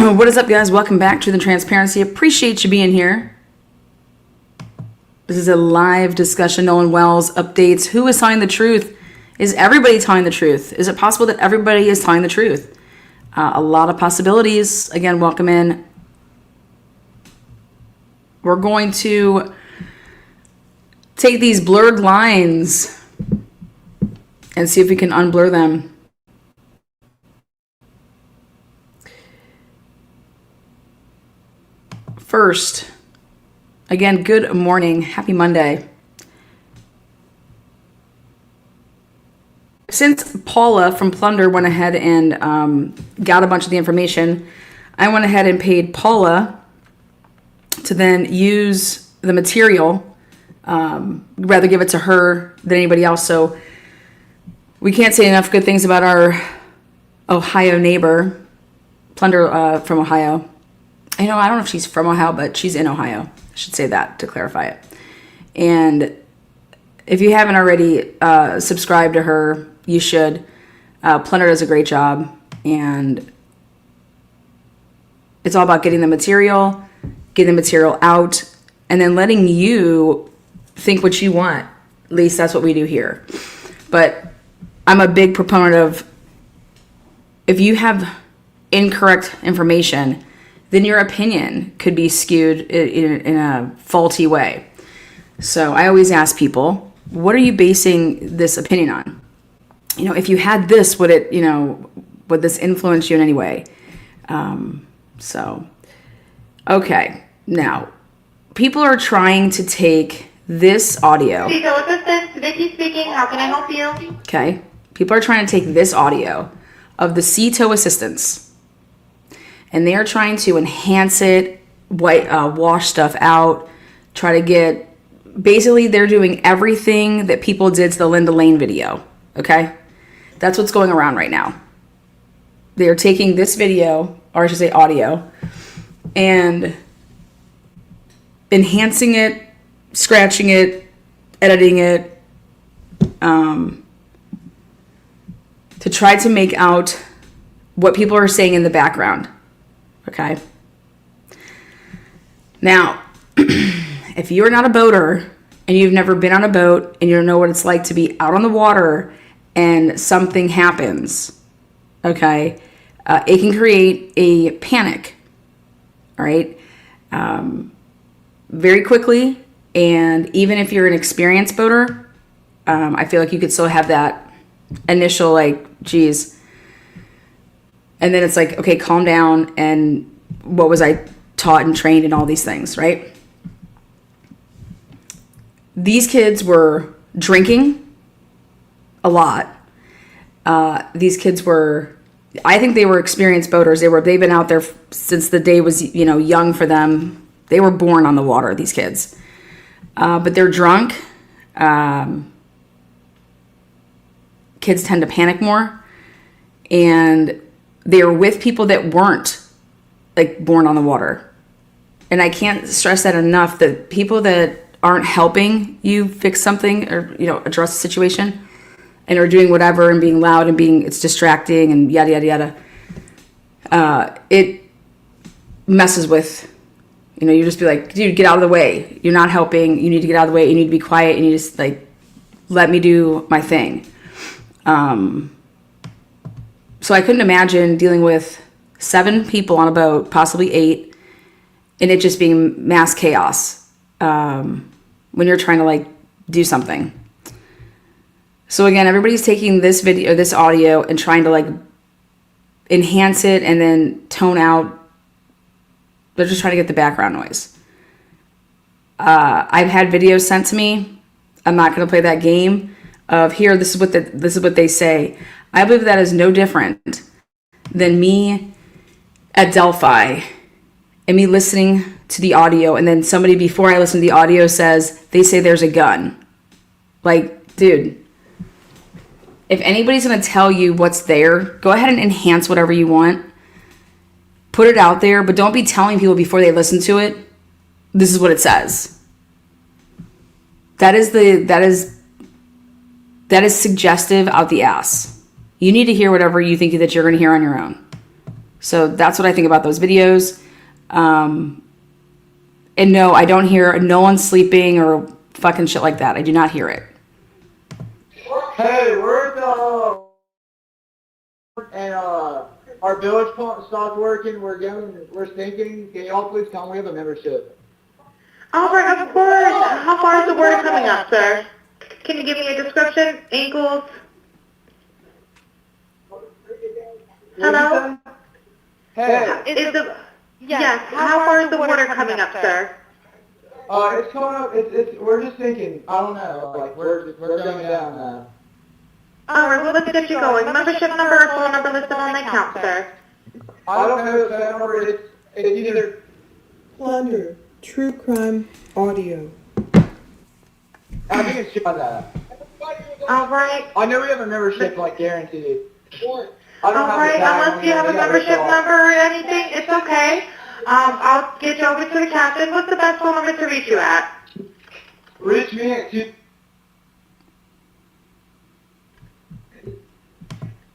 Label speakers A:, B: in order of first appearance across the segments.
A: What is up, guys? Welcome back to the Transparency. Appreciate you being here. This is a live discussion. Nolan Wells updates. Who is telling the truth? Is everybody telling the truth? Is it possible that everybody is telling the truth? A lot of possibilities. Again, welcome in. We're going to take these blurred lines and see if we can unblur them. First, again, good morning. Happy Monday. Since Paula from Plunder went ahead and got a bunch of the information, I went ahead and paid Paula to then use the material, rather give it to her than anybody else. So we can't say enough good things about our Ohio neighbor, Plunder from Ohio. I don't know if she's from Ohio, but she's in Ohio. I should say that to clarify it. And if you haven't already subscribed to her, you should. Plunder does a great job. And it's all about getting the material out, and then letting you think what you want. At least that's what we do here. But I'm a big proponent of, if you have incorrect information, then your opinion could be skewed in a faulty way. So I always ask people, what are you basing this opinion on? If you had this, would this influence you in any way? Okay. Now, people are trying to take this audio.
B: Legal assistance, Vicky speaking. How can I help you?
A: Okay. People are trying to take this audio of the CTO assistants, and they are trying to enhance it, wash stuff out, try to get, basically they're doing everything that people did to the Linda Lane video, okay? That's what's going around right now. They are taking this video, or I should say audio, and enhancing it, scratching it, editing it, to try to make out what people are saying in the background. Okay. Now, if you're not a boater and you've never been on a boat and you don't know what it's like to be out on the water and something happens, okay, it can create a panic, all right, very quickly. And even if you're an experienced boater, I feel like you could still have that initial, geez. And then it's like, okay, calm down. And what was I taught and trained and all these things, right? These kids were drinking a lot. These kids were, I think they were experienced boaters. They've been out there since the day was, young for them. They were born on the water, these kids. But they're drunk. Kids tend to panic more. And they were with people that weren't born on the water. And I can't stress that enough, that people that aren't helping you fix something or, address the situation and are doing whatever and being loud and it's distracting and yada, yada, yada. It messes with, you just be like, dude, get out of the way. You're not helping. You need to get out of the way. You need to be quiet. And you just let me do my thing. So I couldn't imagine dealing with 7 people on a boat, possibly 8, and it just being mass chaos when you're trying to do something. So again, everybody's taking this video, this audio, and trying to enhance it and then tone out. They're just trying to get the background noise. I've had videos sent to me. I'm not going to play that game of here. This is what they say. I believe that is no different than me at Delphi and me listening to the audio, and then somebody before I listen to the audio says they say there's a gun. Dude, if anybody's going to tell you what's there, go ahead and enhance whatever you want. Put it out there, but don't be telling people before they listen to it, this is what it says. That is suggestive out the ass. You need to hear whatever you think that you're going to hear on your own. So that's what I think about those videos. And no, I don't hear Nolan sleeping or fucking shit like that. I do not hear it.
C: Hey, we're the and our village pump stopped working. We're thinking. Can y'all please come? We have a membership.
B: Alright, of course. How far is the water coming up, sir? Can you give me a description? Ankles? Hello?
C: Hey,
B: Yes, how far is the water coming up, sir?
C: it's coming up. We're just thinking. I don't know. Like we're going down now.
B: Alright, well, let's get you going. Membership number or phone number listed on the account, sir.
C: I don't know the phone number. It's either.
D: Plunder, True Crime Audio.
C: I think it's just that.
B: Alright.
C: I know we have a membership, like guaranteed. I don't have
B: Alright,
C: the tag
B: unless
C: on
B: you
C: it.
B: have a
C: We got
B: membership
C: it
B: number or anything, it's okay. I'll get you over to the captain. What's the best phone number to reach you at?
C: Reach me at 2.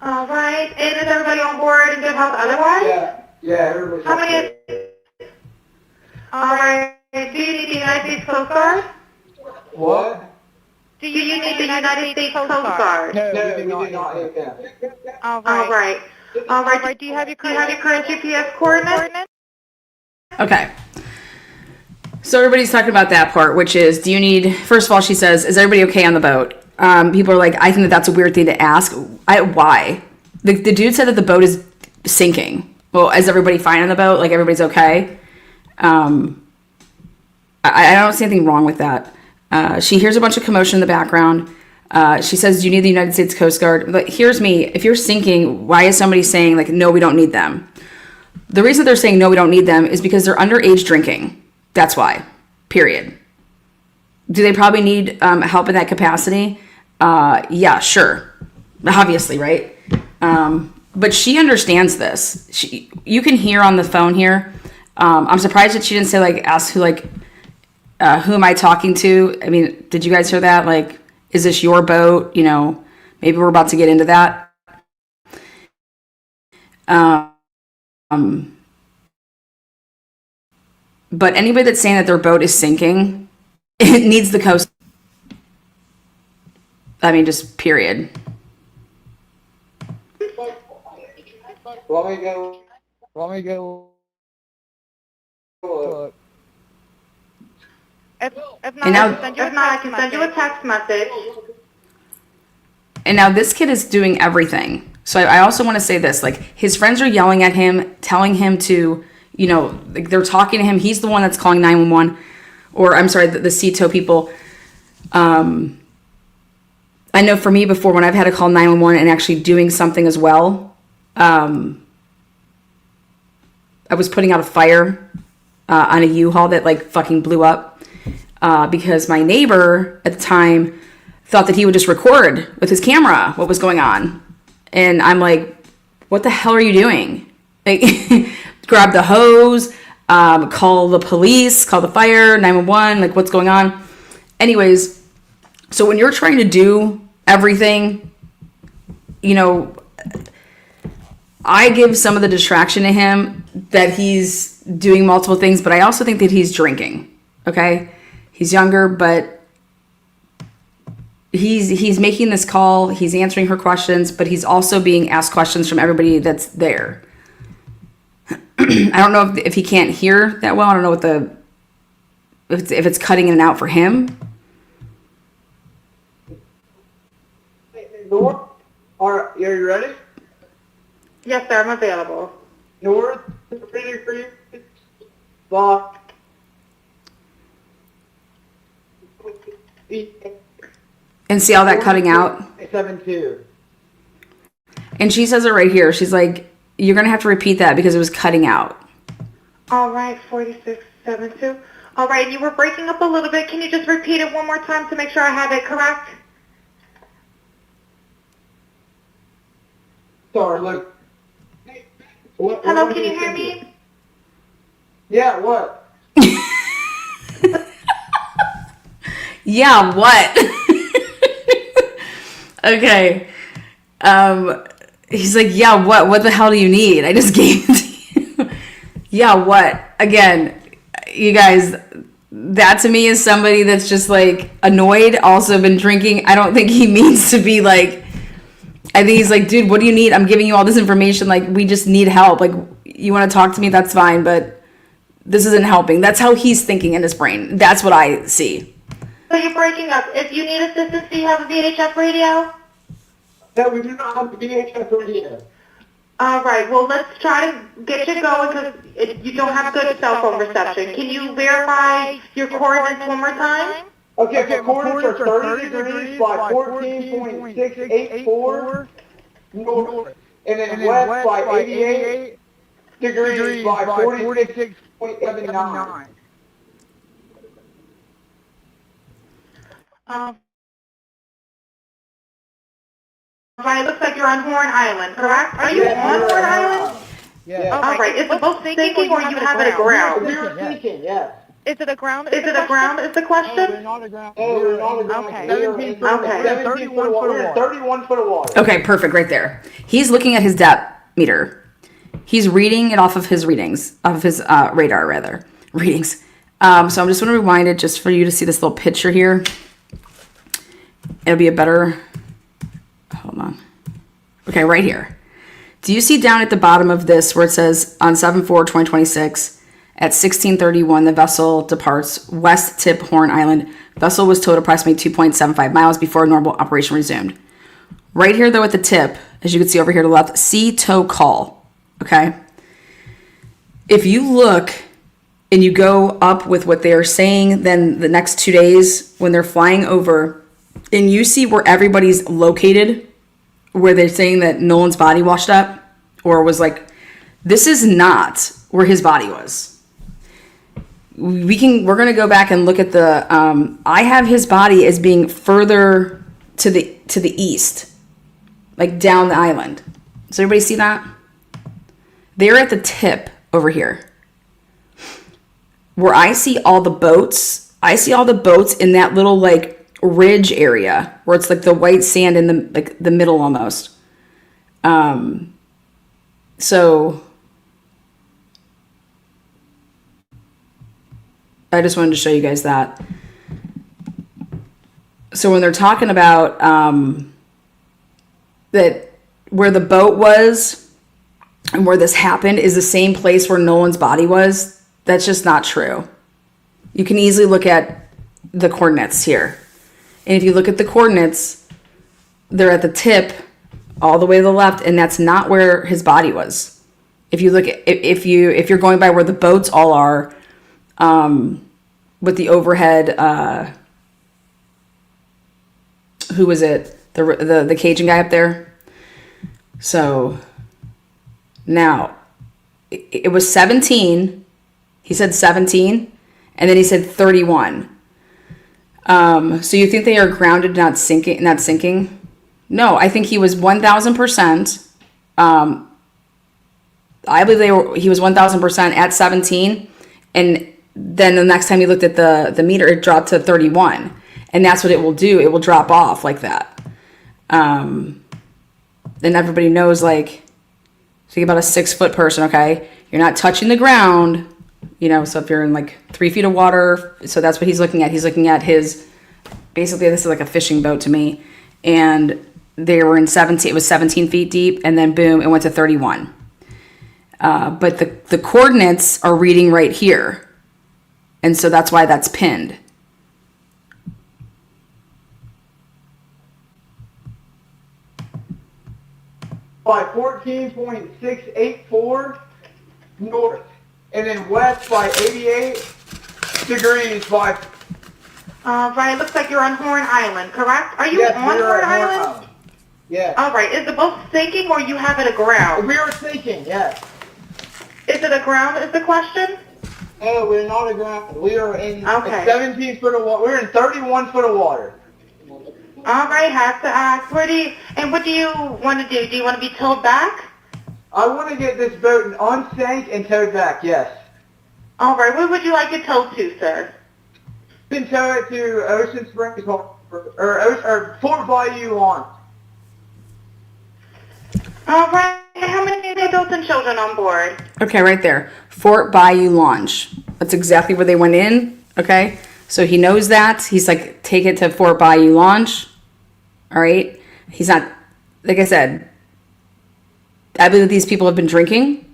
B: Alright, and is everybody on board in good health otherwise?
C: Yeah, everybody's.
B: How many? Alright, do you need the United States Coast Guard?
C: What?
B: Do you need the United States Coast Guard?
C: No, we do not need that.
B: Alright. Alright, do you have your current GPS coordinates?
A: Okay. So everybody's talking about that part, which is, do you need, first of all, she says, is everybody okay on the boat? People are like, I think that's a weird thing to ask. Why? The dude said that the boat is sinking. Well, is everybody fine on the boat? Like, everybody's okay? I don't see anything wrong with that. She hears a bunch of commotion in the background. She says, do you need the United States Coast Guard? Like, here's me. If you're sinking, why is somebody saying, like, no, we don't need them? The reason they're saying no, we don't need them is because they're underage drinking. That's why. Period. Do they probably need help in that capacity? Yeah, sure. Obviously, right? But she understands this. You can hear on the phone here. I'm surprised that she didn't say, like, ask who, like, who am I talking to? I mean, did you guys hear that? Like, is this your boat? You know, maybe we're about to get into that. But anybody that's saying that their boat is sinking, it needs the coast. I mean, just period.
C: Want me to go? Look.
B: If
A: And now-
B: not, I can send you a text message.
A: And now this kid is doing everything. So I also want to say this, like, his friends are yelling at him, telling him to, you know, like, they're talking to him. He's the one that's calling 911, or I'm sorry, the CTO people. I know for me before, when I've had to call 911 and actually doing something as well, I was putting out a fire on a U-Haul that, like, fucking blew up because my neighbor at the time thought that he would just record with his camera what was going on. And I'm like, what the hell are you doing? Like, grab the hose, call the police, call the fire, 911, like, what's going on? Anyways, so when you're trying to do everything, you know, I give some of the distraction to him that he's doing multiple things, but I also think that he's drinking, okay? He's younger, but he's making this call, he's answering her questions, but he's also being asked questions from everybody that's there. I don't know if he can't hear that well. I don't know what if it's cutting in and out for him.
C: North, are you ready?
B: Yes, sir, I'm available.
C: North, 33, block.
A: And see all that cutting out?
C: 72.
A: And she says it right here. She's like, you're going to have to repeat that because it was cutting out.
B: All right, 4672. All right, you were breaking up a little bit. Can you just repeat it one more time to make sure I have it correct?
C: Sorry, look.
B: Hello, can you hear me?
C: Yeah, what?
A: Yeah, what? Okay. He's like, yeah, what? What the hell do you need? I just gave it to Yeah, what? Again, you guys, that to me is somebody that's just like annoyed, also been drinking. I don't think he means to be like, I think he's like, dude, what do you need? I'm giving you all this information. Like, we just need help. Like, you want to talk to me? That's fine, but this isn't helping. That's how he's thinking in his brain. That's what I see.
B: So you're breaking up. If you need assistance, do you have a VHF radio?
C: No, we do not have the VHF radio.
B: All right. Well, let's try to get you going because you don't have good cell phone reception. Can you verify your coordinates one more time?
C: Okay, the coordinates are 30 degrees by 14.684 north, and then west by 88 degrees by 46.79.
B: Right, it looks like you're on Horn Island, correct? Are you on Horn Island?
C: Yeah.
B: All right, is the boat sinking or you have it aground?
C: We are sinking, yes.
B: Is it aground? Is it aground is the question?
C: We're not aground. We're not aground.
B: Okay.
C: 17 foot of water. 31 foot of water. 31 foot of water.
A: Okay, perfect, right there. He's looking at his depth meter. He's reading it off of his readings, off of his radar, rather. Readings. So I'm just going to rewind it just for you to see this little picture here. It'll be a better... Hold on. Okay, right here. Do you see down at the bottom of this where it says on 7/4/2026 at 16:31 the vessel departs West Tip Horn Island. Vessel was towed approximately 2.75 miles before normal operation resumed. Right here though at the tip, as you can see over here to the left, sea tow call. Okay? If you look and you go up with what they are saying, then the next 2 days when they're flying over and you see where everybody's located, where they're saying that Nolan's body washed up or was like, this is not where his body was. We're going to go back and look at the, I have his body as being further to the east, like down the island. Does everybody see that? They're at the tip over here. Where I see all the boats in that little like ridge area where it's like the white sand in the middle almost. So I just wanted to show you guys that. So when they're talking about that where the boat was and where this happened is the same place where Nolan's body was, that's just not true. You can easily look at the coordinates here. And if you look at the coordinates, they're at the tip all the way to the left, and that's not where his body was. If you look at, if you're going by where the boats all are, with the overhead, who was it? The Cajun guy up there. So now it was 17. He said 17, and then he said 31. So you think they are grounded, not sinking? No, I think he was 1,000%. I believe he was 1,000% at 17, and then the next time you looked at the meter, it dropped to 31, and that's what it will do. It will drop off like that. And everybody knows, like, think about a 6-foot person. Okay, you're not touching the ground. You know, so if you're in like 3 feet of water, so that's what he's looking at. He's looking at basically this is like a fishing boat to me. And they were in 17, it was 17 feet deep, and then boom, it went to 31. But the coordinates are reading right here. And so that's why that's pinned.
C: By 14.684 north, and then west by 88 degrees by...
B: Right, it looks like you're on Horn Island, correct? Are you
C: Yes,
B: on
C: we are
B: Horn
C: at Horn
B: Island?
C: Island. Yes.
B: All right, is the boat sinking or you have it aground?
C: We are sinking, yes.
B: Is it aground is the question?
C: No, we're not aground. We are in
B: Okay.
C: 17 foot of water. We're in 31 foot of water.
B: All right, have to ask. What do you want to do? Do you want to be towed back?
C: I want to get this boat unsank and towed back, yes.
B: All right, where would you like it towed to, sir?
C: You can tow it to Ocean Springs or Fort Bayou lawn.
B: All right, how many adults and children on board?
A: Okay, right there. Fort Bayou Launch. That's exactly where they went in. Okay, so he knows that. He's like, take it to Fort Bayou Launch. All right. He's not, like I said, I believe that these people have been drinking.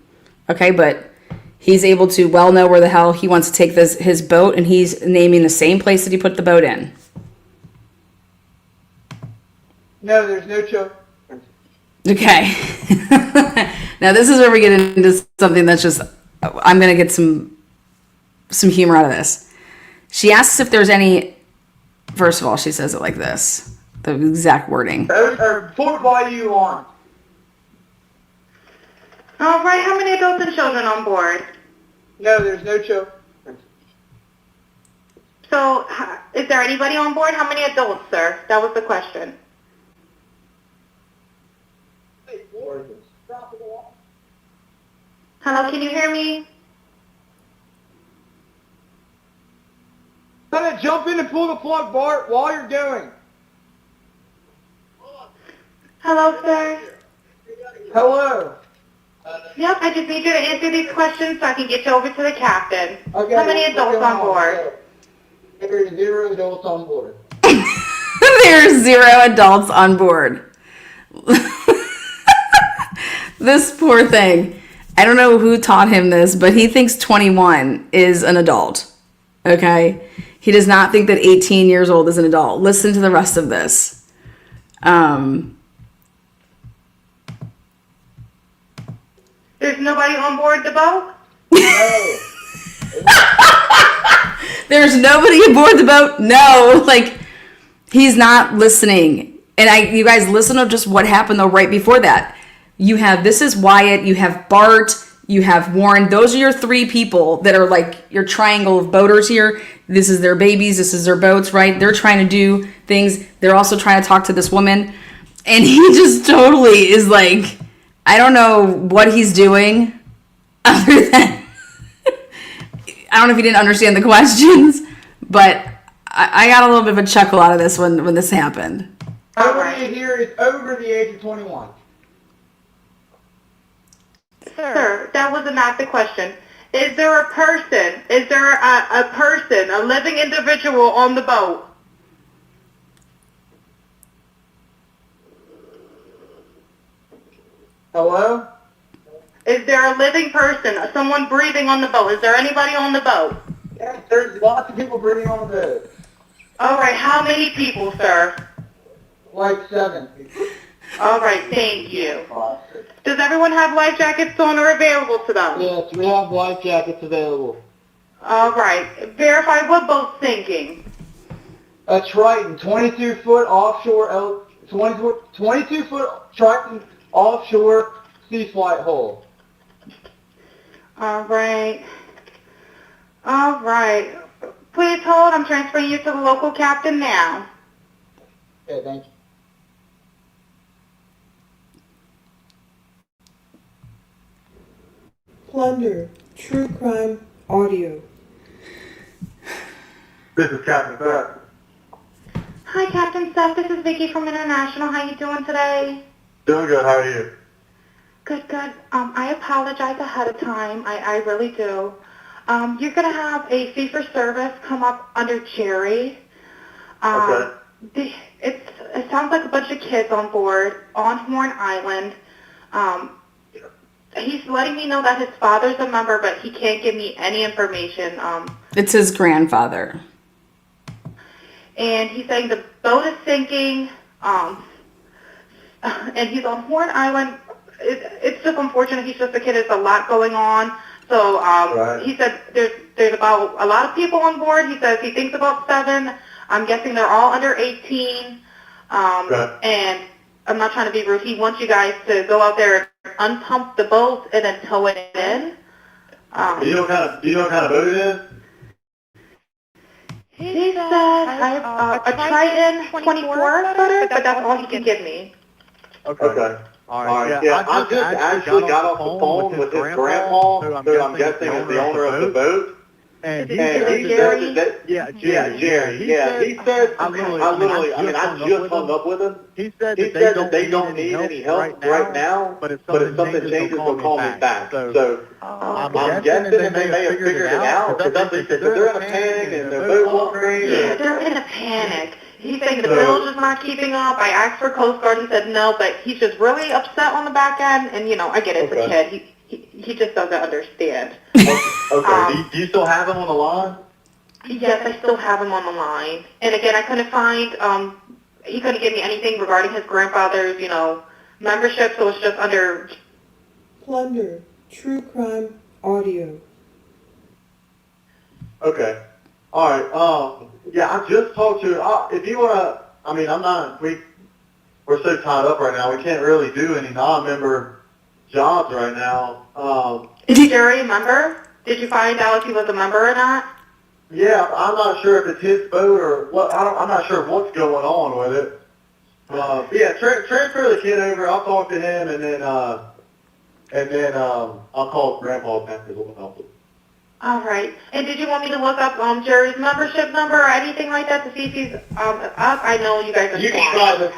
A: Okay, but he's able to well know where the hell he wants to take his boat, and he's naming the same place that he put the boat in.
C: No, there's no children.
A: Okay. Now this is where we get into something that's just, I'm going to get some humor out of this. She asks if there's any, first of all, she says it like this, the exact wording.
C: Fort Bayou on.
B: All right, how many adults and children on board?
C: No, there's no children.
B: So, is there anybody on board? How many adults, sir? That was the question. Hello, can you hear me?
C: Gonna jump in and pull the plug, Bart, while you're going.
B: Hello, sir.
C: Hello.
B: Yep, I just need you to answer these questions so I can get you over to the captain.
C: Okay,
B: How many
C: what's
B: adults
C: going
B: on board?
C: There's 0 adults on board.
A: There's 0 adults on board. This poor thing. I don't know who taught him this, but he thinks 21 is an adult. Okay? He does not think that 18 years old is an adult. Listen to the rest of this.
B: There's nobody on board the boat?
C: No.
A: There's nobody aboard the boat? No. Like, he's not listening. And you guys listen to just what happened, though, right before that. This is Wyatt, you have Bart, you have Warren. Those are your 3 people that are like your triangle of boaters here. This is their babies, this is their boats, right? They're trying to do things. They're also trying to talk to this woman. And he just totally is like, I don't know what he's doing other than, I don't know if he didn't understand the questions, but I got a little bit of a chuckle out of this when this happened.
C: Everybody here is over the age of 21.
B: Sir, that was not the question. Is there a person, a living individual on the boat?
C: Hello?
B: Is there a living person, someone breathing on the boat? Is there anybody on the boat?
C: Yes, there's lots of people breathing on the boat.
B: All right, how many people, sir?
C: Like 7.
B: All right, thank you. Does everyone have life jackets on or available to them?
C: Yes, we have life jackets available.
B: All right, verify what boat's sinking.
C: A Triton, 22-foot offshore, 22-foot Triton offshore sea flight hull.
B: All right. All right. Please hold. I'm transferring you to the local captain now.
C: Okay, thank you.
D: Plunder, True Crime Audio.
C: This is Captain Seth.
B: Hi, Captain Seth. This is Vicky from International. How you doing today?
C: Doing good, how are you?
B: Good, good. I apologize ahead of time. I really do. You're going to have a fee for service come up under Jerry.
C: Okay.
B: It sounds like a bunch of kids on board on Horn Island. He's letting me know that his father's a member, but he can't give me any information.
A: It's his grandfather.
B: And he's saying the boat is sinking, and he's on Horn Island. It's just unfortunate. He's just a kid. There's a lot going on. So
C: Right.
B: He said there's about a lot of people on board. He says he thinks about 7. I'm guessing they're all under 18.
C: Right.
B: And I'm not trying to be rude. He wants you guys to go out there and unpump the boat and then tow it in.
C: Do you know what kind of boat it is?
B: He said a Triton 24 footer, but that's all he can give me.
C: Okay. Alright, yeah, I just actually got off the phone with his grandpa, who I'm guessing is the owner of the boat,
E: And he
B: Is it
E: said
B: Jerry?
E: yeah,
C: Yeah,
E: Jerry.
C: Jerry. Yeah, he said. I just hung up with him.
E: He said
C: He
E: that
C: said that they don't need any help right now,
E: but if
C: but
E: something
C: if something changes, they'll call me back.
E: So
C: I'm guessing that they may have figured it out, because they're in a panic and they're both wondering.
B: Yeah, they're in a panic. He's saying the bill's just not keeping up. I asked for Coast Guard. He said no, but he's just really upset on the back end. And, you know, I get it. It's a kid. He just doesn't understand.
C: Okay. Do you still have him on the line?
B: Yes, I still have him on the line. And again, I couldn't find, he couldn't give me anything regarding his grandfather's, you know, membership, so it's just under...
D: Plunder, True Crime Audio.
C: Okay. All right. Yeah, I just talked to. If you wanna, I mean, I'm not. We're so tied up right now. We can't really do any non-member jobs right now.
B: Is Jerry a member? Did you find out if he was a member or not?
C: Yeah, I'm not sure if it's his boat or what. I'm not sure what's going on with it. Yeah, transfer the kid over. I'll talk to him, and then I'll call Grandpa back as well.
B: All right. And did you want me to look up Jerry's membership number or anything like that to see if he's up? I know you guys are
C: You can
B: swamped.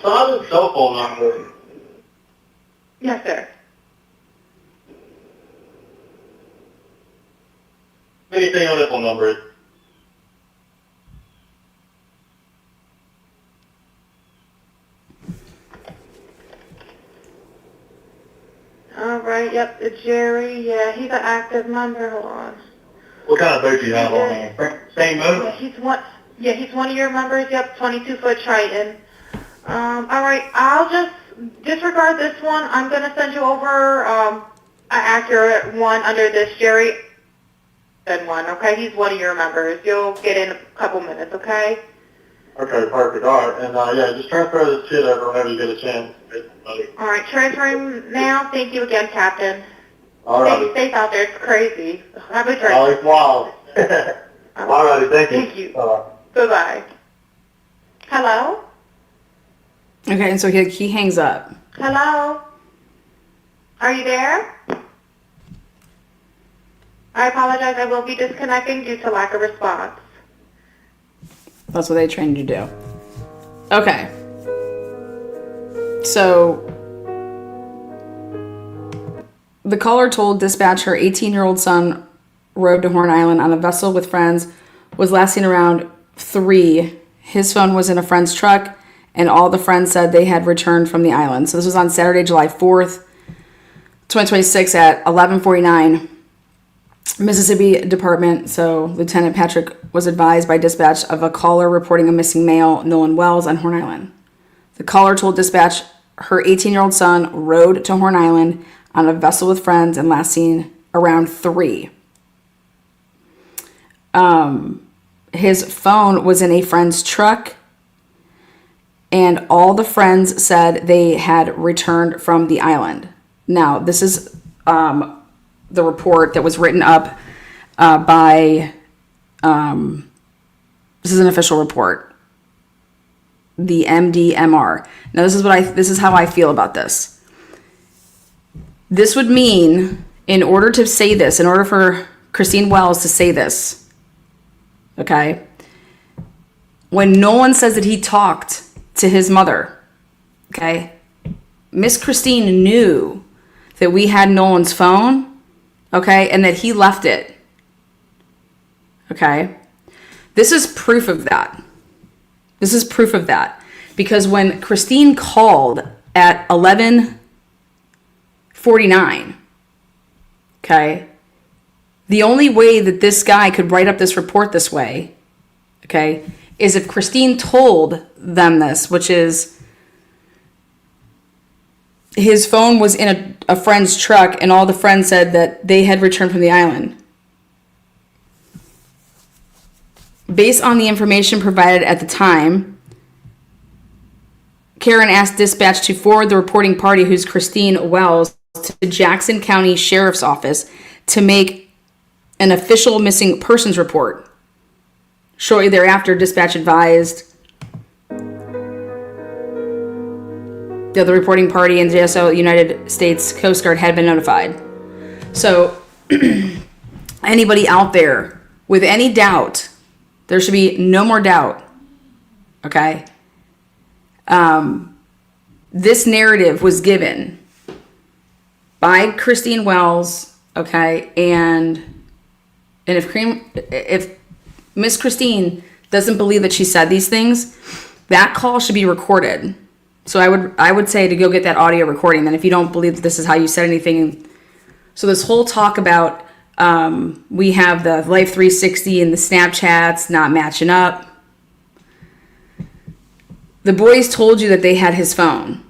C: try the cell phone number.
B: Yes, sir.
C: Anything on this phone number?
B: All right. Yep, it's Jerry. Yeah, he's an active member. Hold on.
C: What kind of boat do you have on there? Same boat?
B: Yeah, he's one of your members. Yep, 22-foot Triton. All right. I'll just disregard this one. I'm gonna send you over an accurate one under this Jerry. One. Okay, he's one of your members. You'll get in a couple minutes. Okay.
C: Okay, perfect. All right, and yeah, just transfer this kid over whenever you get a chance.
B: All right, transferring now. Thank you again, Captain.
C: All right.
B: Stay safe out there. It's crazy. Have a drink.
C: Oh, it's wild. All righty, thank you.
B: Thank you. Bye-bye. Hello?
A: Okay, and so he hangs up.
B: Hello? Are you there? I apologize. I will be disconnecting due to lack of response.
A: That's what they trained you to do. Okay. So the caller told dispatch her 18-year-old son rode to Horn Island on a vessel with friends, was last seen around 3. His phone was in a friend's truck, and all the friends said they had returned from the island. So this was on Saturday, July 4th, 2026 at 11:49. Mississippi Department, so Lieutenant Patrick was advised by dispatch of a caller reporting a missing male, Nolan Wells, on Horn Island. The caller told dispatch her 18-year-old son rode to Horn Island on a vessel with friends and last seen around 3. His phone was in a friend's truck, and all the friends said they had returned from the island. Now, this is the report that was written up by, this is an official report, the MDMR. Now, this is how I feel about this. This would mean, in order to say this, in order for Christine Wells to say this, okay, when Nolan says that he talked to his mother, okay, Miss Christine knew that we had Nolan's phone, okay, and that he left it, okay. This is proof of that. This is proof of that. Because when Christine called at 11:49, okay, the only way that this guy could write up this report this way, okay, is if Christine told them this, which is his phone was in a friend's truck and all the friends said that they had returned from the island. Based on the information provided at the time, Karen asked dispatch to forward the reporting party, who's Christine Wells, to the Jackson County Sheriff's Office to make an official missing persons report. Shortly thereafter, dispatch advised that the reporting party and JSO United States Coast Guard had been notified. So anybody out there with any doubt. There should be no more doubt. Okay? This narrative was given by Christine Wells, okay? And if Miss Christine doesn't believe that she said these things, that call should be recorded. So I would say to go get that audio recording. Then if you don't believe that this is how you said anything, so this whole talk about we have the Life 360 and the Snapchats not matching up. The boys told you that they had his phone,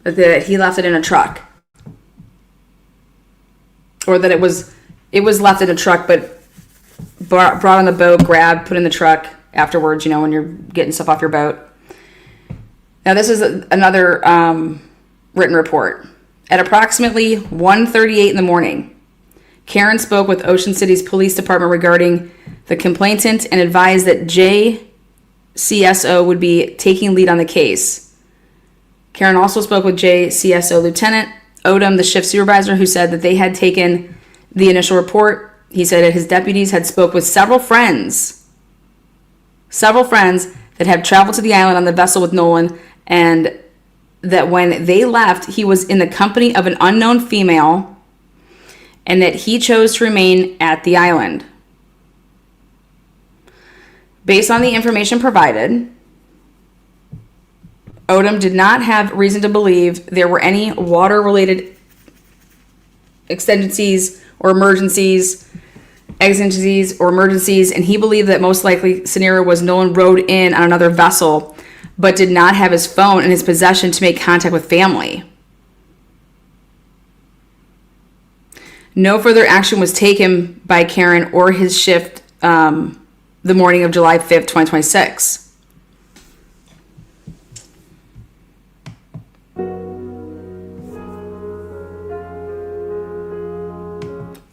A: that he left it in a truck, or that it was left in a truck, but brought on the boat, grabbed, put in the truck afterwards, when you're getting stuff off your boat. Now, this is another written report. At approximately 1:38 in the morning, Karen spoke with Ocean City's police department regarding the complainant and advised that JCSO would be taking lead on the case. Karen also spoke with JCSO Lieutenant Odom, the shift supervisor, who said that they had taken the initial report. He said that his deputies had spoke with several friends that had traveled to the island on the vessel with Nolan, and that when they left, he was in the company of an unknown female, and that he chose to remain at the island. Based on the information provided, Odom did not have reason to believe there were any water-related exigencies, and he believed that most likely scenario was Nolan rode in on another vessel, but did not have his phone in his possession to make contact with family. No further action was taken by Karen or his shift the morning of July 5th, 2026.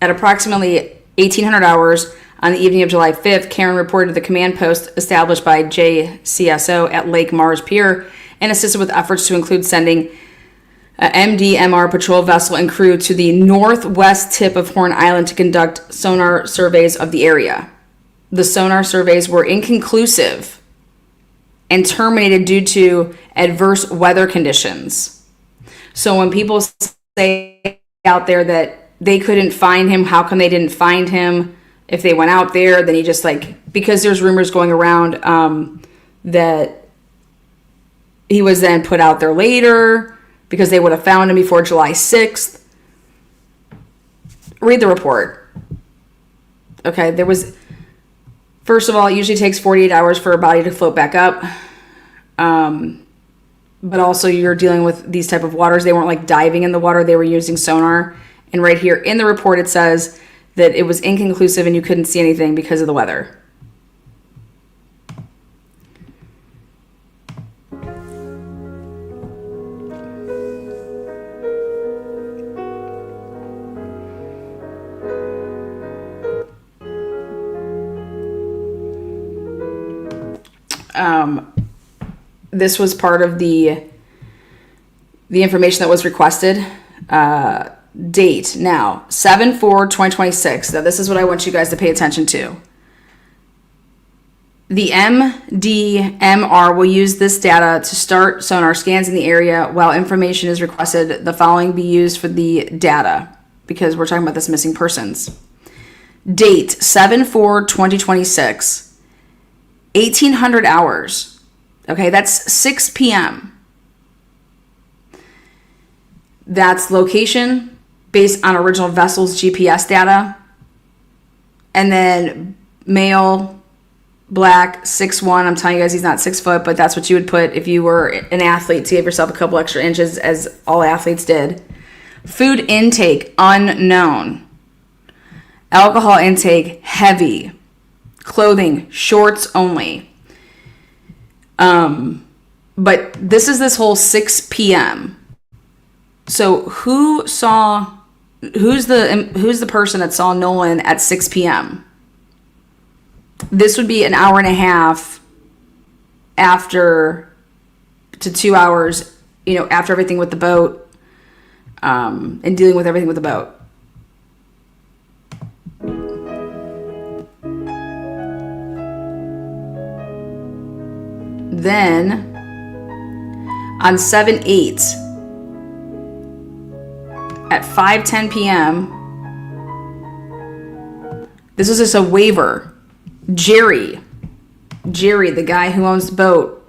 A: At approximately 1800 hours on the evening of July 5th, Karen reported to the command post established by JCSO at Lake Mars Pier and assisted with efforts to include sending an MDMR patrol vessel and crew to the northwest tip of Horn Island to conduct sonar surveys of the area. The sonar surveys were inconclusive and terminated due to adverse weather conditions. So when people say out there that they couldn't find him, how come they didn't find him? If they went out there, then he just because there's rumors going around that he was then put out there later because they would have found him before July 6th. Read the report. Okay, first of all, it usually takes 48 hours for a body to float back up. But also you're dealing with these type of waters. They weren't diving in the water, they were using sonar. And right here in the report, it says that it was inconclusive and you couldn't see anything because of the weather. This was part of the information that was requested. Date now 7/4/2026. Now this is what I want you guys to pay attention to. The MDMR will use this data to start sonar scans in the area. While information is requested, the following be used for the data because we're talking about this missing persons. Date 7/4/2026. 1800 hours. Okay, that's 6 p.m. That's location based on original vessel's GPS data. And then male, black, 6'1". I'm telling you guys he's not 6 foot, but that's what you would put if you were an athlete to give yourself a couple extra inches, as all athletes did. Food intake, unknown. Alcohol intake, heavy. Clothing, shorts only. But this is this whole 6 p.m. So who's the person that saw Nolan at 6 p.m.? This would be an hour and a half after to 2 hours, after everything with the boat, and dealing with everything with the boat. Then on 7/8 at 5:10 p.m., this is just a waiver. Jerry, the guy who owns the boat,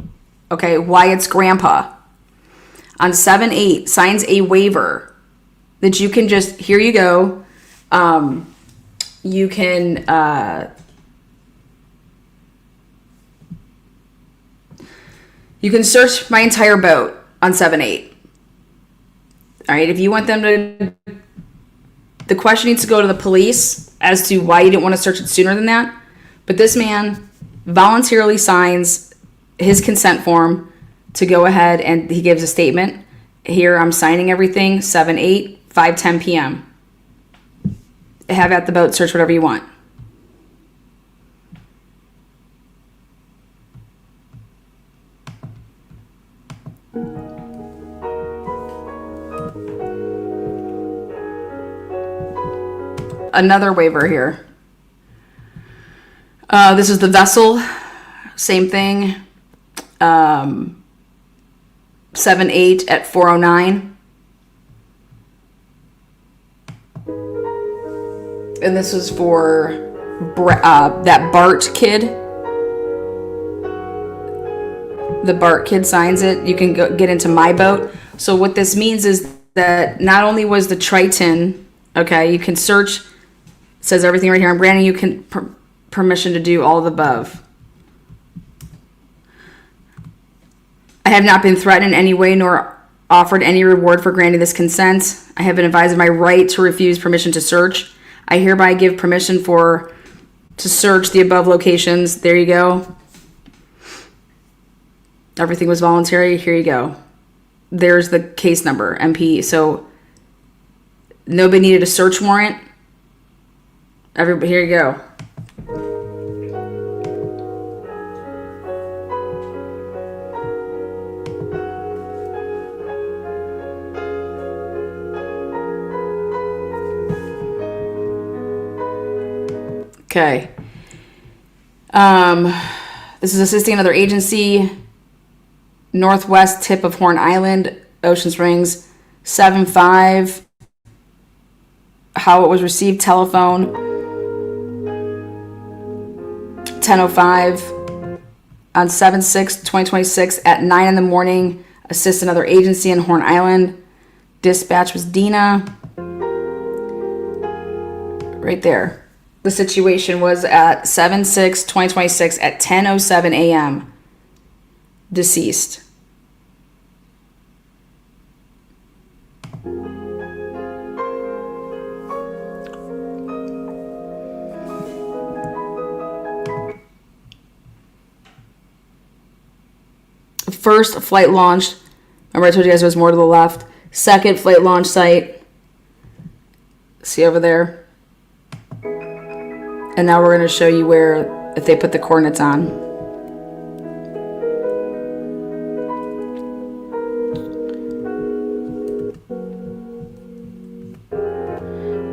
A: okay, Wyatt's grandpa, on 7/8 signs a waiver that you can just, here you go, you can search my entire boat on 7/8. All right, if you want them to, the question needs to go to the police as to why you didn't want to search it sooner than that. But this man voluntarily signs his consent form to go ahead, and he gives a statement. Here, I'm signing everything, 7/8, 5:10 p.m. Have at the boat, search whatever you want. Another waiver here. This is the vessel, same thing. 7/8 at 4:09. And this was for that Bart kid. The Bart kid signs it. You can get into my boat. So what this means is that not only was the Triton, okay, you can search, it says everything right here. I'm granting you permission to do all of the above. I have not been threatened in any way nor offered any reward for granting this consent. I have been advised of my right to refuse permission to search. I hereby give permission to search the above locations. There you go. Everything was voluntary. Here you go. There's the case number, MP. So nobody needed a search warrant. Everybody, here you go. Okay. This is assisting another agency, northwest tip of Horn Island, Ocean Springs, 7/5. How it was received, telephone, 10:05 on 7/6/2026 at 9 in the morning. Assist another agency in Horn Island. Dispatch was Dina. Right there. The situation was at 7/6/2026 at 10:07 a.m. Deceased. First flight launched. Remember I told you guys there was more to the left. Second flight launch site. See over there? And now we're going to show you where, if they put the coordinates on.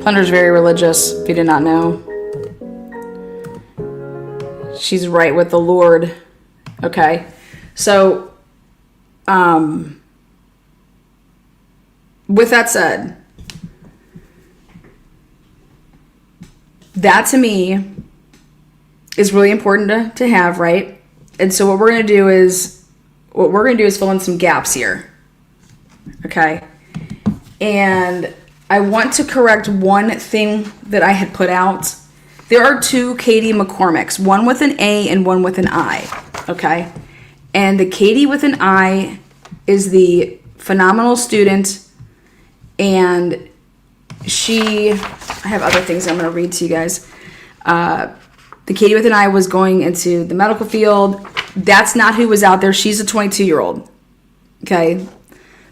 A: Plunder's very religious, if you did not know. She's right with the Lord. Okay. So, with that said, that to me is really important to have, right? And so what we're going to do is fill in some gaps here. Okay? And I want to correct one thing that I had put out. There are two Katie McCormicks, one with an A and one with an I. Okay? And the Katie with an I is the phenomenal student, and I have other things I'm going to read to you guys. The Katie with an I was going into the medical field. That's not who was out there. She's a 22-year-old. Okay.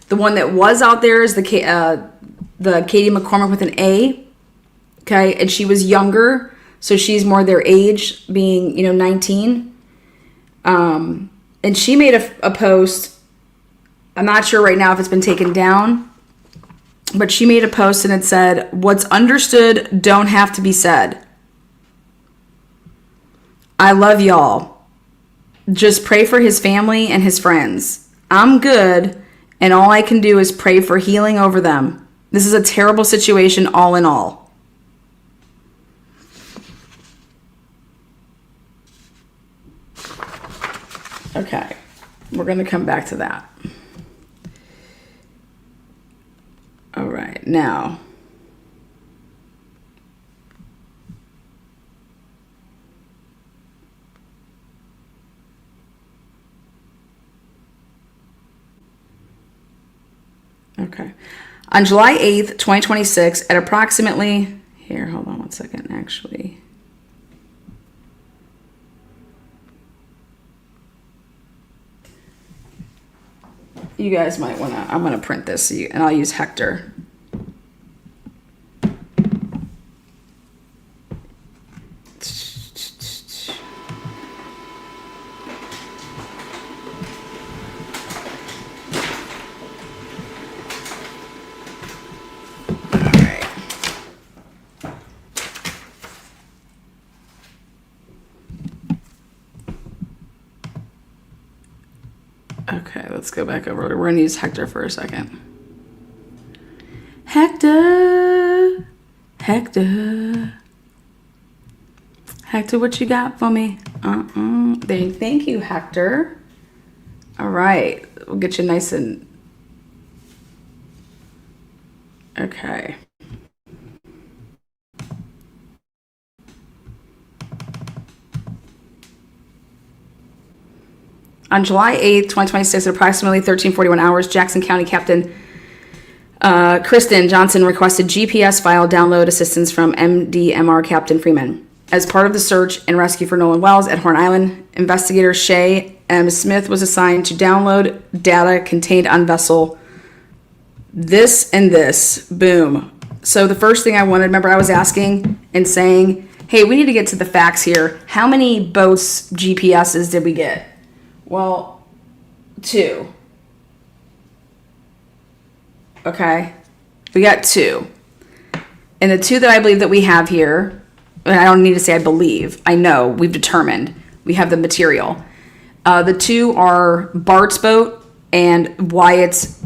A: The one that was out there is the Katie McCormick with an A. Okay. And she was younger. So she's more their age, being, 19. And she made a post. I'm not sure right now if it's been taken down. But she made a post and it said, "What's understood don't have to be said. I love y'all. Just pray for his family and his friends. I'm good, and all I can do is pray for healing over them. This is a terrible situation, all in all. Okay, we're going to come back to that. All right, now. Okay. On July 8th, 2026, at approximately, here, hold on one second, actually. You guys might want to, I'm going to print this, and I'll use Hector. Okay, let's go back over. We're going to use Hector for a second. Hector. Hector, what you got for me? Thank you, Hector. All right. We'll get you nice and... Okay. On July 8th, 2026, at approximately 13:41 hours, Jackson County Captain Kristen Johnson requested GPS file download assistance from MDMR Captain Freeman. As part of the search and rescue for Nolan Wells at Horn Island, investigator Shay M. Smith was assigned to download data contained on vessel this and this. Boom. So the first thing I wanted, remember I was asking and saying, hey, we need to get to the facts here. How many boats GPSs did we get? Well, 2. Okay. We got 2. And the 2 that I believe that we have here, and I don't need to say I believe, I know, we've determined, we have the material. The 2 are Bart's boat and Wyatt's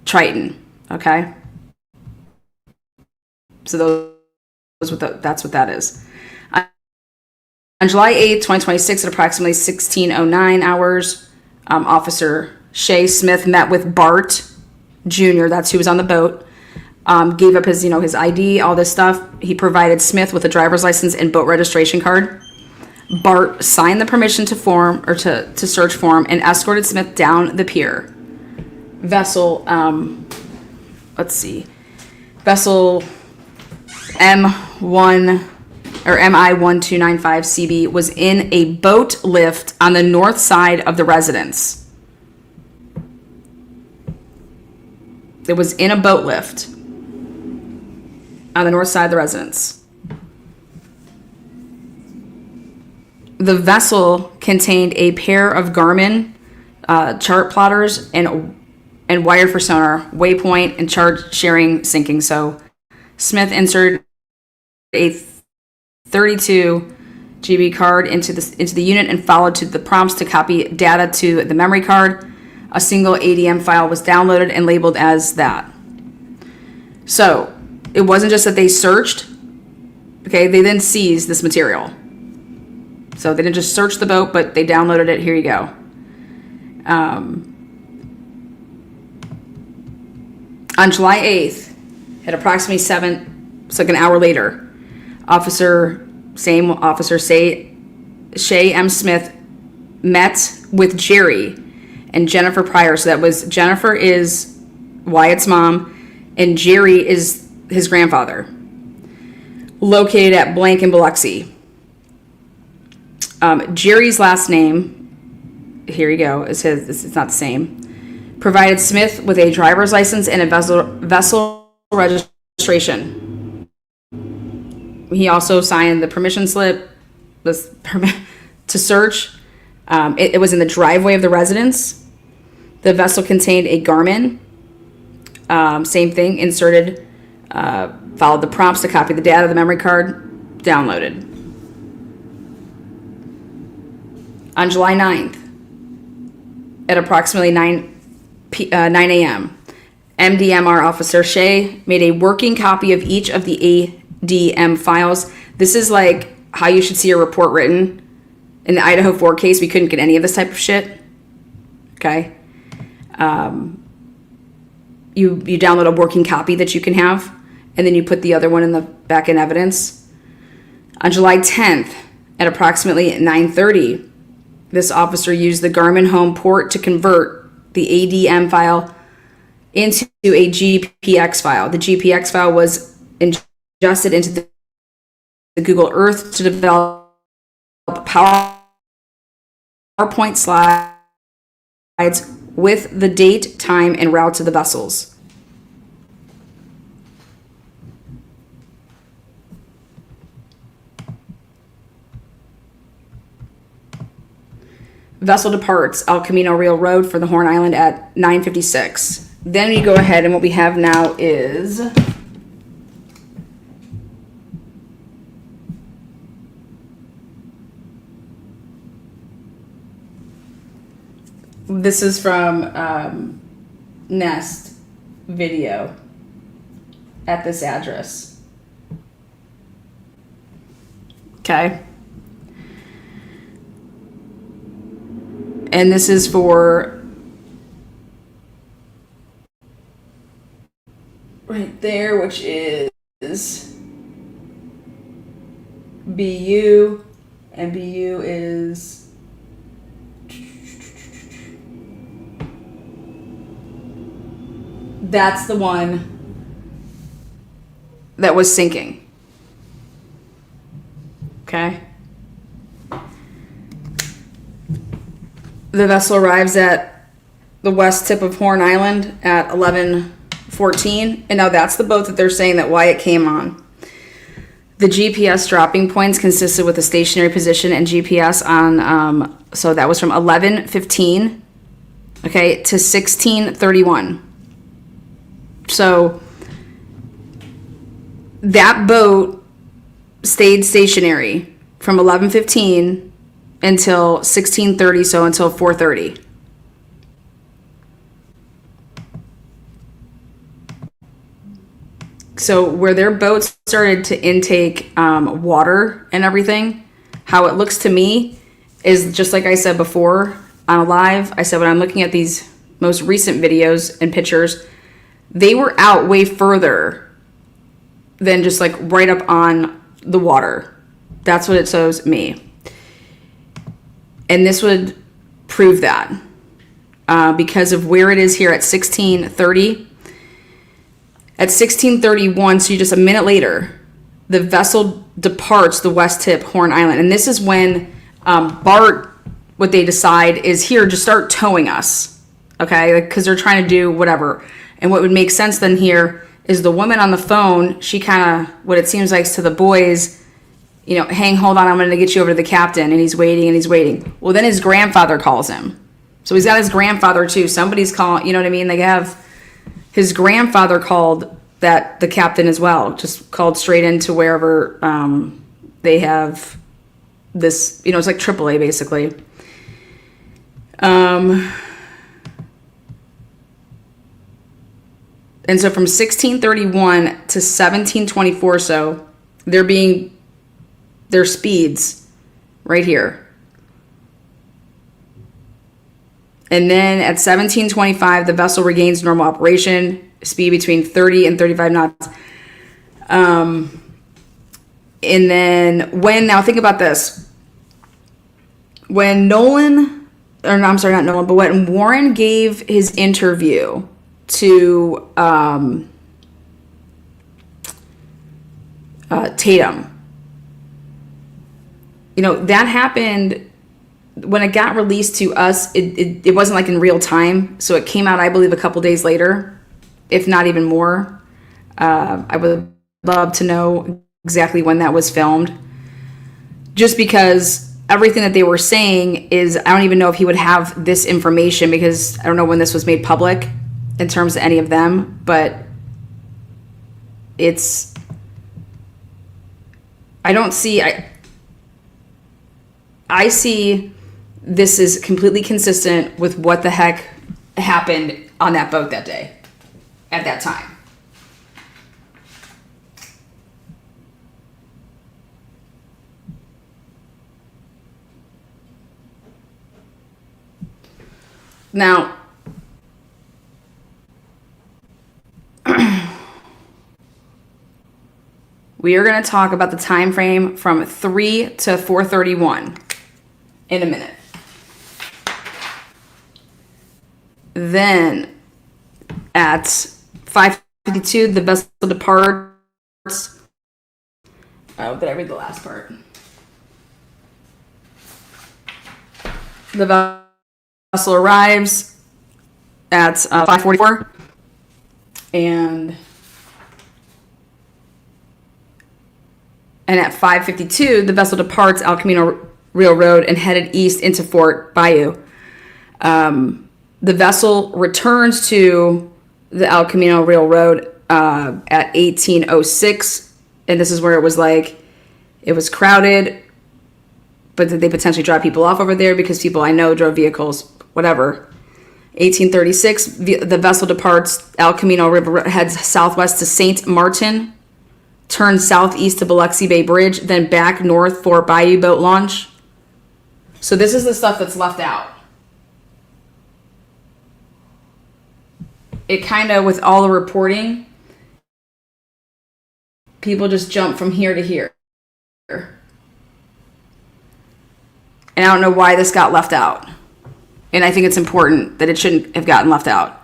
A: Triton. Okay. So that's what that is. On July 8th, 2026, at approximately 16:09 hours, Officer Shay Smith met with Bart Jr., that's who was on the boat, gave up his, his ID, all this stuff. He provided Smith with a driver's license and boat registration card. Bart signed the permission to search form and escorted Smith down the pier. Vessel, Vessel M1 or MI-1295 CB was in a boat lift on the north side of the residence. It was in a boat lift on the north side of the residence. The vessel contained a pair of Garmin chart plotters and wired for sonar, waypoint, and chart sharing syncing. So Smith inserted a 32 GB card into the unit and followed to the prompts to copy data to the memory card. A single ADM file was downloaded and labeled as that. So it wasn't just that they searched. Okay, they then seized this material. So they didn't just search the boat, but they downloaded it. Here you go. On July 8th, at approximately 7, it's like an hour later, Shay M. Smith met with Jerry and Jennifer Pryor. So that was, Jennifer is Wyatt's mom and Jerry is his grandfather, located at blank in Biloxi. Jerry's last name, here you go, it's not the same, provided Smith with a driver's license and a vessel registration. He also signed the permission slip to search. It was in the driveway of the residence. The vessel contained a Garmin. Same thing, inserted, followed the prompts to copy the data of the memory card, downloaded. On July 9th, at approximately 9 a.m., MDMR officer Shea made a working copy of each of the ADM files. This is like how you should see a report written. In the Idaho 4 case, we couldn't get any of this type of shit. Okay. You download a working copy that you can have, and then you put the other one in the back end evidence. On July 10th, at approximately 9:30, this officer used the Garmin Home port to convert the ADM file into a GPX file. The GPX file was ingested into the Google Earth to develop PowerPoint slides with the date, time, and routes of the vessels. Vessel departs El Camino Real Road for the Horn Island at 9:56. Then we go ahead, and what we have now is this is from Nest video at this address. Okay. And this is for right there, which is BU, and BU is that's the one that was sinking. Okay. The vessel arrives at the west tip of Horn Island at 11:14, and now that's the boat that they're saying that Wyatt came on. The GPS dropping points consisted with a stationary position and GPS on, so that was from 11:15, okay, to 16:31. So that boat stayed stationary from 11:15 until 16:30, so until 4:30. So where their boats started to intake water and everything, how it looks to me is just like I said before on a live. I said when I'm looking at these most recent videos and pictures, they were out way further than just like right up on the water. That's what it shows me. And this would prove that because of where it is here at 16:30. At 16:31, so just a minute later, the vessel departs the west tip Horn Island. And this is when BART, what they decide is here, just start towing us, okay? Because they're trying to do whatever. And what would make sense then here is the woman on the phone, she kind of, what it seems like to the boys, you know, hold on, I'm going to get you over to the captain. And he's waiting and he's waiting. Well, then his grandfather calls him. So he's got his grandfather too. Somebody's calling, you know what I mean? They have his grandfather called the captain as well, just called straight into wherever they have this, you know, it's like AAA basically. And so from 16:31 to 17:24, so their speeds right here. And then at 17:25, the vessel regains normal operation, speed between 30 and 35 knots. And then now think about this. When when Warren gave his interview to Tatum, you know, that happened when it got released to us. It wasn't like in real time, so it came out, I believe, a couple days later, if not even more. I would love to know exactly when that was filmed, just because everything that they were saying is, I don't even know if he would have this information, because I don't know when this was made public in terms of any of them, but I see this is completely consistent with what the heck happened on that boat that day, at that time. Now, we are going to talk about the time frame from 3 to 4:31 in a minute. Then at 5:52, the vessel departs. Oh, did I read the last part? The vessel arrives at 5:44, and at 5:52, the vessel departs El Camino Real Road and headed east into Fort Bayou. The vessel returns to the El Camino Real Road at 18:06, and this is where it was like, it was crowded, but did they potentially drop people off over there because people I know drove vehicles, whatever. 18:36, the vessel departs El Camino River, heads southwest to St. Martin, turns southeast to Biloxi Bay Bridge, then back north for Bayou Boat Launch. So this is the stuff that's left out. It kind of, with all the reporting, people just jump from here to here. And I don't know why this got left out. And I think it's important that it shouldn't have gotten left out.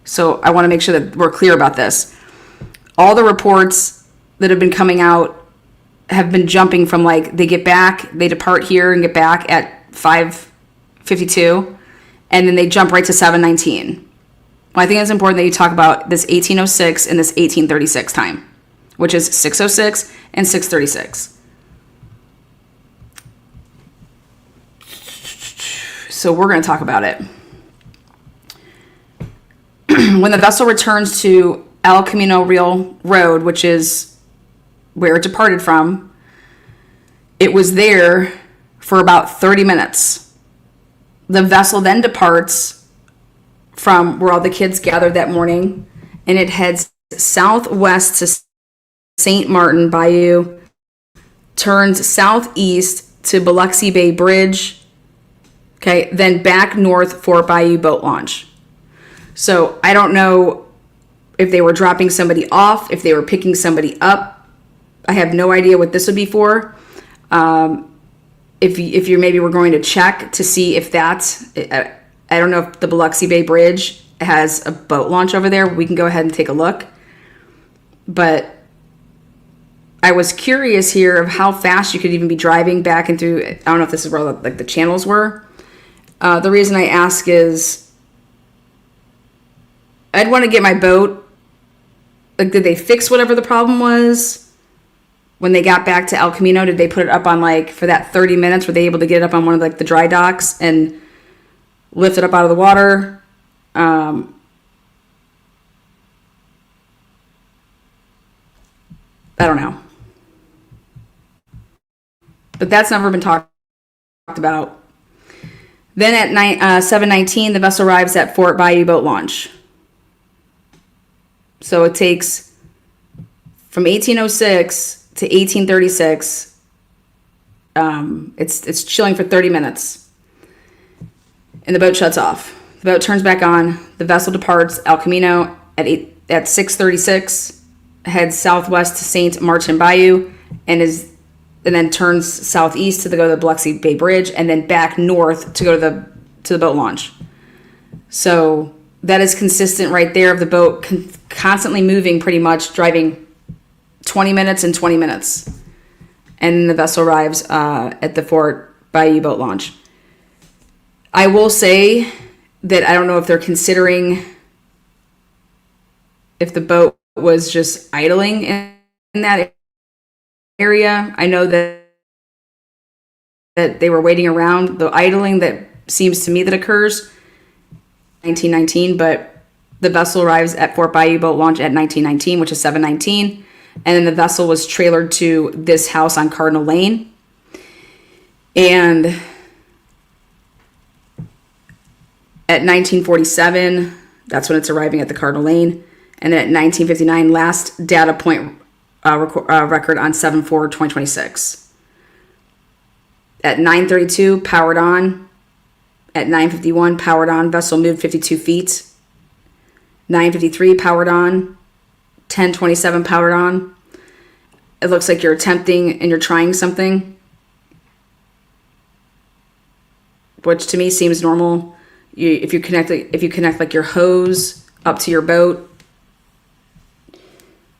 A: So I want to make sure that we're clear about this. All the reports that have been coming out have been jumping from, like, they get back, they depart here and get back at 5:52, and then they jump right to 7:19. Well, I think it's important that you talk about this 18:06 and this 18:36 time, which is 6:06 and 6:36. So we're going to talk about it. When the vessel returns to El Camino Real Road, which is where it departed from, it was there for about 30 minutes. The vessel then departs from where all the kids gathered that morning, and it heads southwest to St. Martin Bayou, turns southeast to Biloxi Bay Bridge, okay, then back north for Bayou Boat Launch. So I don't know if they were dropping somebody off, if they were picking somebody up. I have no idea what this would be for. If you maybe were going to check to see if that's, I don't know if the Biloxi Bay Bridge has a boat launch over there. We can go ahead and take a look. But I was curious here of how fast you could even be driving back and through. I don't know if this is where the channels were. The reason I ask is I'd want to get my boat. Like, did they fix whatever the problem was when they got back to El Camino? Did they put it up on, like, for that 30 minutes? Were they able to get it up on one of, like, the dry docks and lift it up out of the water? I don't know. But that's never been talked about. Then at 7:19, the vessel arrives at Fort Bayou Boat Launch. So it takes from 18:06 to 18:36. It's chilling for 30 minutes. And the boat shuts off. The boat turns back on. The vessel departs El Camino at 6:36, heads southwest to St. Martin Bayou, and then turns southeast to go to the Biloxi Bay Bridge, and then back north to go to the boat launch. So that is consistent right there of the boat constantly moving, pretty much driving 20 minutes and 20 minutes. And then the vessel arrives at the Fort Bayou Boat Launch. I will say that I don't know if they're considering if the boat was just idling in that area. I know that they were waiting around. The idling that seems to me that occurs 1919, but the vessel arrives at Fort Bayou Boat Launch at 1919, which is 7:19, and then the vessel was trailered to this house on Cardinal Lane. And At 1947, that's when it's arriving at the Cardinal Lane. And then at 1959, last data point record on 7/4/2026. At 9:32, powered on. At 9:51, powered on. Vessel moved 52 feet. 9:53, powered on. 10:27, powered on. It looks like you're attempting and you're trying something, which to me seems normal. If you connect like your hose up to your boat.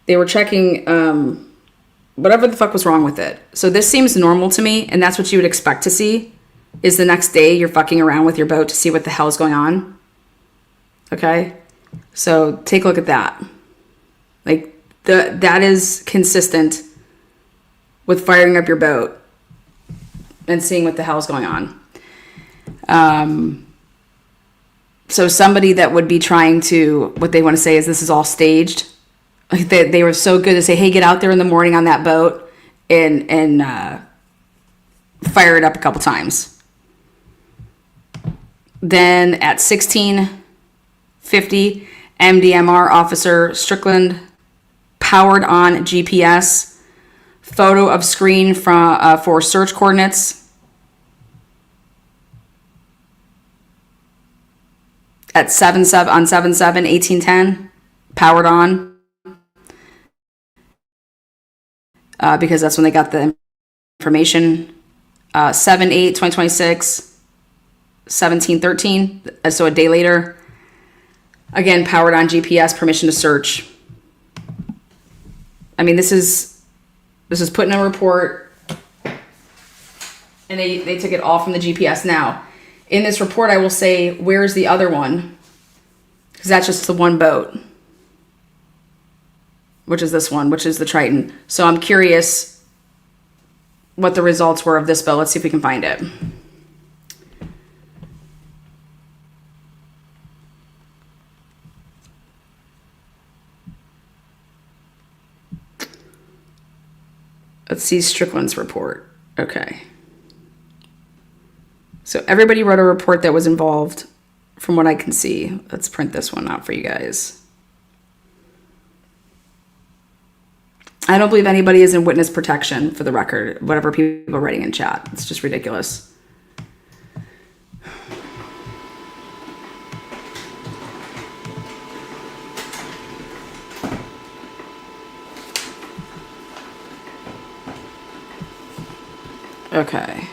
A: They were checking whatever the fuck was wrong with it. So this seems normal to me, and that's what you would expect to see, is the next day you're fucking around with your boat to see what the hell's going on. Okay? So take a look at that. Like, that is consistent with firing up your boat and seeing what the hell's going on. So somebody that would be trying to, what they want to say is this is all staged. Like they were so good to say, hey, get out there in the morning on that boat and fire it up a couple times. Then at 16:50, MDMR officer Strickland powered on GPS, photo of screen for search coordinates. At 7/7/1810, powered on. Because that's when they got the information. 7/8/2026, 17:13, so a day later. Again, powered on GPS, permission to search. I mean, this is put in a report, and they took it all from the GPS. Now, in this report, I will say, where's the other one? Because that's just the one boat, which is this one, which is the Triton. So I'm curious what the results were of this boat. Let's see if we can find it. Let's see Strickland's report. Okay. So everybody wrote a report that was involved from what I can see. Let's print this one out for you guys. I don't believe anybody is in witness protection, for the record, whatever people are writing in chat. It's just ridiculous. Okay.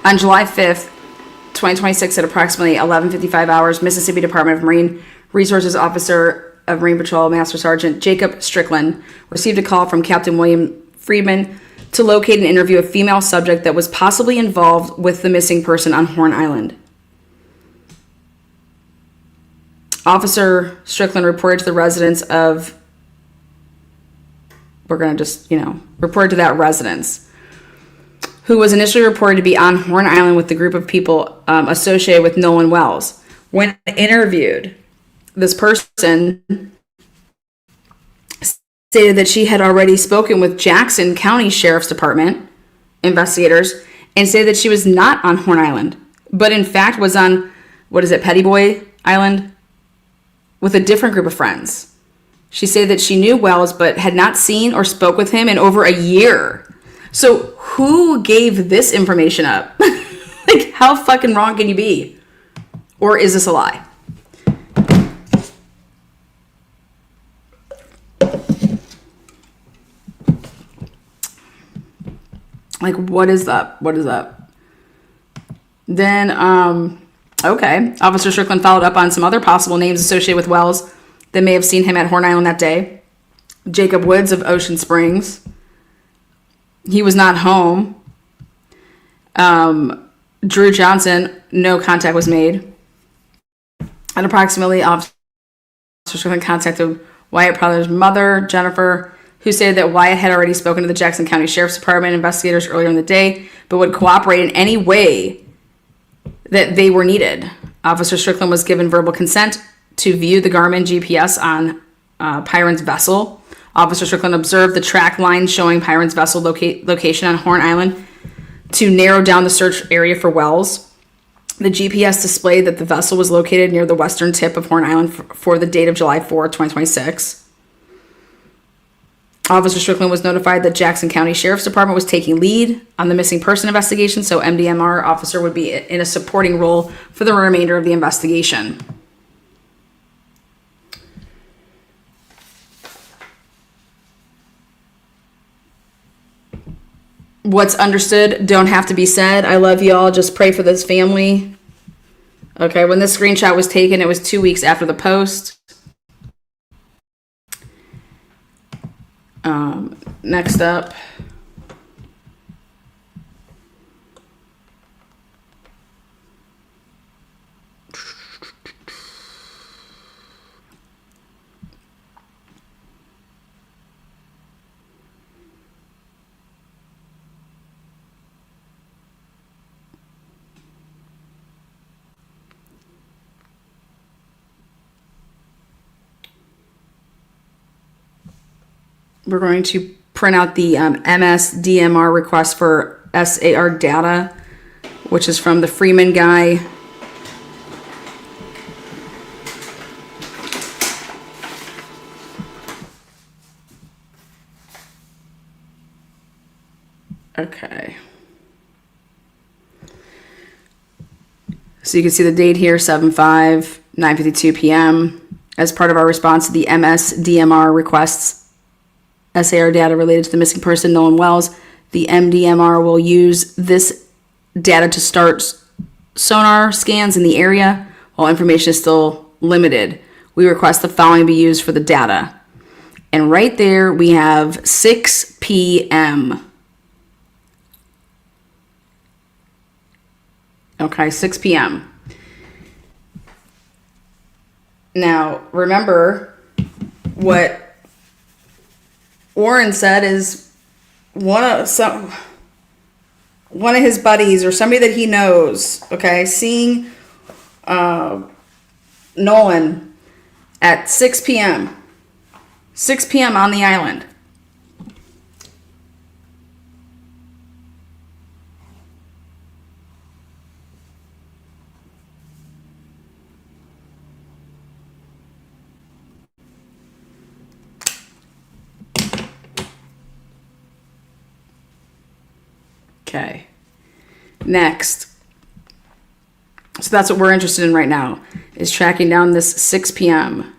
A: On July 5th, 2026, at approximately 11:55 hours, Mississippi Department of Marine Resources Officer of Marine Patrol Master Sergeant Jacob Strickland received a call from Captain William Friedman to locate and interview a female subject that was possibly involved with the missing person on Horn Island. Officer Strickland reported to the residence of, reported to that residence, who was initially reported to be on Horn Island with the group of people associated with Nolan Wells. When interviewed, this person stated that she had already spoken with Jackson County Sheriff's Department investigators and stated that she was not on Horn Island, but in fact was on, Petty Boy Island, with a different group of friends. She said that she knew Wells but had not seen or spoke with him in over a year. So who gave this information up? Like, how fucking wrong can you be? Or is this a lie? Like, what is up? What is up? Then, okay. Officer Strickland followed up on some other possible names associated with Wells that may have seen him at Horn Island that day. Jacob Woods of Ocean Springs. He was not home. Drew Johnson, no contact was made. And approximately, Officer Strickland contacted Wyatt Pryor's mother, Jennifer, who stated that Wyatt had already spoken to the Jackson County Sheriff's Department investigators earlier in the day, but would cooperate in any way that they were needed. Officer Strickland was given verbal consent to view the Garmin GPS on Pyron's vessel. Officer Strickland observed the track line showing Pyron's vessel location on Horn Island to narrow down the search area for wells. The GPS displayed that the vessel was located near the western tip of Horn Island for the date of July 4, 2026. Officer Strickland was notified that Jackson County Sheriff's Department was taking lead on the missing person investigation, so MDMR officer would be in a supporting role for the remainder of the investigation. What's understood don't have to be said. I love y'all. Just pray for this family. Okay, when this screenshot was taken, it was 2 weeks after the post. Next up. We're going to print out the MSDMR request for SAR data, which is from the Freeman guy. Okay. So you can see the date here, 7/5, 9:52 p.m. As part of our response to the MSDMR requests, SAR data related to the missing person, Nolan Wells, the MDMR will use this data to start sonar scans in the area while information is still limited. We request the following be used for the data. And right there we have 6 p.m. Okay, 6 p.m. Now, remember what Warren said is one of his buddies or somebody that he knows, okay, seeing Nolan at 6 p.m. 6 p.m. on the island. Okay. Next. So that's what we're interested in right now, is tracking down this 6 p.m.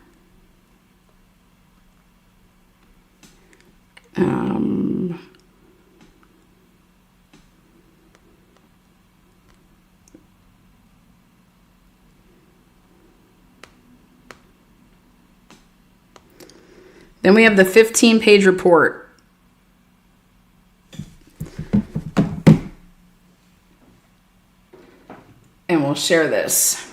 A: Then we have the 15-page report. And we'll share this.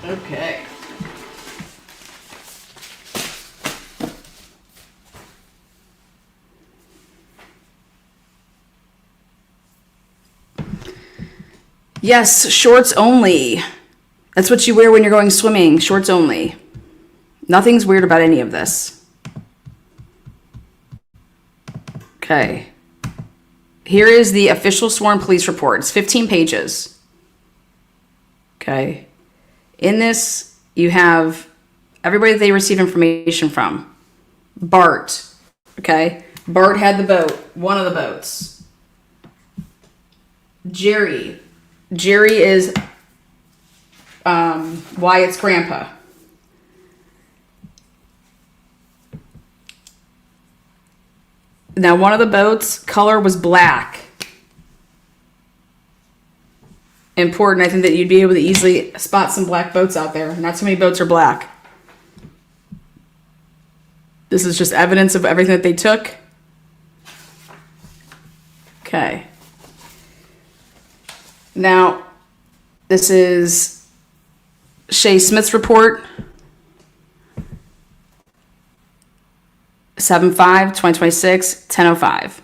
A: Okay. Yes, shorts only. That's what you wear when you're going swimming. Shorts only. Nothing's weird about any of this. Okay. Here is the official sworn police report. It's 15 pages. Okay. In this, you have everybody that they receive information from. Bart. Okay. Bart had the boat. One of the boats. Jerry. Jerry is Wyatt's grandpa. Now, one of the boats' color was black. important. I think that you'd be able to easily spot some black boats out there. Not too many boats are black. This is just evidence of everything that they took. Okay. Now, this is Shay Smith's report. 7/5/2026, 10:05.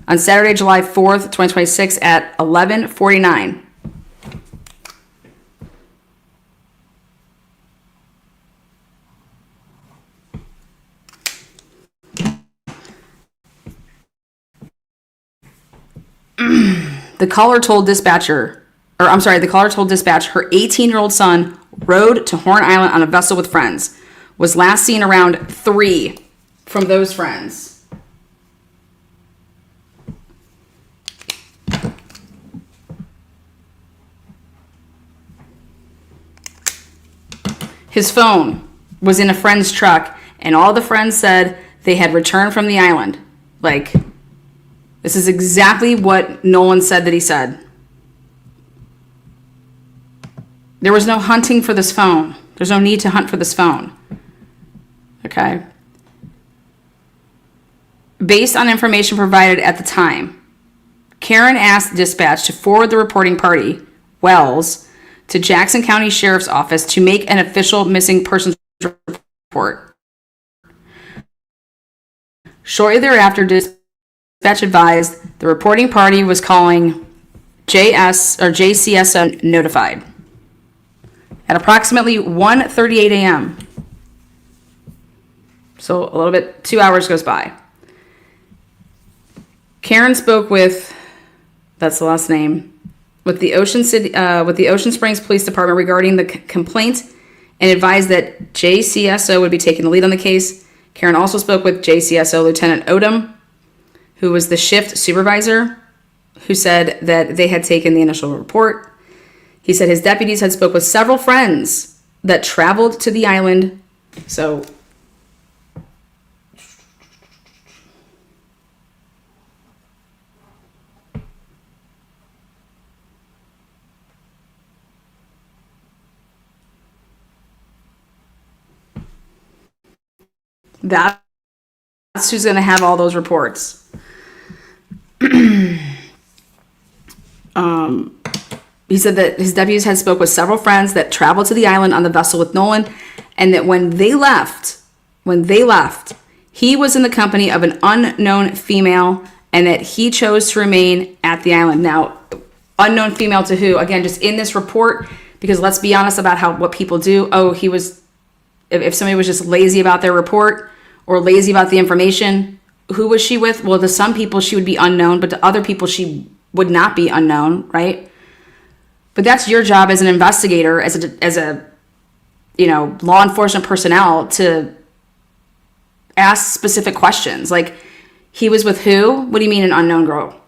A: On Saturday, July 4th, 2026 at 11:49. The caller told dispatch her 18-year-old son rode to Horn Island on a vessel with friends. Was last seen around 3 from those friends. His phone was in a friend's truck, and all the friends said they had returned from the island. Like, this is exactly what Nolan said that he said. There was no hunting for this phone. There's no need to hunt for this phone. Okay? Based on information provided at the time, Karen asked dispatch to forward the reporting party, Wells, to Jackson County Sheriff's Office to make an official missing persons report. Shortly thereafter, dispatch advised the reporting party was calling JCSO notified. At approximately 1:38 a.m., so a little bit, 2 hours goes by. Karen spoke with, that's the last name, with the Ocean Springs Police Department regarding the complaint and advised that JCSO would be taking the lead on the case. Karen also spoke with JCSO Lieutenant Odom, who was the shift supervisor, who said that they had taken the initial report. He said his deputies had spoke with several friends that traveled to the island. So that's who's going to have all those reports. He said that his deputies had spoke with several friends that traveled to the island on the vessel with Nolan, and that when they left, he was in the company of an unknown female, and that he chose to remain at the island. Now, unknown female to who? Again, just in this report, because let's be honest about what people do. Oh, he was, if somebody was just lazy about their report or lazy about the information, who was she with? Well, to some people she would be unknown, but to other people she would not be unknown, right? But that's your job as an investigator, as a law enforcement personnel, to ask specific questions. Like, he was with who? What do you mean an unknown girl?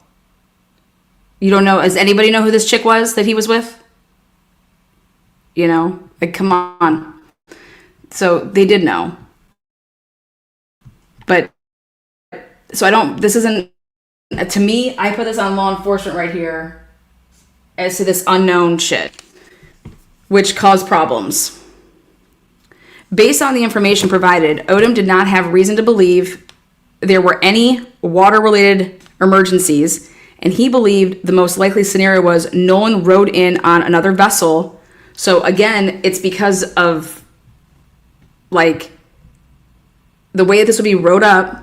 A: You don't know? Does anybody know who this chick was that he was with? Like, come on. So they did know. But, this isn't, to me, I put this on law enforcement right here as to this unknown shit, which caused problems. Based on the information provided, Odom did not have reason to believe there were any water-related emergencies, and he believed the most likely scenario was Nolan rode in on another vessel. So again, it's because of, like, the way this would be wrote up.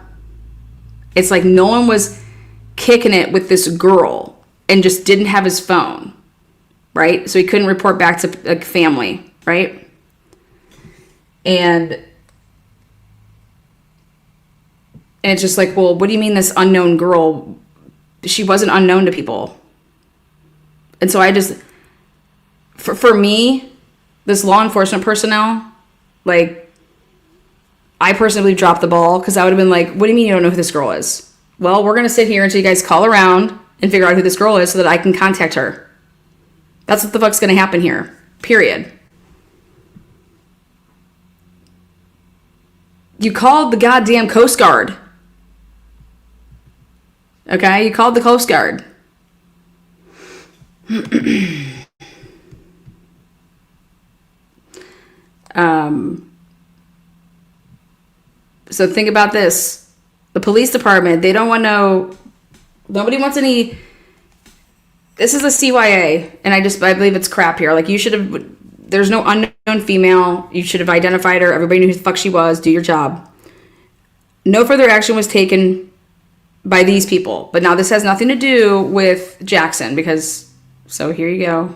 A: It's like Nolan was kicking it with this girl and just didn't have his phone, right? So he couldn't report back to like family, right? And it's just like, well, what do you mean this unknown girl? She wasn't unknown to people. And so I just, for me, this law enforcement personnel, like, I personally dropped the ball, because I would have been like, what do you mean you don't know who this girl is? Well, we're going to sit here until you guys call around and figure out who this girl is so that I can contact her. That's what the fuck's going to happen here. Period. You called the goddamn Coast Guard. Okay? You called the Coast Guard. So think about this. The police department, they don't want to know, nobody wants any, this is a CYA, and I believe it's crap here. Like, you should have, there's no unknown female. You should have identified her. Everybody knew who the fuck she was. Do your job. No further action was taken by these people. But now this has nothing to do with Jackson, because, so here you go.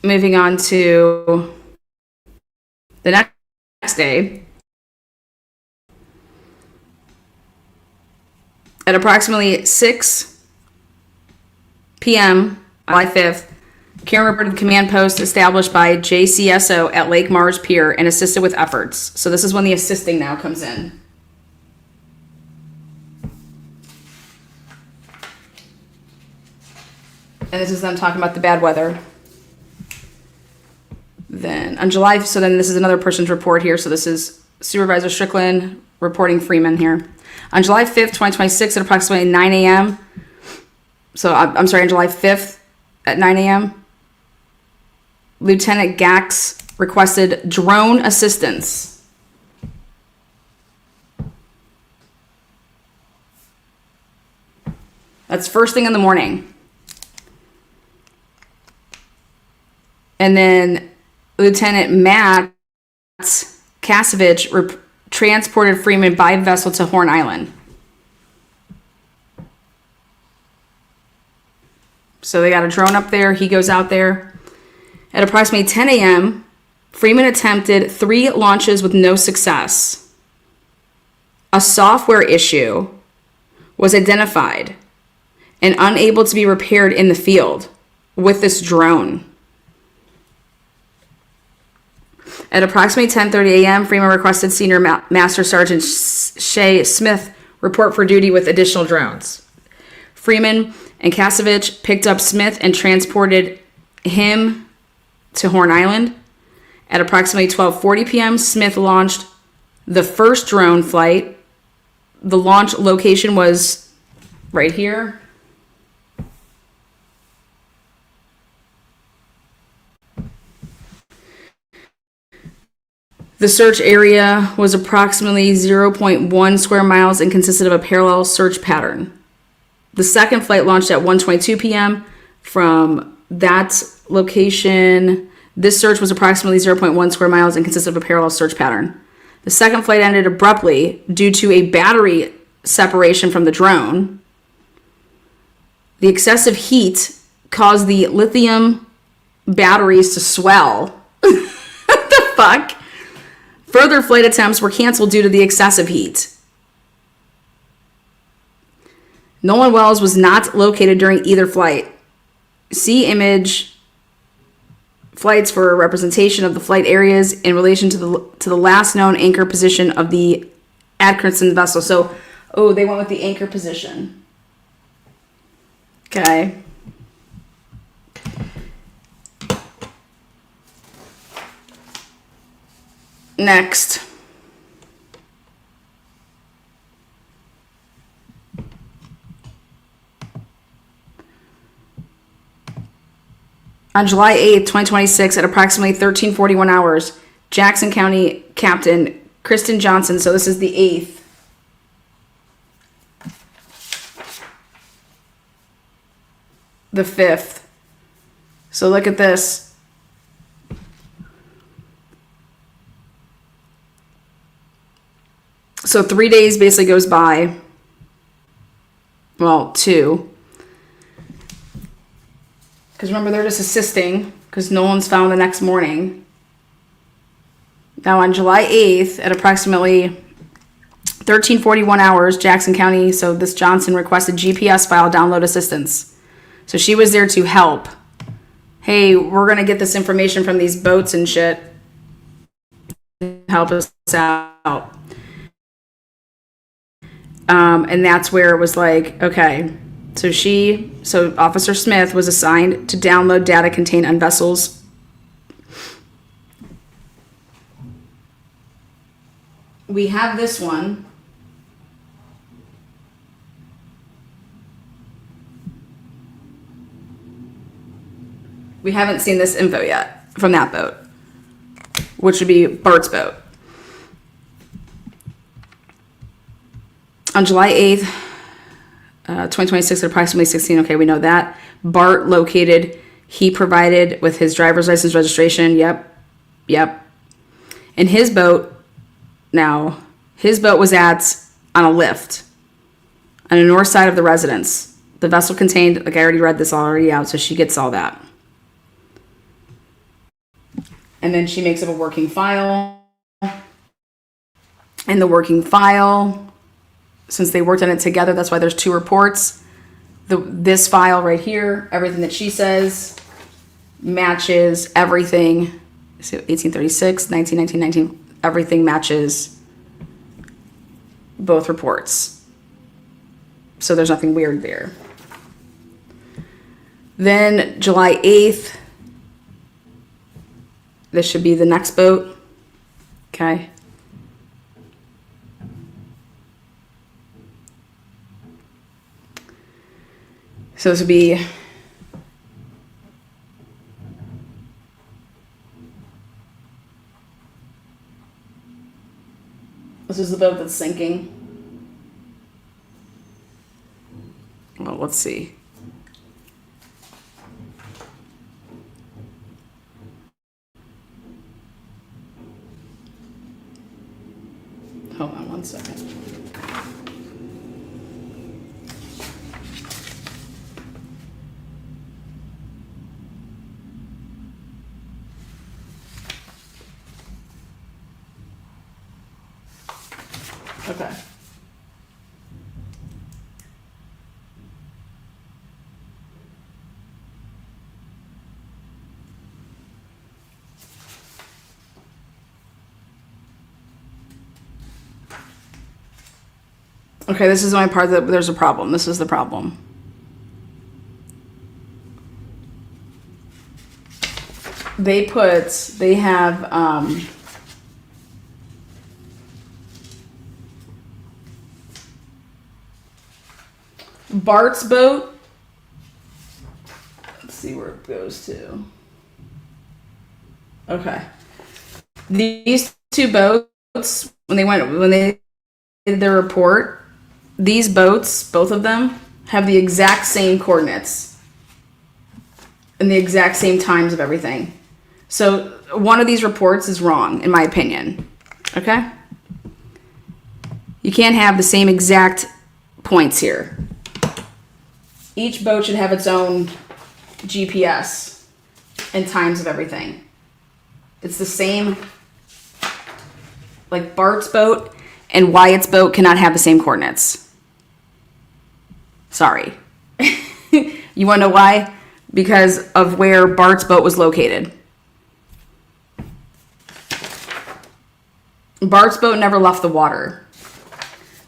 A: Moving on to the next day. At approximately 6 p.m. July 5th, Karen reported the command post established by JCSO at Lake Mars Pier and assisted with efforts. So this is when the assisting now comes in. And this is them talking about the bad weather. Then on July, so then this is another person's report here. So this is Supervisor Strickland reporting Freeman here. On July 5th, 2026 at approximately 9 a.m. So I'm sorry, on July 5th at 9 a.m. Lieutenant Gax requested drone assistance. That's first thing in the morning. And then Lieutenant Matt Kasevich transported Freeman by vessel to Horn Island. So they got a drone up there. He goes out there. At approximately 10 a.m., Freeman attempted 3 launches with no success. A software issue was identified and unable to be repaired in the field with this drone. At approximately 10:30 a.m., Freeman requested Senior Master Sergeant Shay Smith report for duty with additional drones. Freeman and Kasevich picked up Smith and transported him to Horn Island. At approximately 12:40 p.m., Smith launched the first drone flight. The launch location was right here. The search area was approximately 0.1 square miles and consisted of a parallel search pattern. The second flight launched at 1:22 p.m. From that location, this search was approximately 0.1 square miles and consisted of a parallel search pattern. The second flight ended abruptly due to a battery separation from the drone. The excessive heat caused the lithium batteries to swell. What the fuck? Further flight attempts were canceled due to the excessive heat. Nolan Wells was not located during either flight. See image flights for a representation of the flight areas in relation to the last known anchor position of the Atkinson vessel. So, they went with the anchor position. Okay. Next. On July 8th, 2026, at approximately 13:41 hours, Jackson County Captain Kristen Johnson, so this is the 8th, the 5th. So look at this. So 3 days basically goes by. Well, 2. Because remember, they're just assisting because Nolan's found the next morning. Now on July 8th at approximately 13:41 hours, Jackson County, so this Johnson requested GPS file download assistance. So she was there to help. Hey, we're going to get this information from these boats and shit. Help us out. And that's where it was like, okay, so Officer Smith was assigned to download data contained on vessels. We have this one. We haven't seen this info yet. from that boat, which would be Bart's boat. On July 8th, 2026 at approximately 16, okay, we know that. Bart located, he provided with his driver's license registration, yep. And his boat, now, his boat was on a lift on the north side of the residence. The vessel contained, like I already read this already out, so she gets all that. And then she makes up a working file. And the working file, since they worked on it together, that's why there's 2 reports. This file right here, everything that she says matches everything. So 1836, 1919, everything matches both reports. So there's nothing weird there. Then July 8th, this should be the next boat. Okay. So this would be this is the boat that's sinking. Well, let's see. Hold on one second. Okay. Okay, this is my part that there's a problem. This is the problem. They have Bart's boat. Let's see where it goes to. Okay. These 2 boats, when they did their report, these boats, both of them, have the exact same coordinates and the exact same times of everything. So one of these reports is wrong, in my opinion. Okay? You can't have the same exact points here. Each boat should have its own GPS and times of everything. It's the same, like Bart's boat and Wyatt's boat cannot have the same coordinates. Sorry. You want to know why? Because of where Bart's boat was located. Bart's boat never left the water.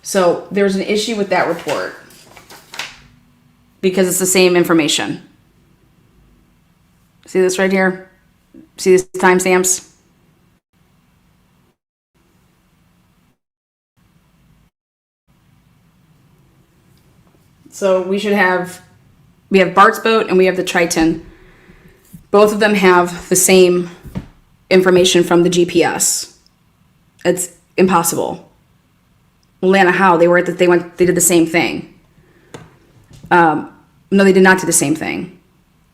A: So there's an issue with that report. Because it's the same information. See this right here? See these timestamps? So we have Bart's boat and we have the Triton. Both of them have the same information from the GPS. It's impossible. Lana, how? They did the same thing. No, they did not do the same thing.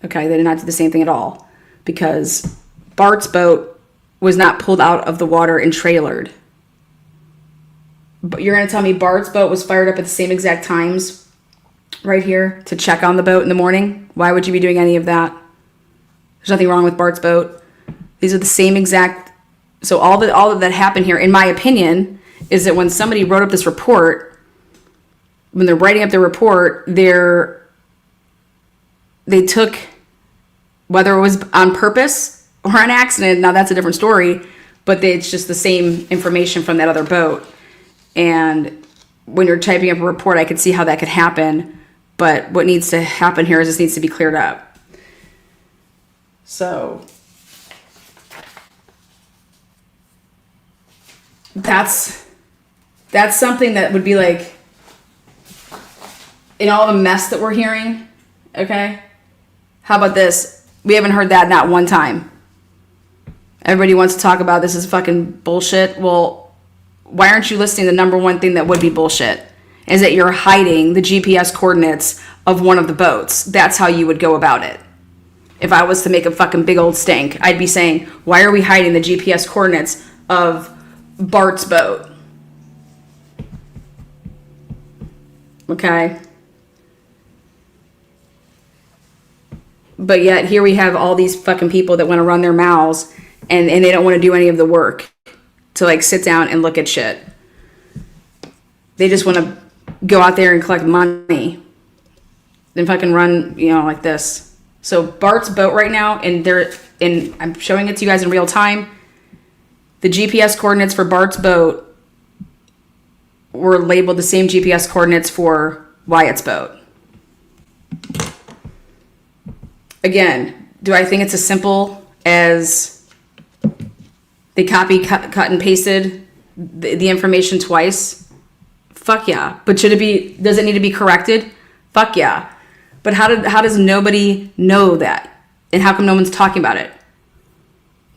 A: Okay, they did not do the same thing at all. Because Bart's boat was not pulled out of the water and trailered. But you're going to tell me Bart's boat was fired up at the same exact times right here to check on the boat in the morning? Why would you be doing any of that? There's nothing wrong with Bart's boat. These are the same exact... So all that happened here, in my opinion, is that when somebody wrote up this report, when they're writing up their report, they took, whether it was on purpose or an accident, now that's a different story, but it's just the same information from that other boat. And when you're typing up a report, I could see how that could happen, but what needs to happen here is this needs to be cleared up. So that's something that would be like, in all the mess that we're hearing, okay? How about this? We haven't heard that not one time. Everybody wants to talk about this is fucking bullshit. Well, why aren't you listing the number one thing that would be bullshit? Is that you're hiding the GPS coordinates of one of the boats. That's how you would go about it. If I was to make a fucking big old stink, I'd be saying, why are we hiding the GPS coordinates of Bart's boat? Okay. But yet here we have all these fucking people that want to run their mouths and they don't want to do any of the work to like sit down and look at shit. They just want to go out there and collect money and fucking run, like this. So Bart's boat right now, and I'm showing it to you guys in real time. The GPS coordinates for Bart's boat were labeled the same GPS coordinates for Wyatt's boat. Again, do I think it's as simple as they cut and pasted the information twice? Fuck yeah. But does it need to be corrected? Fuck yeah. But how does nobody know that? And how come no one's talking about it?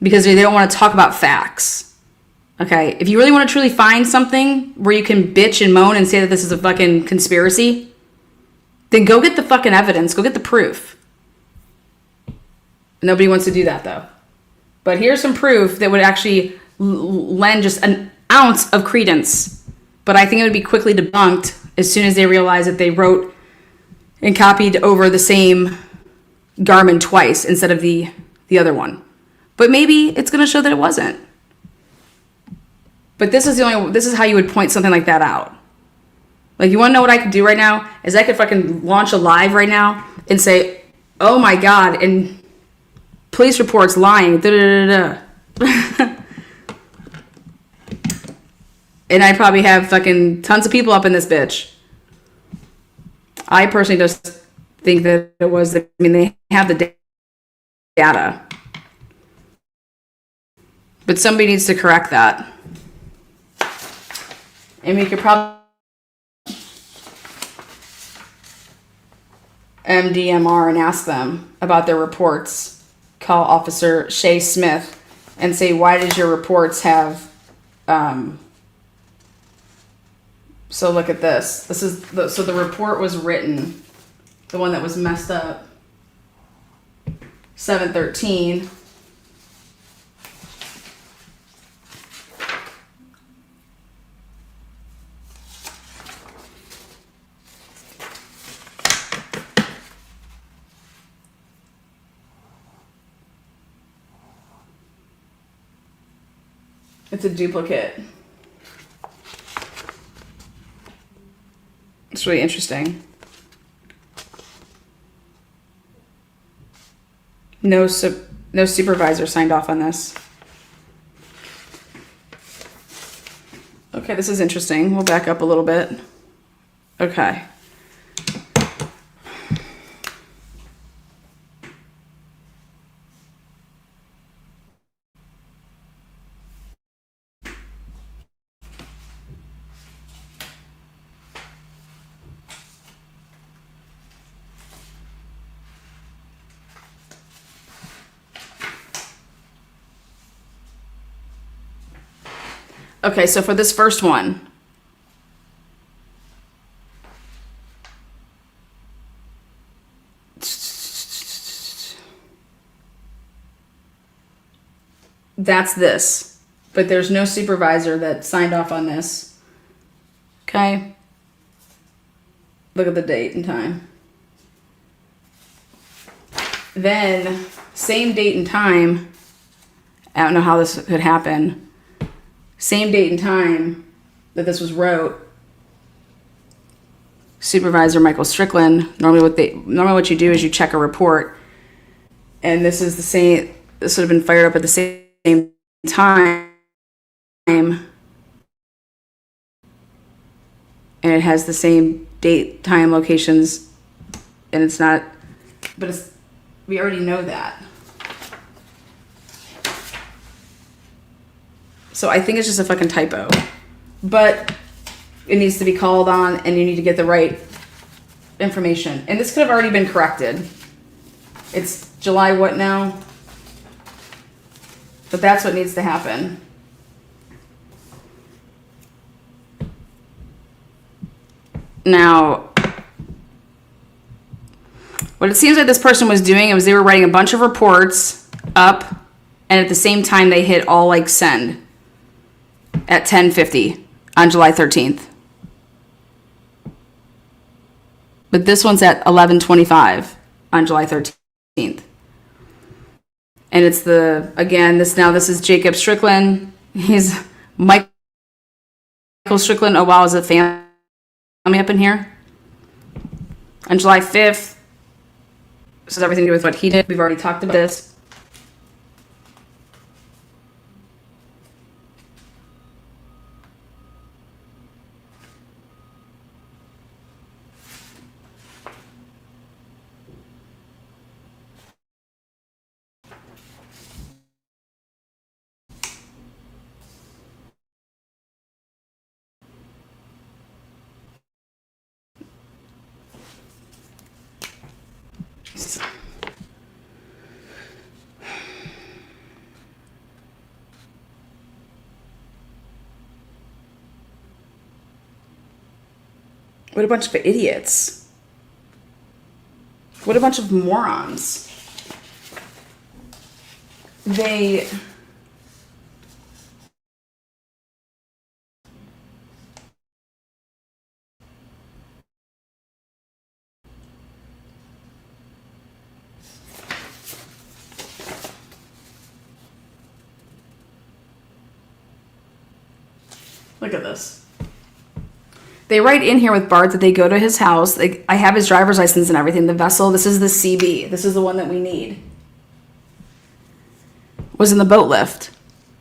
A: Because they don't want to talk about facts. Okay? If you really want to truly find something where you can bitch and moan and say that this is a fucking conspiracy, then go get the fucking evidence. Go get the proof. Nobody wants to do that, though. But here's some proof that would actually lend just an ounce of credence. But I think it would be quickly debunked as soon as they realize that they wrote and copied over the same Garmin twice instead of the other one. But maybe it's going to show that it wasn't. But this is how you would point something like that out. Like, you want to know what I could do right now? Is I could fucking launch a live right now and say, oh my God, and police reports lying, da-da-da-da. And I probably have fucking tons of people up in this bitch. I personally just think that it was, they have the data. But somebody needs to correct that. And we could probably MDMR and ask them about their reports. Call Officer Shay Smith and say, why does your reports have... So look at this. So the report was written, the one that was messed up, 7/13. It's a duplicate. It's really interesting. No supervisor signed off on this. Okay, this is interesting. We'll back up a little bit. Okay. Okay, so for this first one, that's this, but there's no supervisor that signed off on this. Okay, look at the date and time. Then, same date and time, I don't know how this could happen. Same date and time that this was wrote. Supervisor Michael Strickland. Normally what you do is you check a report, and this is the same. This would have been fired up at the same time, and it has the same date, time, locations, and it's not. But we already know that. So I think it's just a fucking typo. But it needs to be called on, and you need to get the right information. And this could have already been corrected. It's July what now? But that's what needs to happen. Now, what it seems like this person was doing was they were writing a bunch of reports up, and at the same time they hit all like send at 10:50 on July 13th. But this one's at 11:25 on July 13th. And it's this is Jacob Strickland. He's Michael Strickland. Oh, wow, is it family up in here? On July 5th. This has everything to do with what he did. We've already talked about this. What a bunch of idiots. What a bunch of morons. Look at this. They write in here with Bart that they go to his house. I have his driver's license and everything. The vessel, this is the CB. This is the one that we need. Was in the boat lift.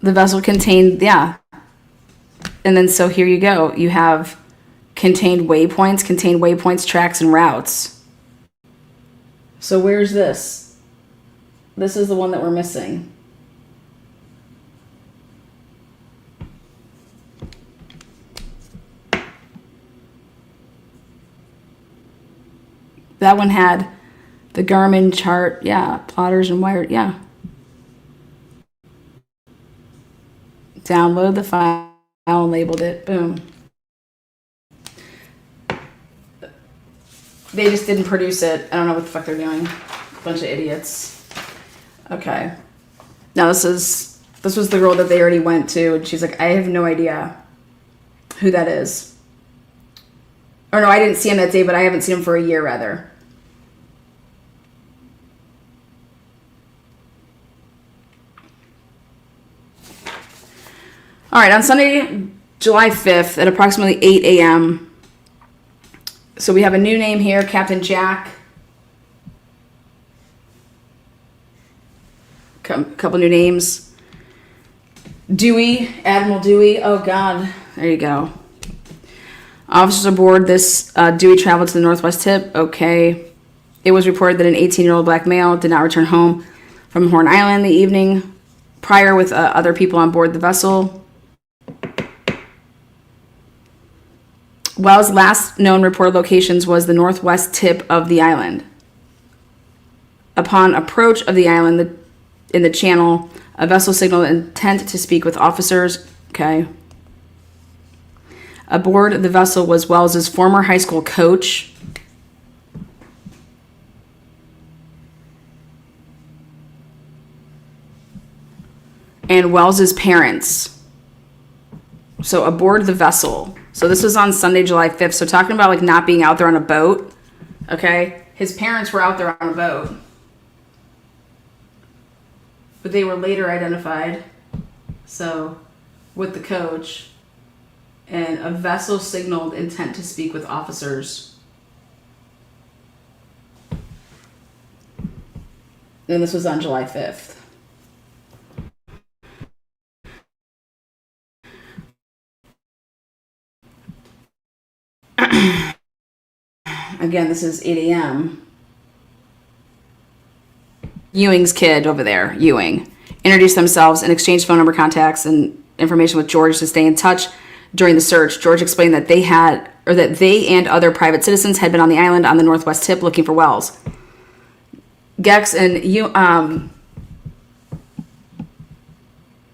A: The vessel contained, yeah. And then so here you go. You have contained waypoints, tracks, and routes. So where's this? This is the one that we're missing. That one had the Garmin chart, yeah, plotters and wired, yeah. Download the file and labeled it, boom. They just didn't produce it. I don't know what the fuck they're doing. Bunch of idiots. Okay. Now this was the girl that they already went to, and she's like, I have no idea who that is. Or no, I didn't see him that day, but I haven't seen him for a year, rather. All right, on Sunday, July 5th at approximately 8 a.m. So we have a new name here, Captain Jack. Couple new names. Dewey, Admiral Dewey. Oh, God. There you go. Officers aboard this Dewey traveled to the Northwest Tip. Okay. It was reported that an 18-year-old black male did not return home from Horn Island the evening prior with other people on board the vessel. Wells' last known reported locations was the northwest tip of the island. Upon approach of the island in the channel, a vessel signaled intent to speak with officers. Okay. Aboard the vessel was Wells' former high school coach. And Wells' parents. So aboard the vessel. So this was on Sunday, July 5th. So talking about like not being out there on a boat. Okay. His parents were out there on a boat. But they were later identified. So with the coach. And a vessel signaled intent to speak with officers. And this was on July 5th. Again, this is 8 a.m. Ewing's kid over there, Ewing, introduced themselves and exchanged phone number contacts and information with George to stay in touch during the search. George explained that they and other private citizens had been on the island on the northwest tip looking for Wells. Gex and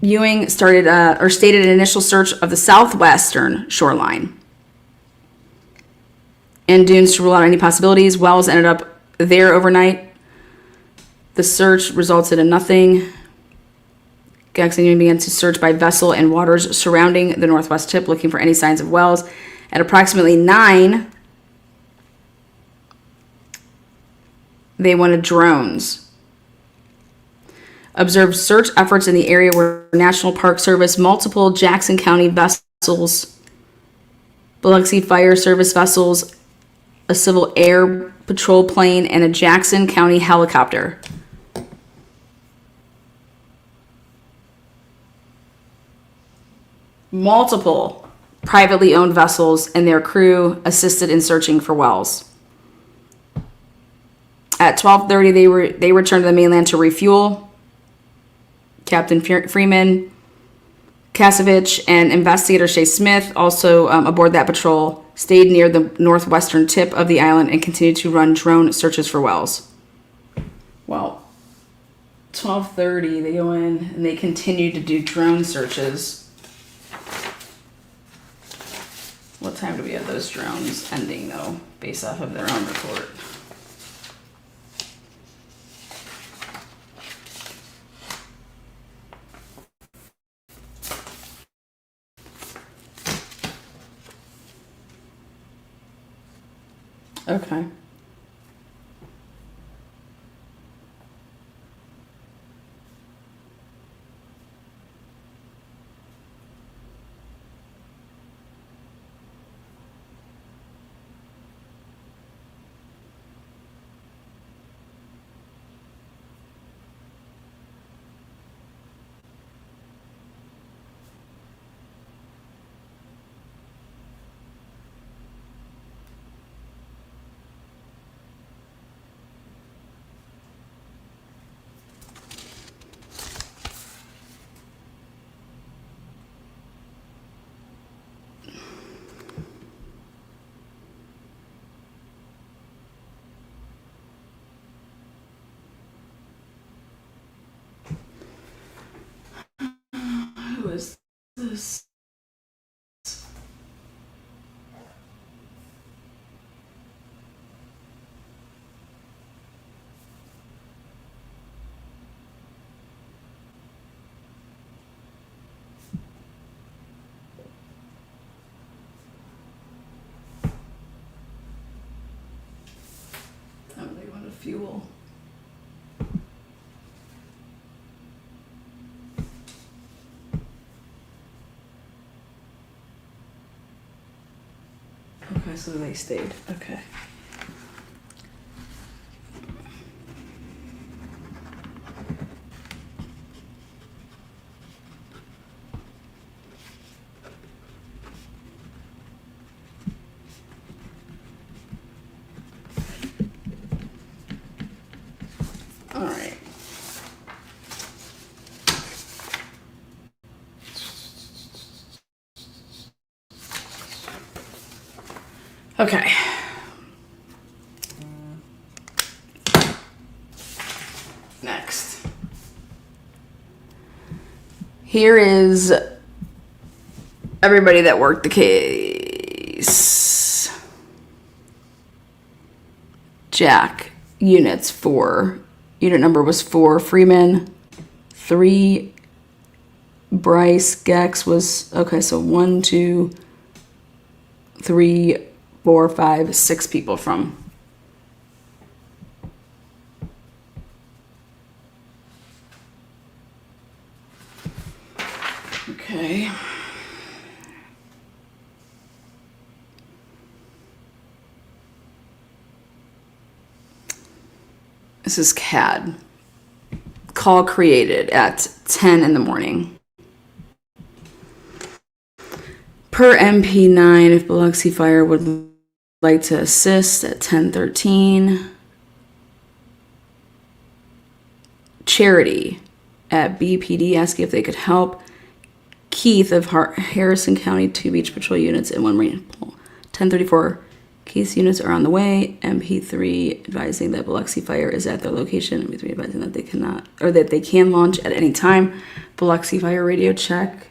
A: Ewing started or stated an initial search of the southwestern shoreline and dunes to rule out any possibilities. Wells ended up there overnight. The search resulted in nothing. Gex and Ewing began to search by vessel and waters surrounding the northwest tip, looking for any signs of Wells. At approximately 9, they wanted drones. Observed search efforts in the area were National Park Service, multiple Jackson County vessels, Biloxi Fire Service vessels, a Civil Air Patrol plane, and a Jackson County helicopter. Multiple privately owned vessels and their crew assisted in searching for Wells. At 12:30, they returned to the mainland to refuel. Captain Freeman, Kasevich, and investigator Shay Smith, also aboard that patrol, stayed near the northwestern tip of the island and continued to run drone searches for Wells. Well, 12:30, they go in and they continue to do drone searches. What time do we have those drones ending, though, based off of their own report? Okay. Who is this? Oh, they want to fuel. Okay, so they stayed. Okay. All right. Okay. Next. Here is everybody that worked the case. Jack, units 4. Unit number was 4. Freeman, 3. Bryce, Gex was, okay, so 1, 2, 3, 4, 5, 6 people from. Okay. This is CAD. Call created at 10 in the morning. Per MP9, if Biloxi Fire would like to assist at 10:13. Charity at BPD asking if they could help. Keith of Harrison County, 2 beach patrol units and 1 marine patrol. 10:34. Case units are on the way. MP3 advising that Biloxi Fire is at their location. MP3 advising that they cannot, or that they can launch at any time. Biloxi Fire radio check.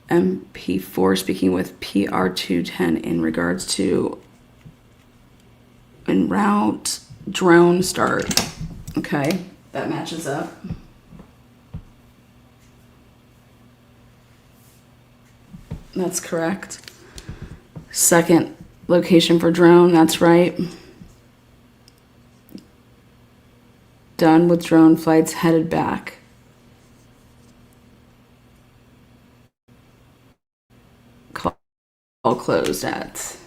A: MP4 speaking with PR210 in regards to en route drone start. Okay, that matches up. That's correct. Second location for drone, that's right. Done with drone flights, headed back. Call closed at,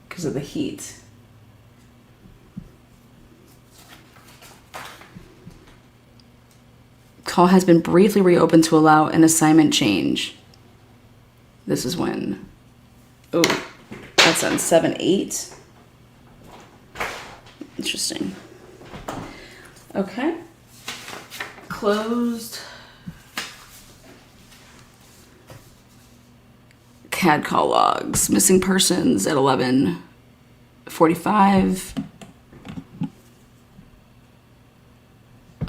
A: because of the heat. Call has been briefly reopened to allow an assignment change. This is when, oh, that's on 7/8. Interesting. Okay. Closed. CAD call logs. Missing persons at 11:45.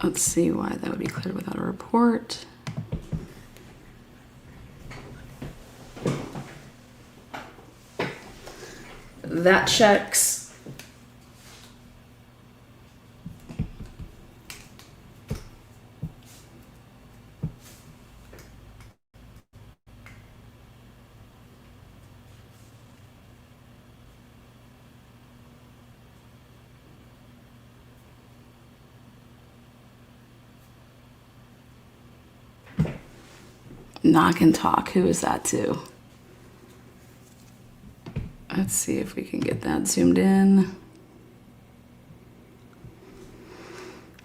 A: Let's see why that would be cleared without a report. That checks. Knock and talk. Who is that to? Let's see if we can get that zoomed in.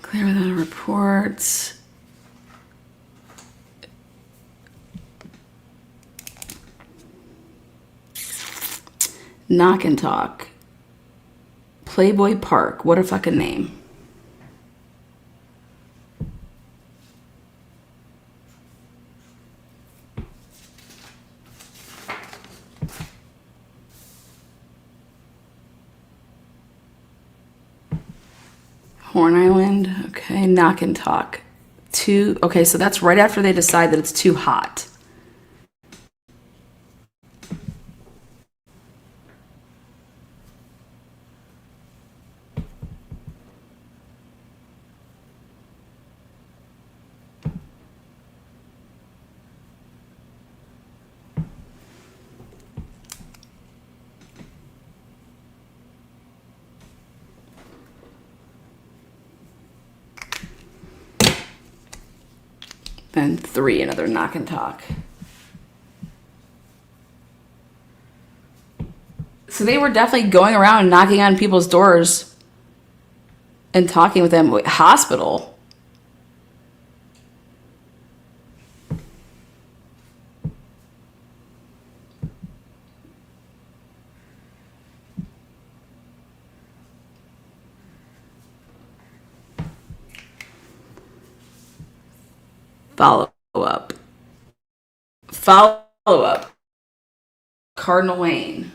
A: Clear without a report. Knock and talk. Playboy Park. What a fucking name. Horn Island, okay, knock and talk. Okay, so that's right after they decide that it's too hot. Then 3, another knock and talk. So they were definitely going around knocking on people's doors and talking with them. Wait, hospital? Follow up. Cardinal Lane.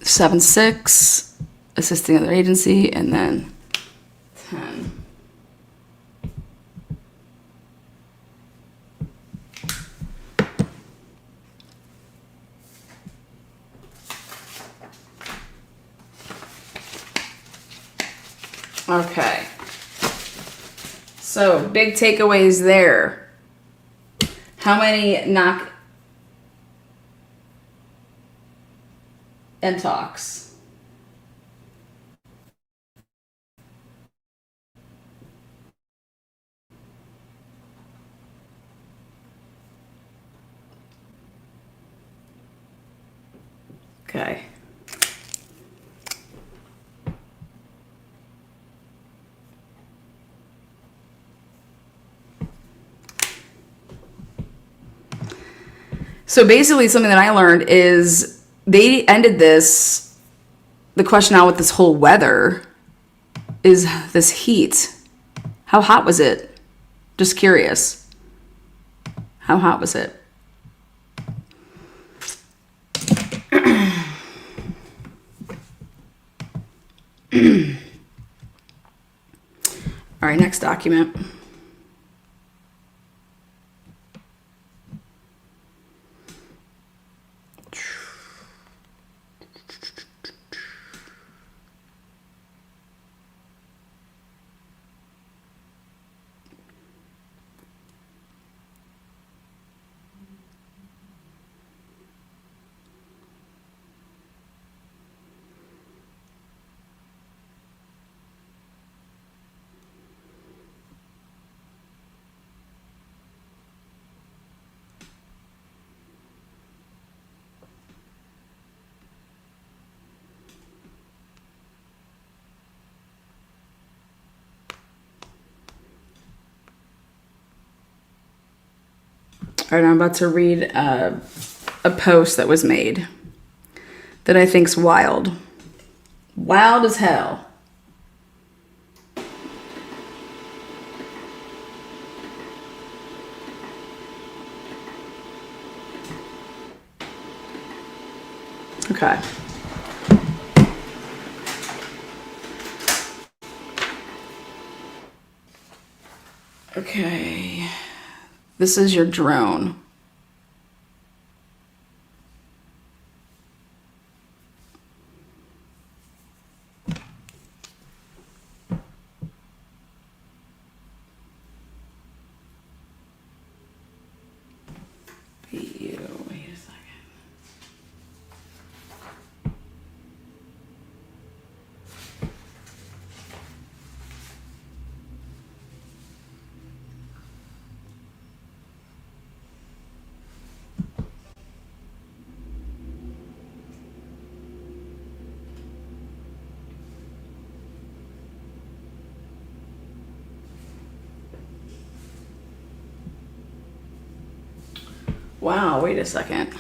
A: Seven, 6, assisting other agency, and then 10. Okay. So, big takeaways there. How many knock and talks? Okay. So basically, something that I learned is they ended the question out with this whole weather is this heat. How hot was it? Just curious. How hot was it? All right, next document. All right, I'm about to read a post that was made that I think's wild. Wild as hell. Okay. Okay. This is your drone. Wait a second. Wow, wait a second.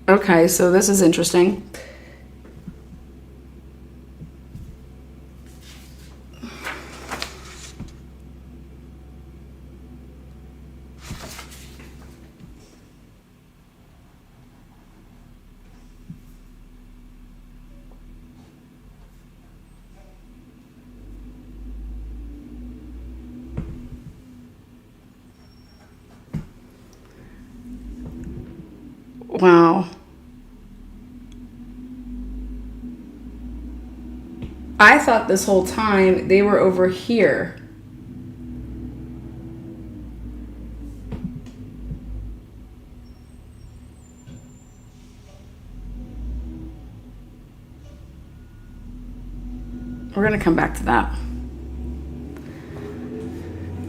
A: Okay, so this is interesting. Wow. I thought this whole time they were over here. We're going to come back to that.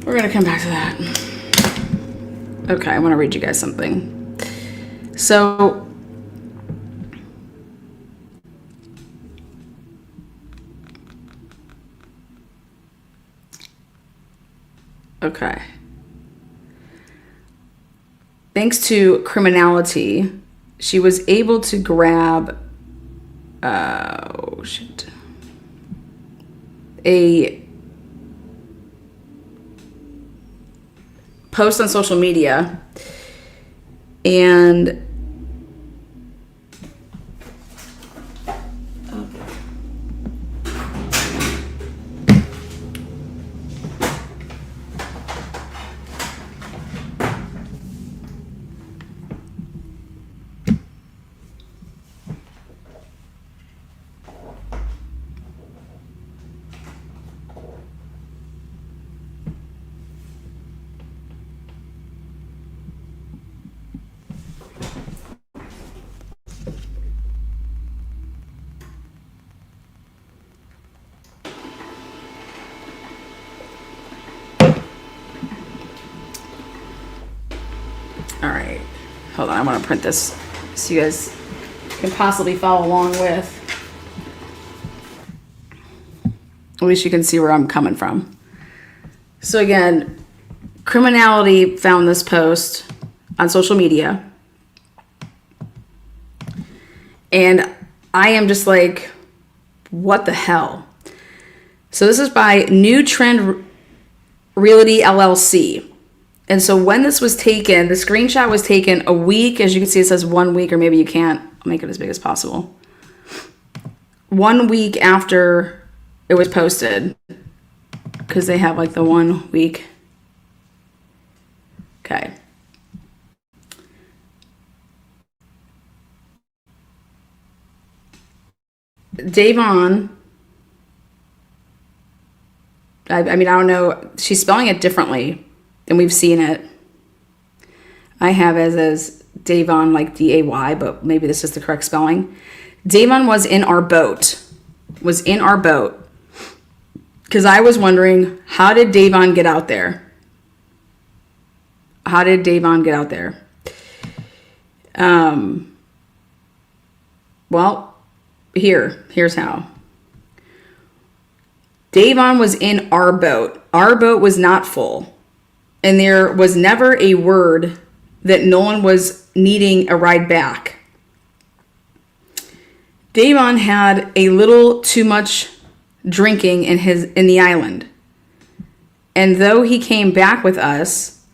A: We're going to come back to that. Okay, I want to read you guys something. So, okay. Thanks to criminality, she was able to grab, a post on social media, and all right, hold on, I want to print this so you guys can possibly follow along with least you can see where I'm coming from. So again, Criminality found this post on social media. And I am just like, what the hell? So this is by New Trend Realty LLC. And so when this was taken, the screenshot was taken a week. As you can see, it says 1 week, or maybe you can't. I'll make it as big as possible. 1 week after it was posted, because they have like the 1 week. Okay. Davon, I mean, I don't know. She's spelling it differently than we've seen it. I have as Davon, like D-A-Y, but maybe this is the correct spelling. Davon was in our boat. Because I was wondering, how did Davon get out there? Well, here's how. Davon was in our boat. Our boat was not full. And there was never a word that Nolan was needing a ride back. Davon had a little too much drinking in the island. And though he came back with us,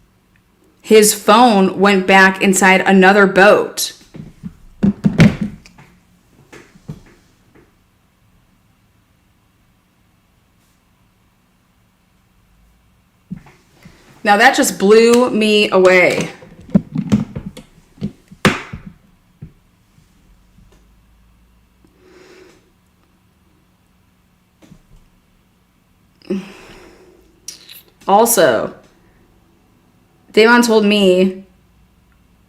A: his phone went back inside another boat. Now that just blew me away. Also, Davon told me,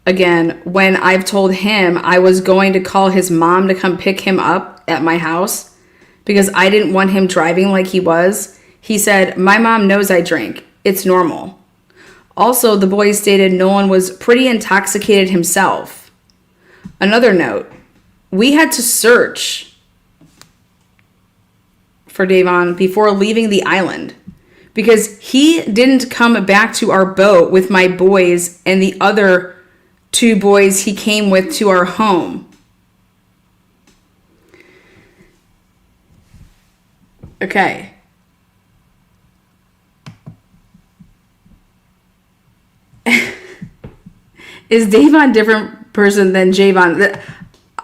A: again, when I've told him I was going to call his mom to come pick him up at my house because I didn't want him driving like he was, he said, "My mom knows I drink. It's normal." Also, the boys stated Nolan was pretty intoxicated himself. Another note, we had to search for Davon before leaving the island because he didn't come back to our boat with my boys and the other 2 boys he came with to our home. Okay. Is Davon a different person than Javon?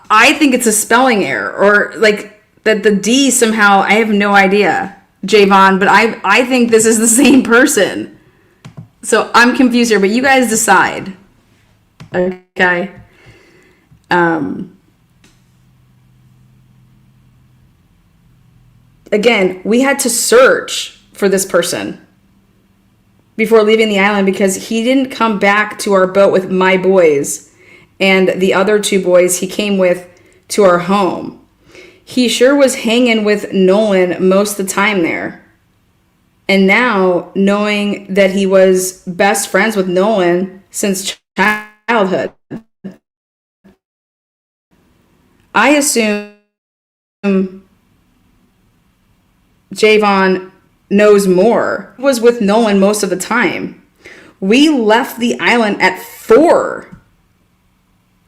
A: I think it's a spelling error, or like that the D somehow, I have no idea, Javon, but I think this is the same person. So I'm confused here, but you guys decide. Okay. Again, we had to search for this person before leaving the island because he didn't come back to our boat with my boys and the other 2 boys he came with to our home. He sure was hanging with Nolan most of the time there. And now, knowing that he was best friends with Nolan since childhood, I assume Javon knows more. He was with Nolan most of the time. We left the island at 4,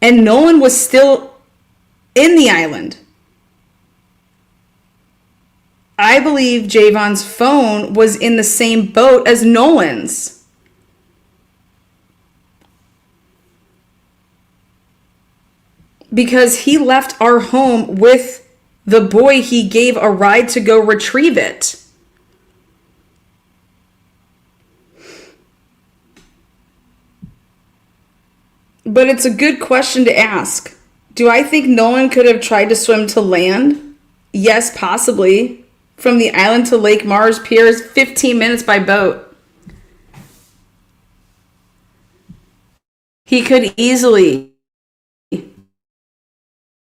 A: and Nolan was still in the island. I believe Javon's phone was in the same boat as Nolan's. Because he left our home with the boy he gave a ride to go retrieve it. But it's a good question to ask. Do I think Nolan could have tried to swim to land? Yes, possibly. From the island to Lake Mars Pier is 15 minutes by boat. He could easily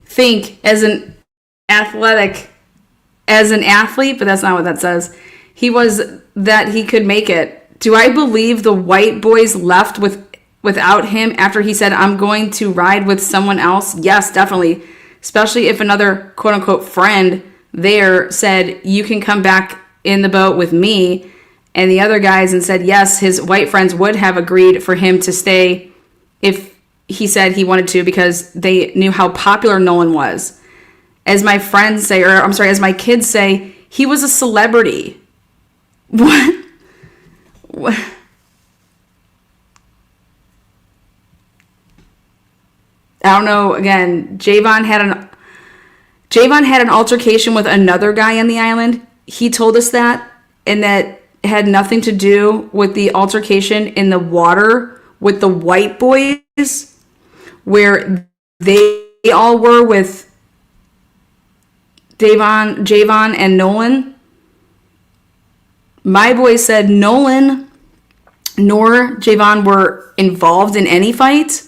A: think as an athlete, but that's not what that says. He was that he could make it. Do I believe the white boys left without him after he said, "I'm going to ride with someone else"? Yes, definitely. Especially if another quote unquote friend there said, "You can come back in the boat with me and the other guys and said, yes, his white friends would have agreed for him to stay if he said he wanted to, because they knew how popular Nolan was. As my friends say, or I'm sorry, as my kids say, he was a celebrity. What? What? I don't know. Again, Javon had an altercation with another guy on the island. He told us that, and that had nothing to do with the altercation in the water with the white boys, where they all were with Javon and Nolan. My boys said Nolan nor Javon were involved in any fight,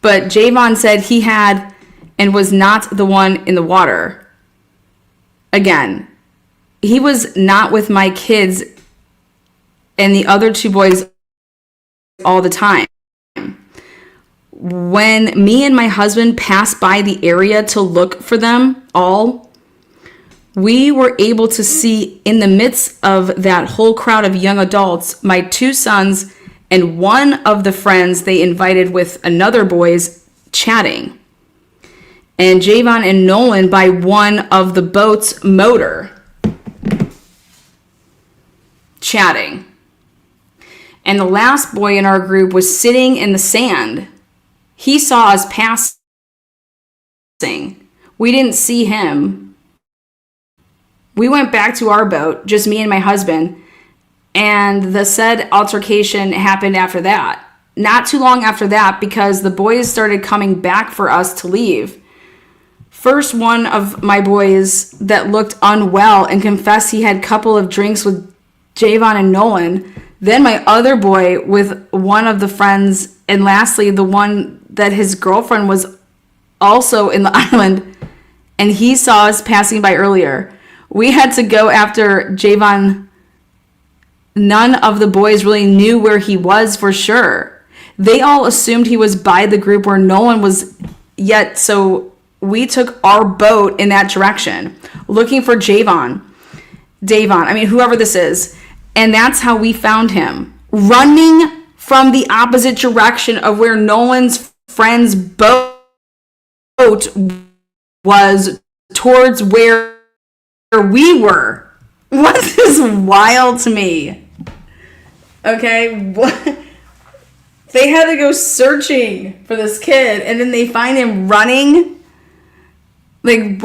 A: but Javon said he had and was not the one in the water. Again, he was not with my kids and the other two boys all the time. When me and my husband passed by the area to look for them all, we were able to see in the midst of that whole crowd of young adults, my two sons and one of the friends they invited with another boys chatting. And Javon and Nolan by one of the boat's motor chatting. And the last boy in our group was sitting in the sand. He saw us passing. We didn't see him. We went back to our boat, just me and my husband, and the said altercation happened after that. Not too long after that, because the boys started coming back for us to leave. First, one of my boys that looked unwell and confessed he had a couple of drinks with Javon and Nolan. Then my other boy with one of the friends. And lastly, the one that his girlfriend was also in the island. And he saw us passing by earlier. We had to go after Javon. None of the boys really knew where he was for sure. They all assumed he was by the group where Nolan was yet. So we took our boat in that direction, looking for Davon, I mean, whoever this is. And that's how we found him, running from the opposite direction of where Nolan's friend's boat was towards where we were. What is wild to me? Okay, what? They had to go searching for this kid, and then they find him running. Like,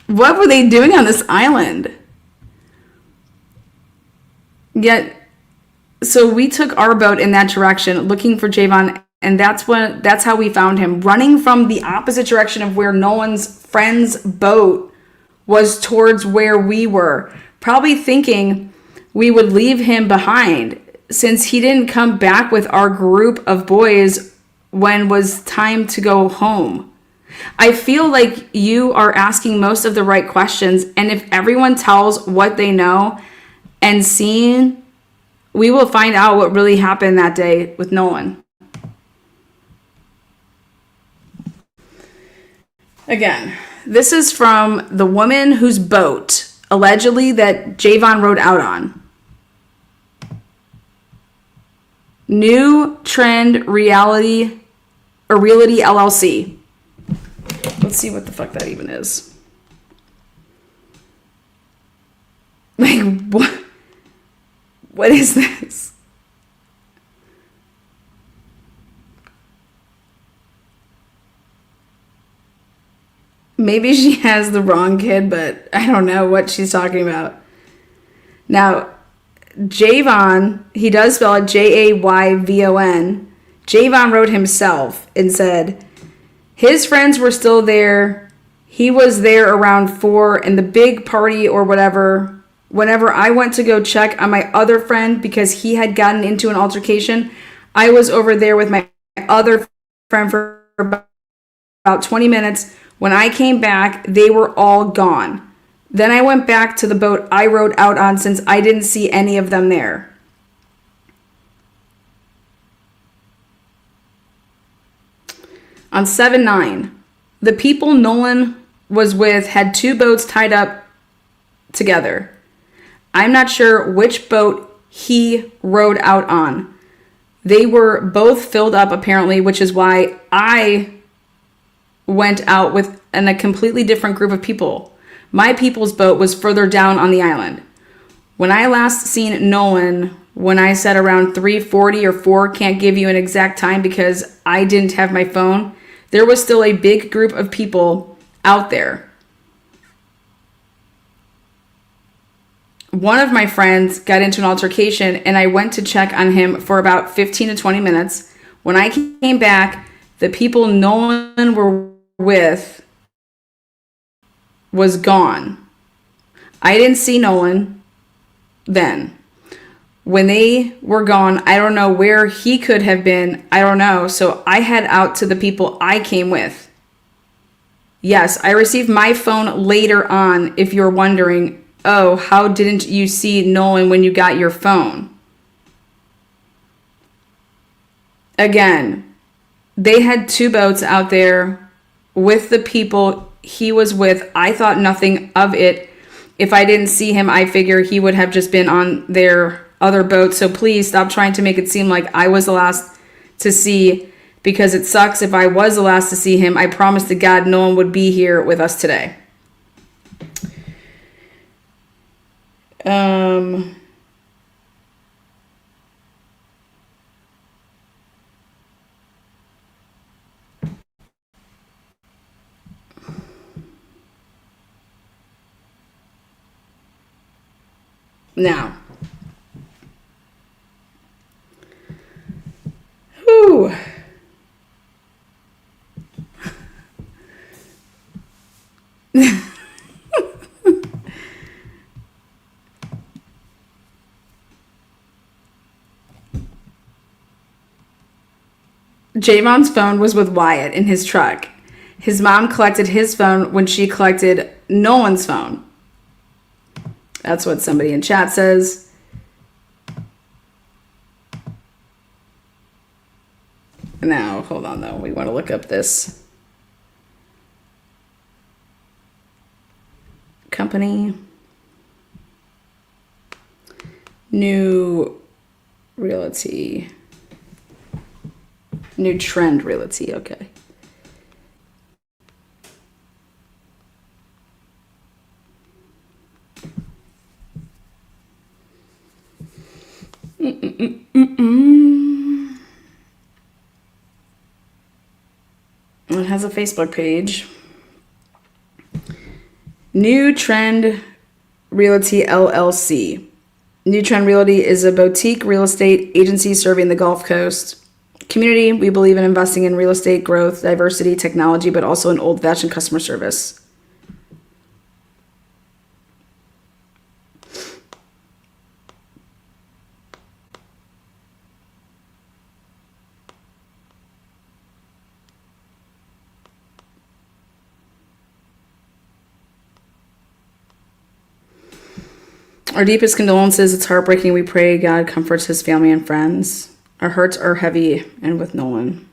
A: what were they doing on this island? Yet, so we took our boat in that direction, looking for Javon, and that's how we found him, running from the opposite direction of where Nolan's friend's boat was towards where we were, probably thinking we would leave him behind, since he didn't come back with our group of boys when it was time to go home. I feel like you are asking most of the right questions, and if everyone tells what they know and seen, we will find out what really happened that day with Nolan. Again, this is from the woman whose boat, allegedly, that Javon rode out on. New Trend Reality LLC. Let's see what the fuck that even is. Like, what? What is this? Maybe she has the wrong kid, but I don't know what she's talking about. Now, Javon, he does spell it Jayvon. Javon wrote himself and said his friends were still there. He was there around 4, and the big party or whatever. Whenever I went to go check on my other friend because he had gotten into an altercation, I was over there with my other friend for about 20 minutes. When I came back, they were all gone. Then I went back to the boat I rode out on since I didn't see any of them there. On 7/9, the people Nolan was with had 2 boats tied up together. I'm not sure which boat he rode out on. They were both filled up apparently, which is why I went out with a completely different group of people. My people's boat was further down on the island. When I last seen Nolan, when I said around 3:40 or 4, can't give you an exact time because I didn't have my phone, there was still a big group of people out there. One of my friends got into an altercation and I went to check on him for about 15 to 20 minutes. When I came back, the people Nolan were with was gone. I didn't see Nolan then. When they were gone, I don't know where he could have been. I don't know. So I head out to the people I came with. Yes, I received my phone later on, if you're wondering, oh, how didn't you see Nolan when you got your phone? Again, they had 2 boats out there with the people he was with. I thought nothing of it. If I didn't see him, I figure he would have just been on their other boat. So please stop trying to make it seem like I was the last to see, because it sucks if I was the last to see him. I promise to God no one would be here with us today. Now, whew. Javon's phone was with Wyatt in his truck. His mom collected his phone when she collected Nolan's phone. That's what somebody in chat says. Now, hold on though. We want to look up this company. New Realty. New Trend Realty, okay. It has a Facebook page. New Trend Realty LLC. New Trend Realty is a boutique real estate agency serving the Gulf Coast community. We believe in investing in real estate growth, diversity, technology, but also in old-fashioned customer service. Our deepest condolences. It's heartbreaking. We pray God comforts his family and friends. Our hearts are heavy and with Nolan.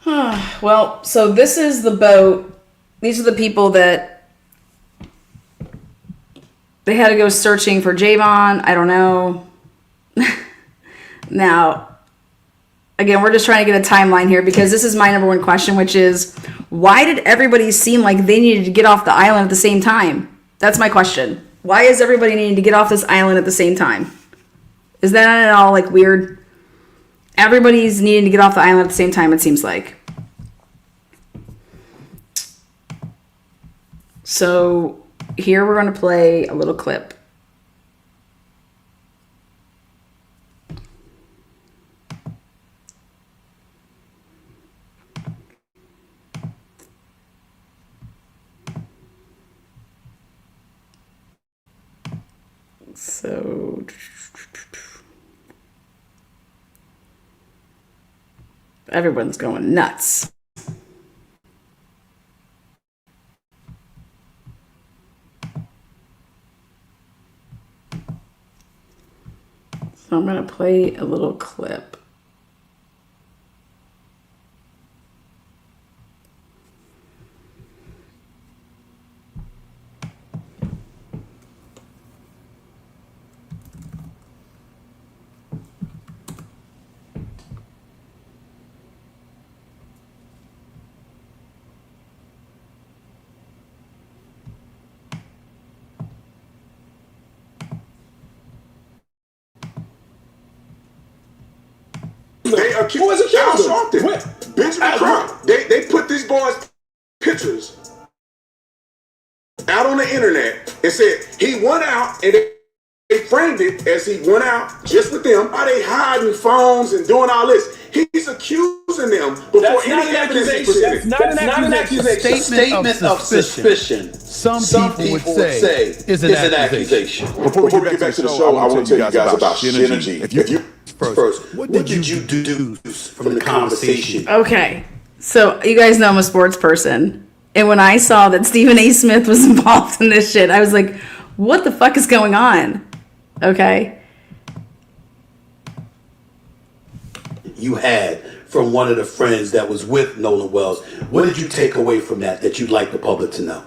A: Well, so this is the boat. These are the people that they had to go searching for Javon. I don't know. Now, again, we're just trying to get a timeline here because this is my number one question, which is, why did everybody seem like they needed to get off the island at the same time? That's my question. Why is everybody needing to get off this island at the same time? Is that at all like weird? Everybody's needing to get off the island at the same time, it seems like. So here we're going to play a little clip. So everyone's going nuts. So I'm going to play a little clip.
E: They accused Al Sharpton, Benjamin Crump. They put these boys' pictures out on the internet and said he went out, and they framed it as he went out just with them. Are they hiding phones and doing all this? He's accusing them before any evidence is presented.
F: That's not an accusation. It's a statement of suspicion. Some people would say is an accusation.
E: Before we get back to the show, I want to tell you guys about Synergy. If you first, what did you deduce from the conversation?
A: Okay, so you guys know I'm a sports person. And when I saw that Stephen A. Smith was involved in this shit, I was like, what the fuck is going on? Okay.
F: You had from one of the friends that was with Nolan Wells. What did you take away from that you'd like the public to know?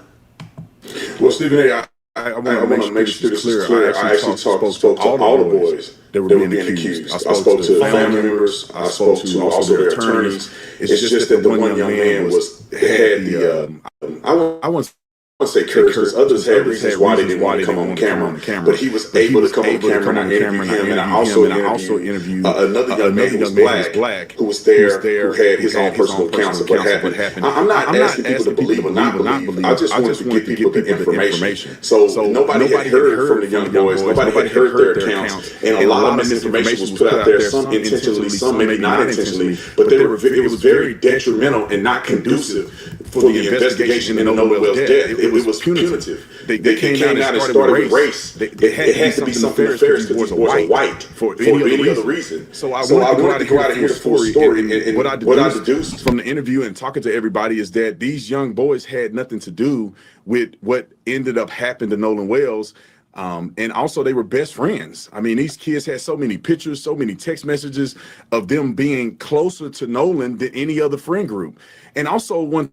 E: Well, Stephen A., I want to make sure this is clear. I actually spoke to all the boys that were being accused. I spoke to family members. I spoke to also their attorneys. It's just that the one young man had the I want to say curse, because others had reasons why they didn't want to come on camera, but he was able to come on camera, and I interviewed him, and I also interviewed another young man who was black, who was there, who had his own personal accounts of what happened. I'm not asking people to believe or not believe. I just wanted to give people the information. So nobody had heard from the young boys, nobody had heard their accounts, and a lot of this information was put out there, some intentionally, some maybe not intentionally, but it was very detrimental and not conducive for the investigation into Nolan Wells' death. It was punitive. They came out and started with race. It had to be something nefarious because these boys are white for any other reason. So I wanted to go out and hear the full story. And what I deduced from the interview and talking to everybody is that these young boys had nothing to do with what ended up happening to Nolan Wells. And also they were best friends. I mean, these kids had so many pictures, so many text messages of them being closer to Nolan than any other friend group. And also one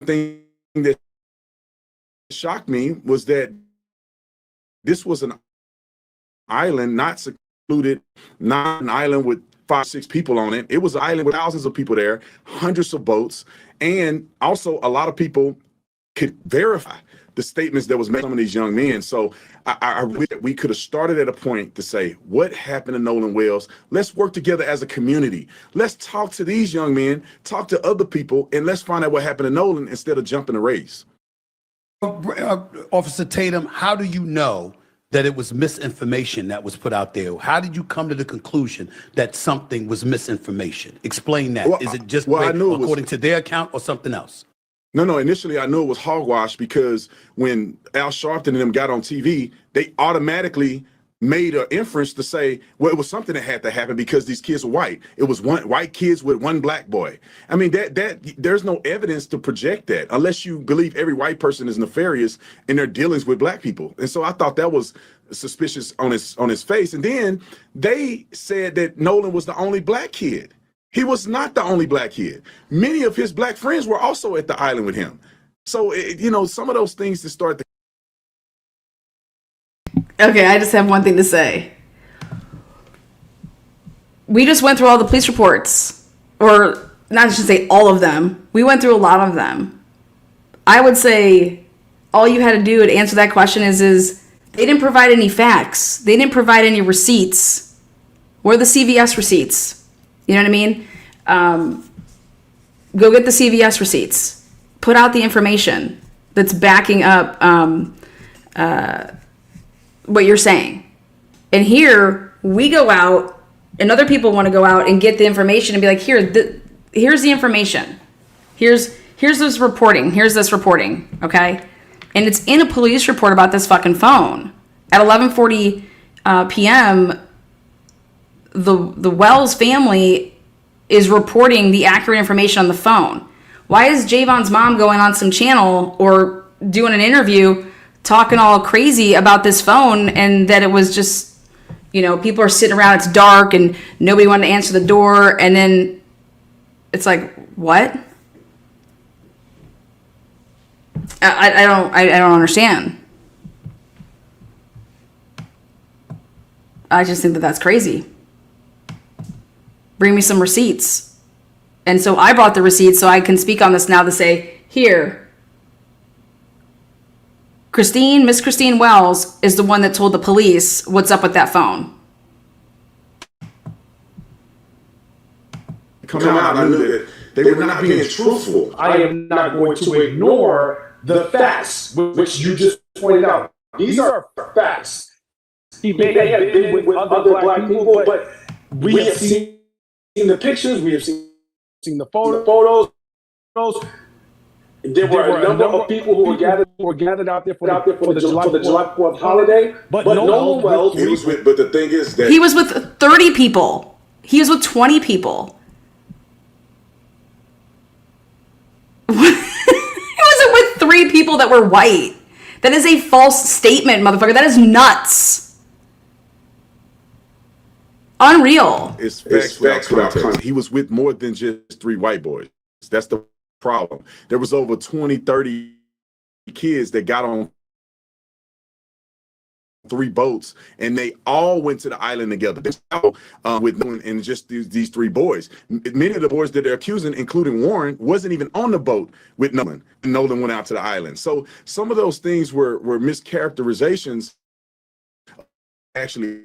E: thing that shocked me was that this was an island, not secluded, not an island with 5, 6 people on it. It was an island with thousands of people there, hundreds of boats, and also a lot of people could verify the statements that was made by some of these young men. So I wish that we could have started at a point to say, what happened to Nolan Wells? Let's work together as a community. Let's talk to these young men, talk to other people, and let's find out what happened to Nolan instead of jumping the race.
F: Officer Tatum, how do you know that it was misinformation that was put out there? How did you come to the conclusion that something was misinformation? Explain that. Is it just according to their account or something else?
E: No. Initially, I knew it was hogwash because when Al Sharpton and them got on TV, they automatically made an inference to say, well, it was something that had to happen because these kids were white. It was one white kids with one black boy. I mean, that there's no evidence to project that unless you believe every white person is nefarious in their dealings with black people. And so I thought that was suspicious on his face. And then they said that Nolan was the only black kid. He was not the only black kid. Many of his black friends were also at the island with him. So, some of those things that start to.
A: Okay, I just have one thing to say. We just went through all the police reports, or not to say all of them. We went through a lot of them. I would say all you had to do to answer that question is they didn't provide any facts. They didn't provide any receipts. Where are the CVS receipts? You know what I mean? Go get the CVS receipts. Put out the information that's backing up what you're saying. And here we go out and other people want to go out and get the information and be like, here's the information. Here's this reporting. Here's this reporting. Okay. And it's in a police report about this fucking phone at 11:40 p.m. The Wells family is reporting the accurate information on the phone. Why is Javon's mom going on some channel or doing an interview talking all crazy about this phone and that it was just You know, people are sitting around, it's dark and nobody wanted to answer the door. And then it's like, what? I don't understand. I just think that that's crazy. Bring me some receipts. And so I brought the receipts so I can speak on this now to say, here, Miss Christine Wells is the one that told the police what's up with that phone.
E: Come out, I knew that they were not being truthful.
G: I am not going to ignore the facts, which you just pointed out. These are facts. He may have been with other black people, but we have seen the pictures, we have seen the photos. There were a number of people who were gathered out there for the July 4th holiday. But Nolan Wells,
E: he was with. But the thing is that
A: he was with 30 people. He was with 20 people. He wasn't with 3 people that were white. That is a false statement, motherfucker. That is nuts. Unreal.
E: It's facts without context. He was with more than just 3 white boys. That's the problem. There was over 20, 30 kids that got on 3 boats, and they all went to the island together. With Nolan and just these 3 boys. Many of the boys that they're accusing, including Warren, wasn't even on the boat with Nolan. And Nolan went out to the island. So some of those things were mischaracterizations. Actually.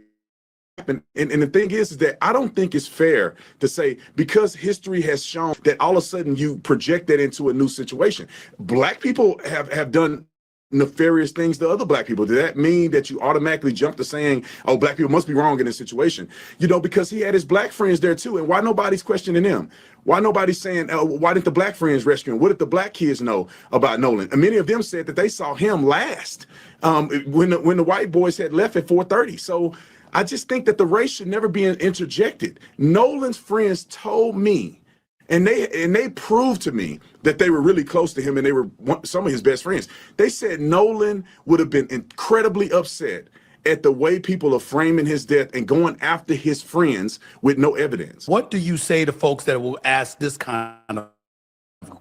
E: And the thing is that I don't think it's fair to say, because history has shown that all of a sudden you project that into a new situation. Black people have done nefarious things to other black people. Does that mean that you automatically jump to saying, oh, black people must be wrong in this situation? You know, because he had his black friends there too. And why nobody's questioning them? Why nobody's saying, why didn't the black friends rescue him? What did the black kids know about Nolan? And many of them said that they saw him last when the white boys had left at 4:30. So I just think that the race should never be interjected. Nolan's friends told me, and they proved to me that they were really close to him, and they were some of his best friends. They said Nolan would have been incredibly upset at the way people are framing his death and going after his friends with no evidence.
F: What do you say to folks that will ask this kind of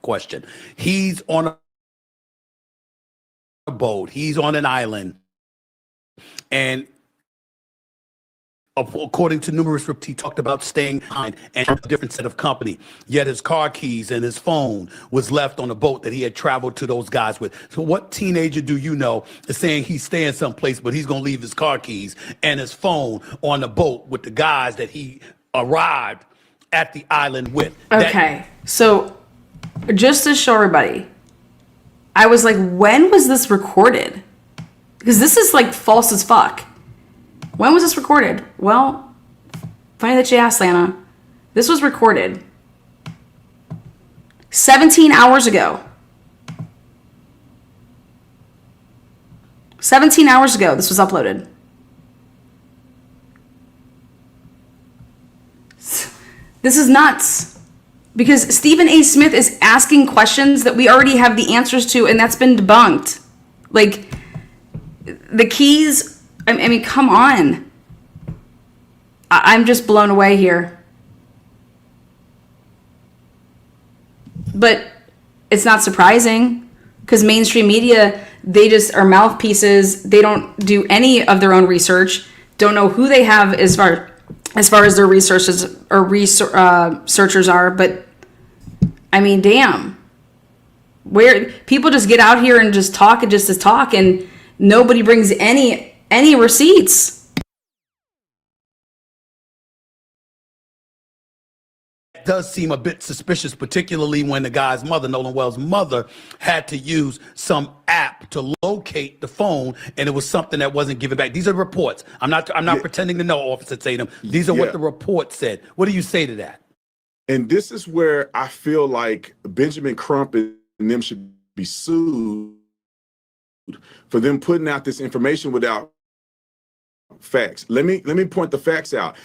F: question? He's on a boat, he's on an island, and according to numerous reports, he talked about staying behind and a different set of company. Yet his car keys and his phone was left on a boat that he had traveled to those guys with. So what teenager do you know is saying he's staying someplace, but he's going to leave his car keys and his phone on the boat with the guys that he arrived at the island with?
A: Okay, so just to show everybody, I was like, when was this recorded? Because this is like false as fuck. When was this recorded? Well, funny that you asked, Lana. This was recorded 17 hours ago. 17 hours ago, this was uploaded. This is nuts. Because Stephen A. Smith is asking questions that we already have the answers to, and that's been debunked. Like, the keys... I mean, come on. I'm just blown away here. But it's not surprising, because mainstream media, they just are mouthpieces. They don't do any of their own research, don't know who they have as far as their resources or researchers are. But I mean, damn. Where people just get out here and just talk and just to talk, and nobody brings any receipts.
F: It does seem a bit suspicious, particularly when the guy's mother, Nolan Wells' mother, had to use some app to locate the phone, and it was something that wasn't given back. These are reports. I'm not pretending to know, Officer Tatum. These are what the report said. What do you say to that?
E: And this is where I feel like Benjamin Crump and them should be sued for them putting out this information without facts. Let me point the facts out.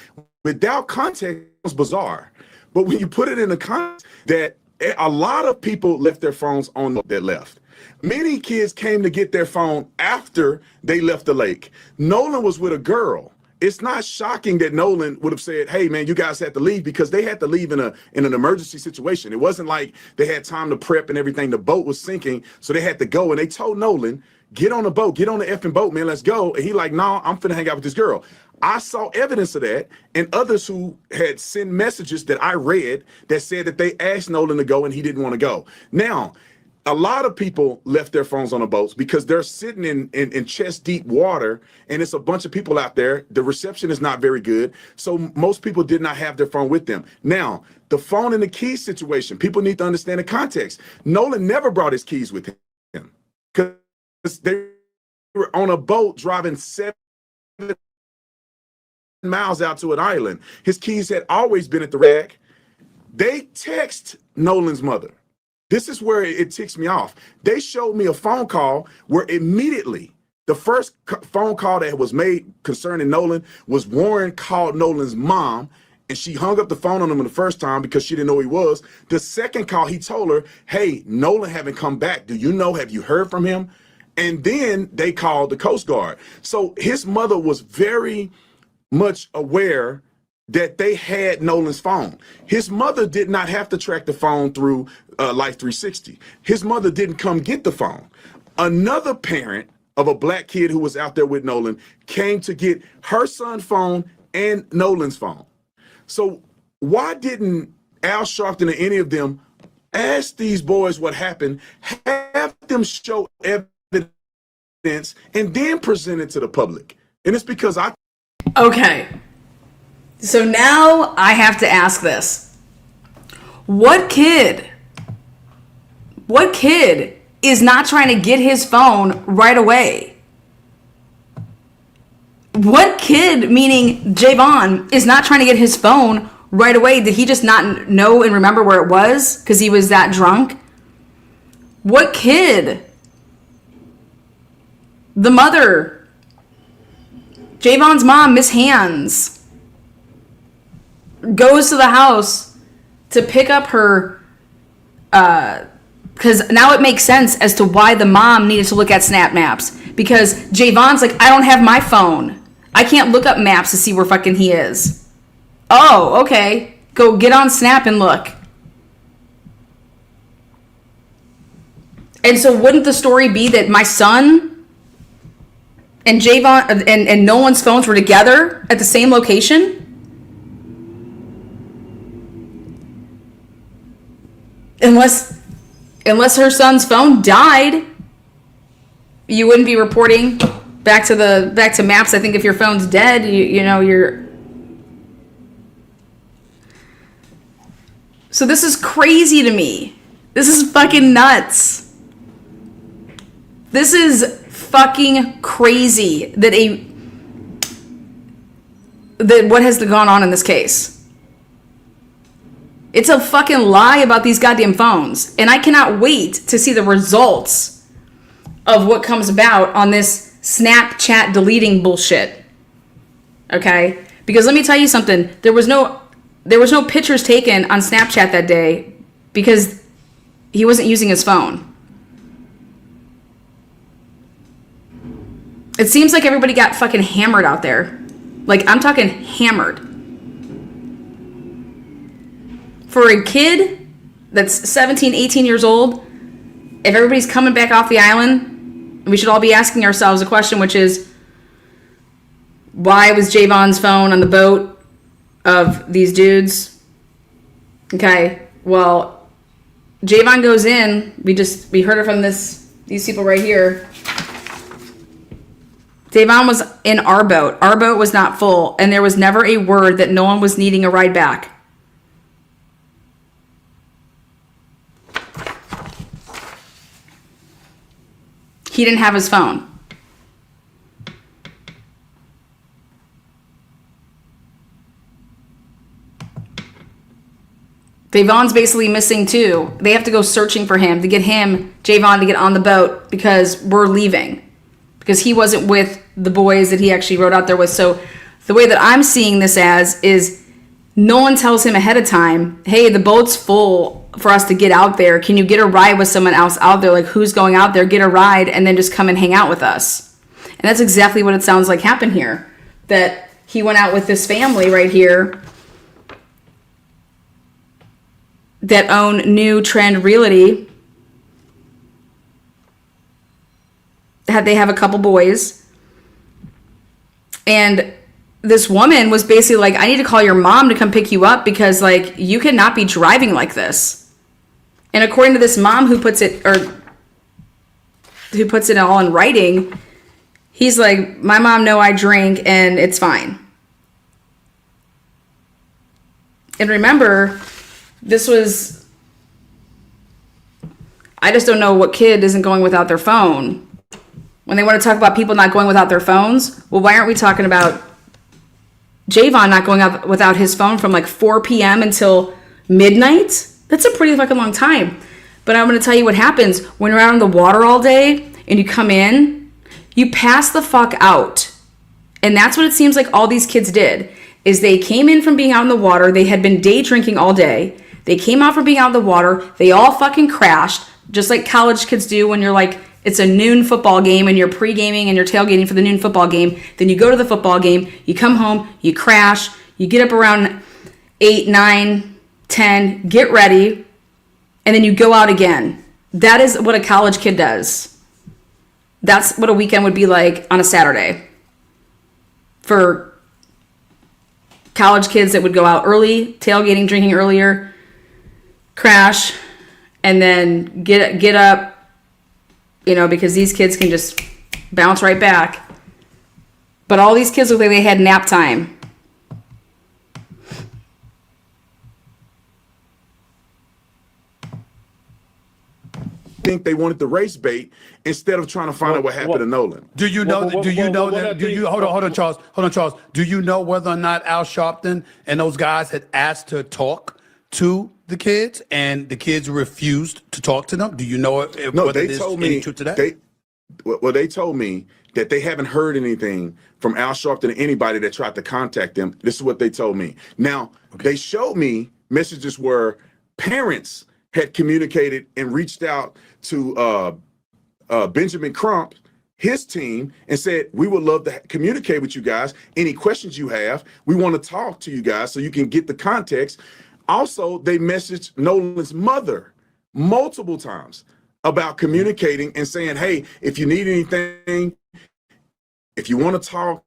E: Without context, it's bizarre. But when you put it in the context that a lot of people left their phones on that left. Many kids came to get their phone after they left the lake. Nolan was with a girl. it's not shocking that Nolan would have said, hey, man, you guys had to leave, because they had to leave in an emergency situation. It wasn't like they had time to prep and everything. The boat was sinking, so they had to go. And they told Nolan, get on the boat, get on the effing boat, man, let's go. And he like, no, I'm finna hang out with this girl. I saw evidence of that, and others who had sent messages that I read that said that they asked Nolan to go and he didn't want to go. Now, a lot of people left their phones on the boats because they're sitting in chest deep water, and it's a bunch of people out there. The reception is not very good. So most people did not have their phone with them. Now, the phone and the keys situation, people need to understand the context. Nolan never brought his keys with him because they were on a boat driving 7 miles out to an island. His keys had always been at the rack. They text Nolan's mother. This is where it ticks me off. They showed me a phone call where immediately the first phone call that was made concerning Nolan was Warren called Nolan's mom, and she hung up the phone on him the first time because she didn't know who he was. The second call, he told her, hey, Nolan haven't come back. Do you know, have you heard from him? And then they called the Coast Guard. So his mother was very much aware that they had Nolan's phone. His mother did not have to track the phone through Life 360. His mother didn't come get the phone. Another parent of a black kid who was out there with Nolan came to get her son's phone and Nolan's phone. So why didn't Al Sharpton or any of them ask these boys what happened, have them show evidence, and then present it to the public? And it's because
A: Okay. So now I have to ask this. What kid is not trying to get his phone right away? What kid, meaning Javon, is not trying to get his phone right away? Did he just not know and remember where it was because he was that drunk? What kid? The mother. Javon's mom, Miss Hands, goes to the house to pick up her, because now it makes sense as to why the mom needed to look at Snap Maps, because Javon's like, I don't have my phone. I can't look up maps to see where fucking he is. Oh, okay. Go get on Snap and look. And so wouldn't the story be that my son and Javon and Nolan's phones were together at the same location? Unless her son's phone died, you wouldn't be reporting back to Maps. I think if your phone's dead, you're. So this is crazy to me. This is fucking nuts. This is fucking crazy that what has gone on in this case. It's a fucking lie about these goddamn phones. And I cannot wait to see the results of what comes about on this Snapchat deleting bullshit. Okay? Because let me tell you something. There was no pictures taken on Snapchat that day because he wasn't using his phone. It seems like everybody got fucking hammered out there. Like, I'm talking hammered. For a kid that's 17, 18 years old, if everybody's coming back off the island, we should all be asking ourselves a question, which is, why was Javon's phone on the boat of these dudes? Okay, well, Javon goes in. We heard it from these people right here. Javon was in our boat. Our boat was not full, and there was never a word that no one was needing a ride back. He didn't have his phone. Javon's basically missing too. They have to go searching for him to get Javon, to get on the boat because we're leaving. Because he wasn't with the boys that he actually rode out there with. So the way that I'm seeing this as is Nolan tells him ahead of time, hey, the boat's full for us to get out there. Can you get a ride with someone else out there? Like, who's going out there? Get a ride and then just come and hang out with us. And that's exactly what it sounds like happened here. That he went out with this family right here that own New Trend Realty. They have a couple boys. And this woman was basically like, I need to call your mom to come pick you up because, like, you cannot be driving like this. And according to this mom who puts it all in writing, he's like, my mom know I drink and it's fine. And remember, I just don't know what kid isn't going without their phone. When they want to talk about people not going without their phones, well, why aren't we talking about Javon not going out without his phone from like 4 p.m. until midnight? That's a pretty fucking long time. But I'm going to tell you what happens when you're out on the water all day and you come in, you pass the fuck out. And that's what it seems like all these kids did, is they came in from being out in the water. They had been day drinking all day. They came out from being out in the water. They all fucking crashed, just like college kids do when you're like, it's a noon football game and you're pre-gaming and you're tailgating for the noon football game. Then you go to the football game, you come home, you crash, you get up around 8, 9, 10, get ready, and then you go out again. That is what a college kid does. That's what a weekend would be like on a Saturday. For college kids that would go out early, tailgating, drinking earlier, crash, and then get up, because these kids can just bounce right back. But all these kids look like they had nap time.
E: Think they wanted the race bait instead of trying to find out what happened to Nolan.
F: Hold on, Charles. Do you know whether or not Al Sharpton and those guys had asked to talk to the kids and the kids refused to talk to them? Do you know whether there's any truth to that?
E: They told me that they haven't heard anything from Al Sharpton or anybody that tried to contact them. This is what they told me. Now, They showed me messages where parents had communicated and reached out to Benjamin Crump, his team, and said, we would love to communicate with you guys. Any questions you have, we want to talk to you guys so you can get the context. Also, they messaged Nolan's mother multiple times about communicating and saying, hey, if you need anything, if you want to talk,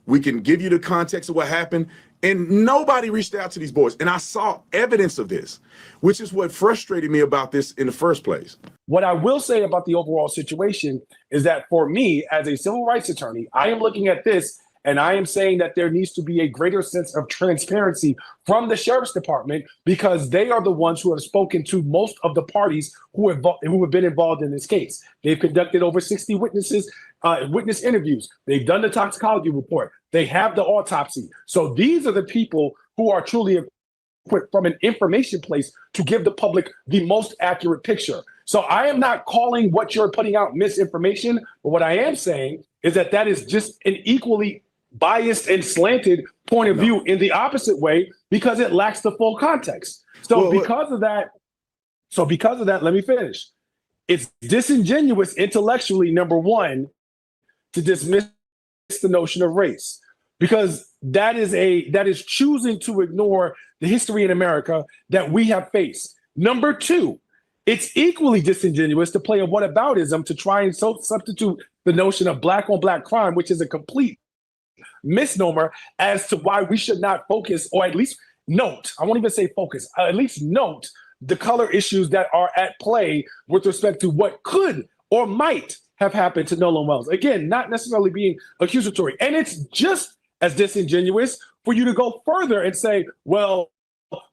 E: we can give you the context of what happened. And nobody reached out to these boys. And I saw evidence of this, which is what frustrated me about this in the first place.
G: What I will say about the overall situation is that for me, as a civil rights attorney, I am looking at this and I am saying that there needs to be a greater sense of transparency from the sheriff's department, because they are the ones who have spoken to most of the parties who have been involved in this case. They've conducted over 60 witness interviews. They've done the toxicology report. They have the autopsy. So these are the people who are truly equipped from an information place to give the public the most accurate picture. So I am not calling what you're putting out misinformation, but what I am saying is that that is just an equally biased and slanted point of view in the opposite way, because it lacks the full context. Because of that, let me finish. It's disingenuous intellectually, number one, to dismiss the notion of race, because that is choosing to ignore the history in America that we have faced. Number two, it's equally disingenuous to play a whataboutism to try and substitute the notion of black on black crime, which is a complete misnomer, as to why we should not focus, or at least note, I won't even say focus, at least note the color issues that are at play with respect to what could or might have happened to Nolan Wells. Again, not necessarily being accusatory. And it's just as disingenuous for you to go further and say, well,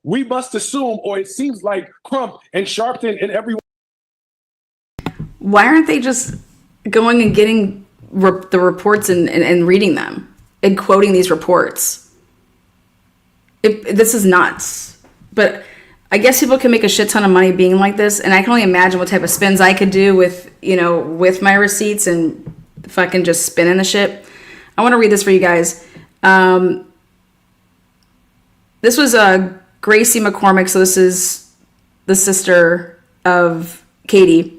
G: we must assume, or it seems like Crump and Sharpton and everyone.
A: Why aren't they just going and getting the reports and reading them and quoting these reports? This is nuts. But I guess people can make a shit ton of money being like this, and I can only imagine what type of spins I could do with my receipts and fucking just spinning the shit. I want to read this for you guys. This was Gracie McCormick, so this is the sister of Katie.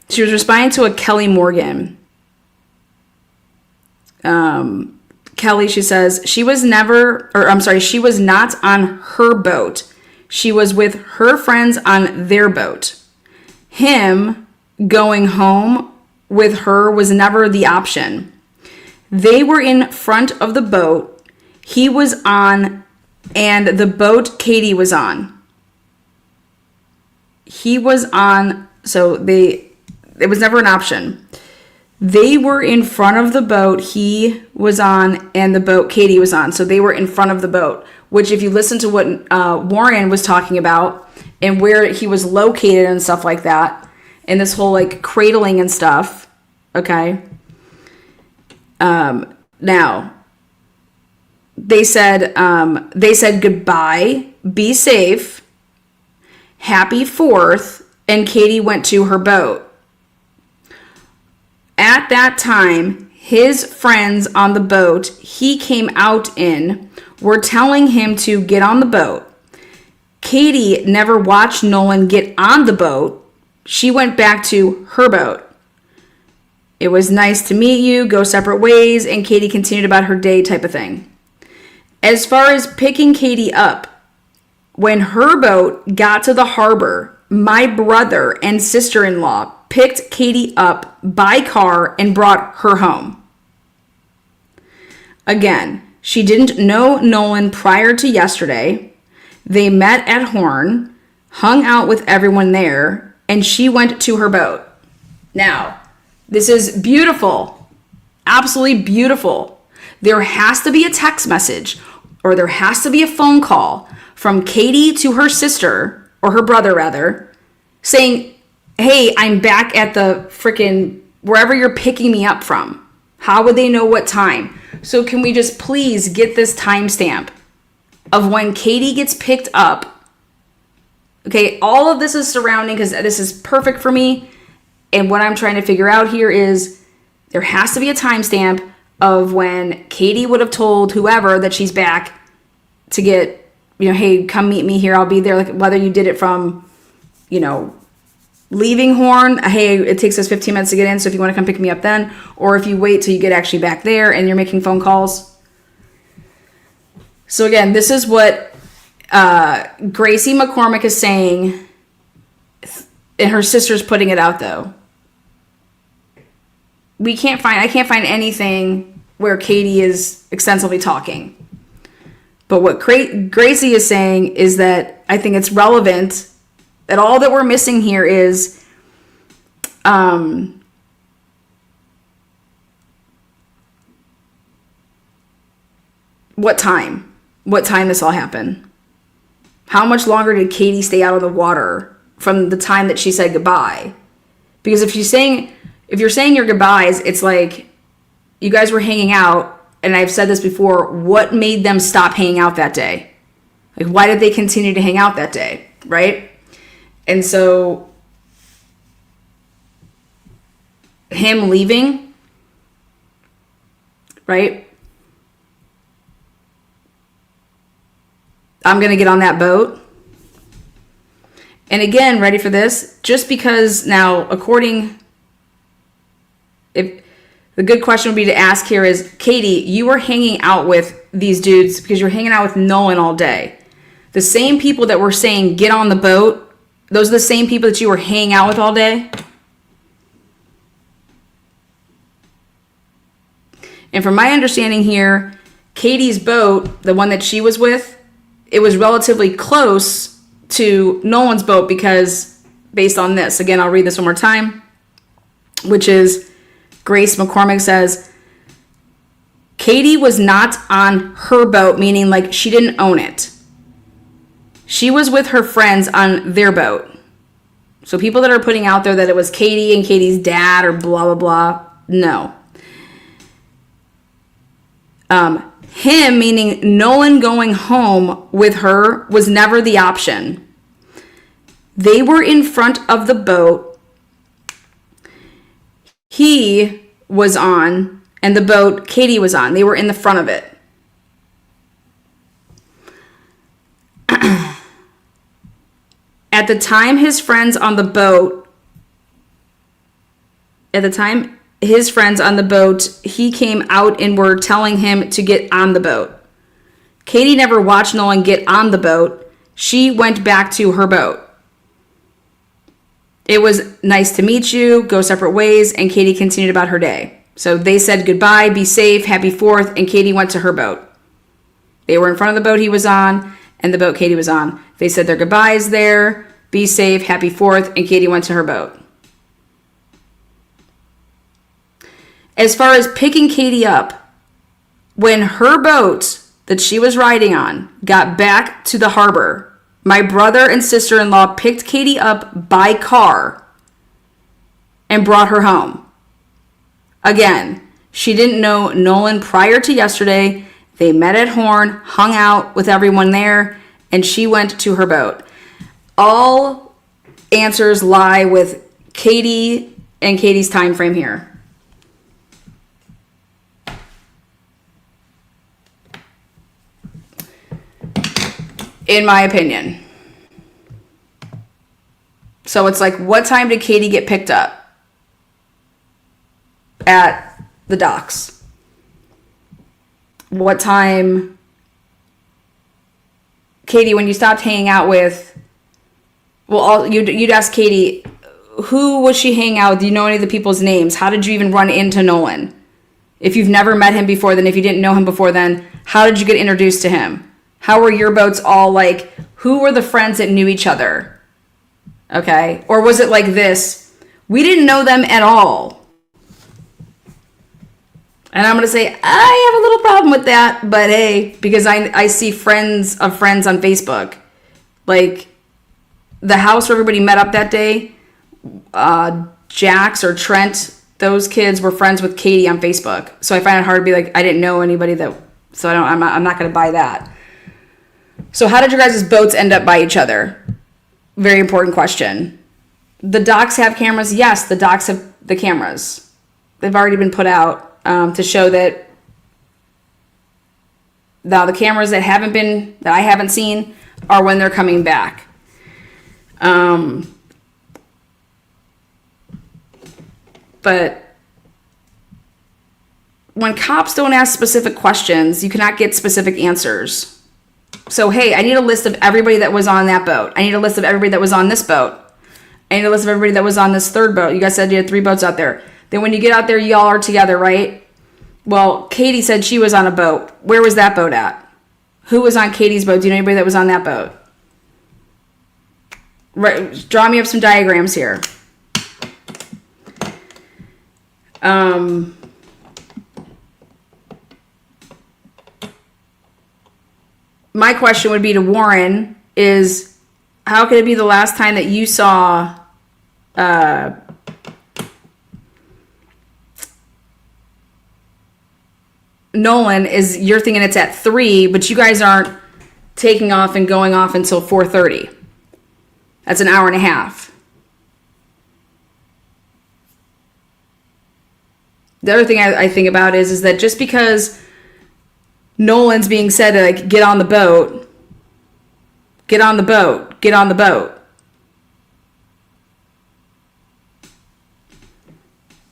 A: She was responding to a Kelly Morgan. Kelly, she says, she was not on her boat. She was with her friends on their boat. Him going home with her was never the option. They were in front of the boat he was on and the boat Katie was on. He was on, it was never an option. They were in front of the boat he was on and the boat Katie was on. So they were in front of the boat, which if you listen to what Warren was talking about and where he was located and stuff like that, and this whole like cradling and stuff, okay? Now, they said goodbye, be safe, happy 4th, and Katie went to her boat. At that time, his friends on the boat he came out in were telling him to get on the boat. Katie never watched Nolan get on the boat. She went back to her boat. It was nice to meet you, go separate ways, and Katie continued about her day type of thing. As far as picking Katie up, when her boat got to the harbor, my brother and sister-in-law picked Katie up by car and brought her home. Again, she didn't know Nolan prior to yesterday. They met at Horn, hung out with everyone there, and she went to her boat. Now, this is beautiful. Absolutely beautiful. There has to be a text message or there has to be a phone call from Katie to her sister, or her brother rather, saying, hey, I'm back at the frickin' wherever you're picking me up from. How would they know what time? So can we just please get this timestamp of when Katie gets picked up? Okay, all of this is surrounding because this is perfect for me. And what I'm trying to figure out here is there has to be a timestamp of when Katie would have told whoever that she's back to get, hey, come meet me here. I'll be there. Like whether you did it from, leaving Horn, hey, it takes us 15 minutes to get in, so if you want to come pick me up then, or if you wait till you get actually back there and you're making phone calls. So again, this is what Gracie McCormick is saying, and her sister's putting it out though. I can't find anything where Katie is extensively talking. But what Gracie is saying is that I think it's relevant that all that we're missing here is what time this all happened. How much longer did Katie stay out of the water from the time that she said goodbye? Because if you're saying your goodbyes, it's like you guys were hanging out, and I've said this before, what made them stop hanging out that day? Like, why did they continue to hang out that day, right? And so him leaving, right? I'm going to get on that boat. And again, ready for this? Just because now, if the good question would be to ask here is, Katie, you were hanging out with these dudes because you were hanging out with Nolan all day. The same people that were saying, get on the boat, those are the same people that you were hanging out with all day? And from my understanding here, Katie's boat, the one that she was with, it was relatively close to Nolan's boat because based on this, again, I'll read this one more time, which is Grace McCormick says, Katie was not on her boat, meaning like she didn't own it. She was with her friends on their boat. So people that are putting out there that it was Katie and Katie's dad or blah, blah, blah, no. Him, meaning Nolan going home with her, was never the option. They were in front of the boat he was on and the boat Katie was on. They were in the front of it. At the time his friends on the boat, he came out and were telling him to get on the boat. Katie never watched Nolan get on the boat. She went back to her boat. It was nice to meet you, go separate ways, and Katie continued about her day. So they said goodbye, be safe, happy 4th, and Katie went to her boat. They were in front of the boat he was on and the boat Katie was on. They said their goodbyes there, be safe, happy 4th, and Katie went to her boat. As far as picking Katie up, when her boat that she was riding on got back to the harbor, my brother and sister-in-law picked Katie up by car and brought her home. Again, she didn't know Nolan prior to yesterday. They met at Horn, hung out with everyone there, and she went to her boat. All answers lie with Katie and Katie's time frame here. In my opinion. So it's like, what time did Katie get picked up at the docks? What time, Katie, when you stopped hanging out with, you'd ask Katie, who was she hanging out with? Do you know any of the people's names? How did you even run into Nolan? If you've never met him before, then if you didn't know him before then, how did you get introduced to him? How were your boats all like, who were the friends that knew each other? Okay. Or was it like this? We didn't know them at all. And I'm going to say, I have a little problem with that, but hey, because I see friends of friends on Facebook. Like, the house where everybody met up that day, Jax or Trent, those kids were friends with Katie on Facebook. So I find it hard to be like, I didn't know anybody that, so I'm not going to buy that. So how did your guys' boats end up by each other? Very important question. The docks have cameras? Yes, the docks have the cameras. They've already been put out to show that now the cameras that I haven't seen are when they're coming back. But when cops don't ask specific questions, you cannot get specific answers. So, hey, I need a list of everybody that was on that boat. I need a list of everybody that was on this boat. I need a list of everybody that was on this third boat. You guys said you had 3 boats out there. Then when you get out there, y'all are together, right? Well, Katie said she was on a boat. Where was that boat at? Who was on Katie's boat? Do you know anybody that was on that boat? Right, draw me up some diagrams here. My question would be to Warren is, how could it be the last time that you saw Nolan is you're thinking it's at 3, but you guys aren't taking off and going off until 4:30. That's an hour and a half. The other thing I think about is that just because Nolan's being said to like get on the boat.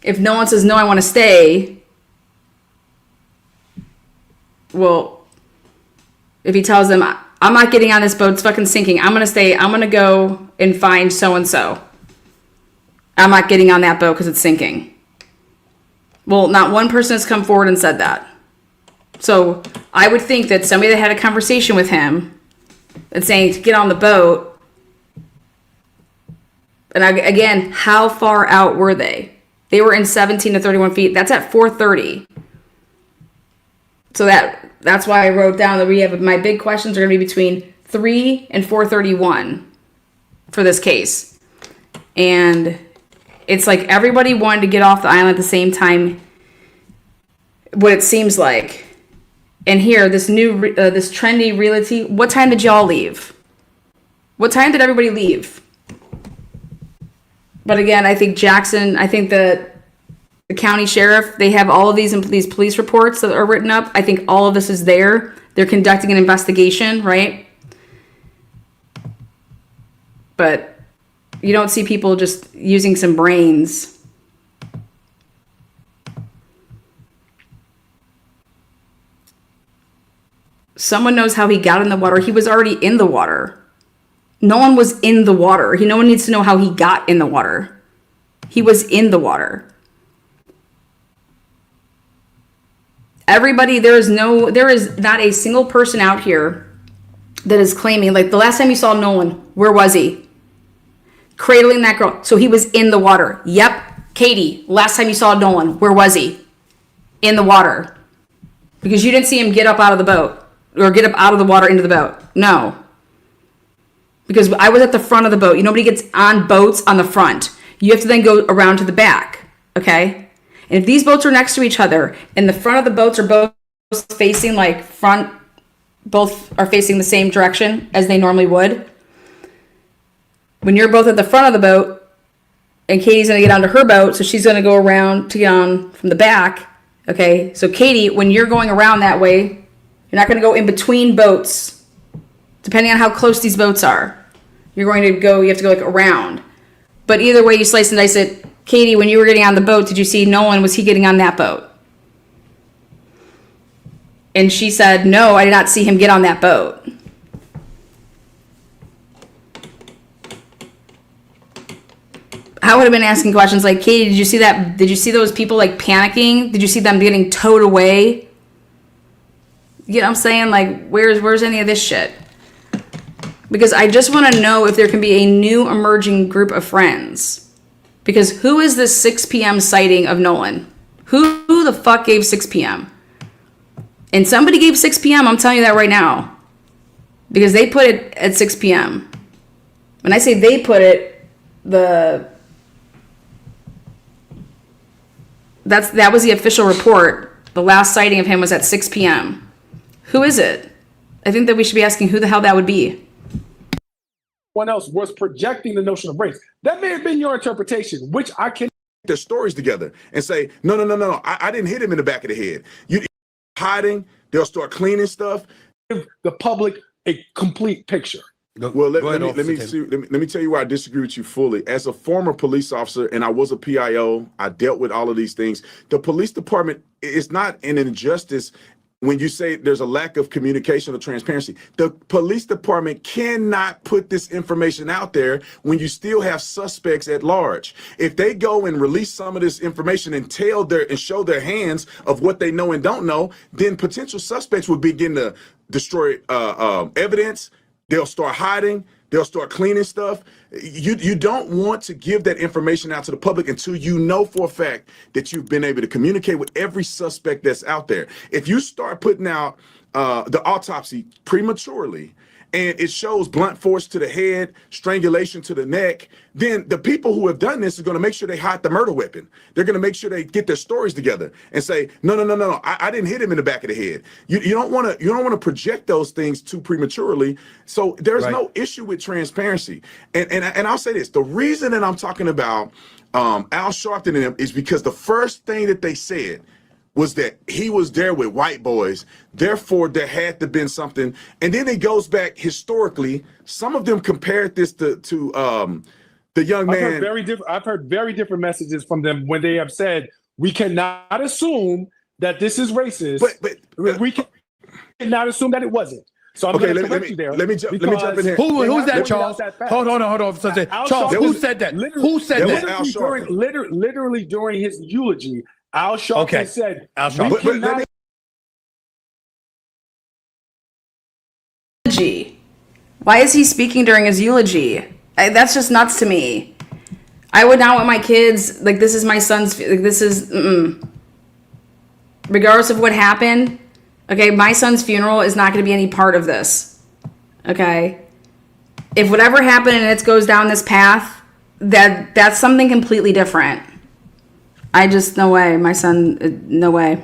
A: If Nolan says no, I want to stay. Well, if he tells them I'm not getting on this boat, it's fucking sinking. I'm gonna stay. I'm gonna go and find so and so. I'm not getting on that boat because it's sinking. Well, not one person has come forward and said that. So I would think that somebody that had a conversation with him and saying to get on the boat. And again, how far out were they? They were in 17 to 31 feet. That's at 4:30. So that's why I wrote down that we have my big questions are going to be between 3 and 4:31 for this case. And it's like everybody wanted to get off the island at the same time. What it seems like. And here, this new, this trendy realty. What time did y'all leave? What time did everybody leave? But again, I think Jackson. I think the county sheriff. They have all of these police reports that are written up. I think all of this is there. They're conducting an investigation, right? But you don't see people just using some brains Someone knows how he got in the water. He was already in the water. Nolan was in the water. No one needs to know how he got in the water. He was in the water. Everybody, there is not a single person out here that is claiming, like the last time you saw Nolan, where was he? Cradling that girl. So he was in the water. Yep. Katie, last time you saw Nolan, where was he? In the water. Because you didn't see him get up out of the boat or get up out of the water into the boat. No. Because I was at the front of the boat. Nobody gets on boats on the front. You have to then go around to the back. Okay? And if these boats are next to each other and the front of the boats are both facing like front, both are facing the same direction as they normally would. When you're both at the front of the boat and Katie's going to get onto her boat, so she's going to go around to get on from the back. Okay, so Katie, when you're going around that way, you're not going to go in between boats, depending on how close these boats are. You have to go like around. But either way you slice and dice it, Katie, when you were getting on the boat, did you see Nolan? Was he getting on that boat? And she said, no, I did not see him get on that boat. I would have been asking questions like, Katie, did you see that? Did you see those people like panicking? Did you see them getting towed away? You know what I'm saying? Like, where's any of this shit? Because I just want to know if there can be a new emerging group of friends. Because who is this 6 p.m. sighting of Nolan? Who the fuck gave 6 p.m.? And somebody gave 6 p.m., I'm telling you that right now. Because they put it at 6 p.m. When I say they put it, that was the official report. The last sighting of him was at 6 p.m. Who is it? I think that we should be asking who the hell that would be.
G: One else was projecting the notion of race. That may have been your interpretation, which I can.
E: Their stories together and say, no. I didn't hit him in the back of the head. You hiding. They'll start cleaning stuff.
G: Give the public a complete picture.
E: Well, let me tell you where I disagree with you fully. As a former police officer, and I was a PIO, I dealt with all of these things. The police department is not an injustice when you say there's a lack of communication or transparency. The police department cannot put this information out there when you still have suspects at large. If they go and release some of this information and show their hands of what they know and don't know, then potential suspects will begin to destroy evidence. They'll start hiding. They'll start cleaning stuff. You don't want to give that information out to the public until you know for a fact that you've been able to communicate with every suspect that's out there. If you start putting out the autopsy prematurely and it shows blunt force to the head, strangulation to the neck, then the people who have done this are going to make sure they hide the murder weapon. They're going to make sure they get their stories together and say, no, I didn't hit him in the back of the head. You don't want to project those things too prematurely. So there's no issue with transparency. And I'll say this: the reason that I'm talking about Al Sharpton and them is because the first thing that they said was that he was there with white boys, therefore there had to have been something. And then it goes back historically. Some of them compared this to the young man.
G: I've heard very different messages from them when they have said, we cannot assume that this is racist. But we cannot assume that it wasn't. So I'm going to correct you there.
E: Let me jump in here.
F: Who's that, Charles? Hold on. Charles, who said that? Who said that?
G: Literally during his eulogy, Al Sharpton said,
F: Al Sharpton.
A: Why is he speaking during his eulogy? That's just nuts to me. I would not want my kids, like, this is my son's, like, this is, regardless of what happened, okay, my son's funeral is not going to be any part of this, okay? If whatever happened and it goes down this path, that's something completely different. No way. My son, no way.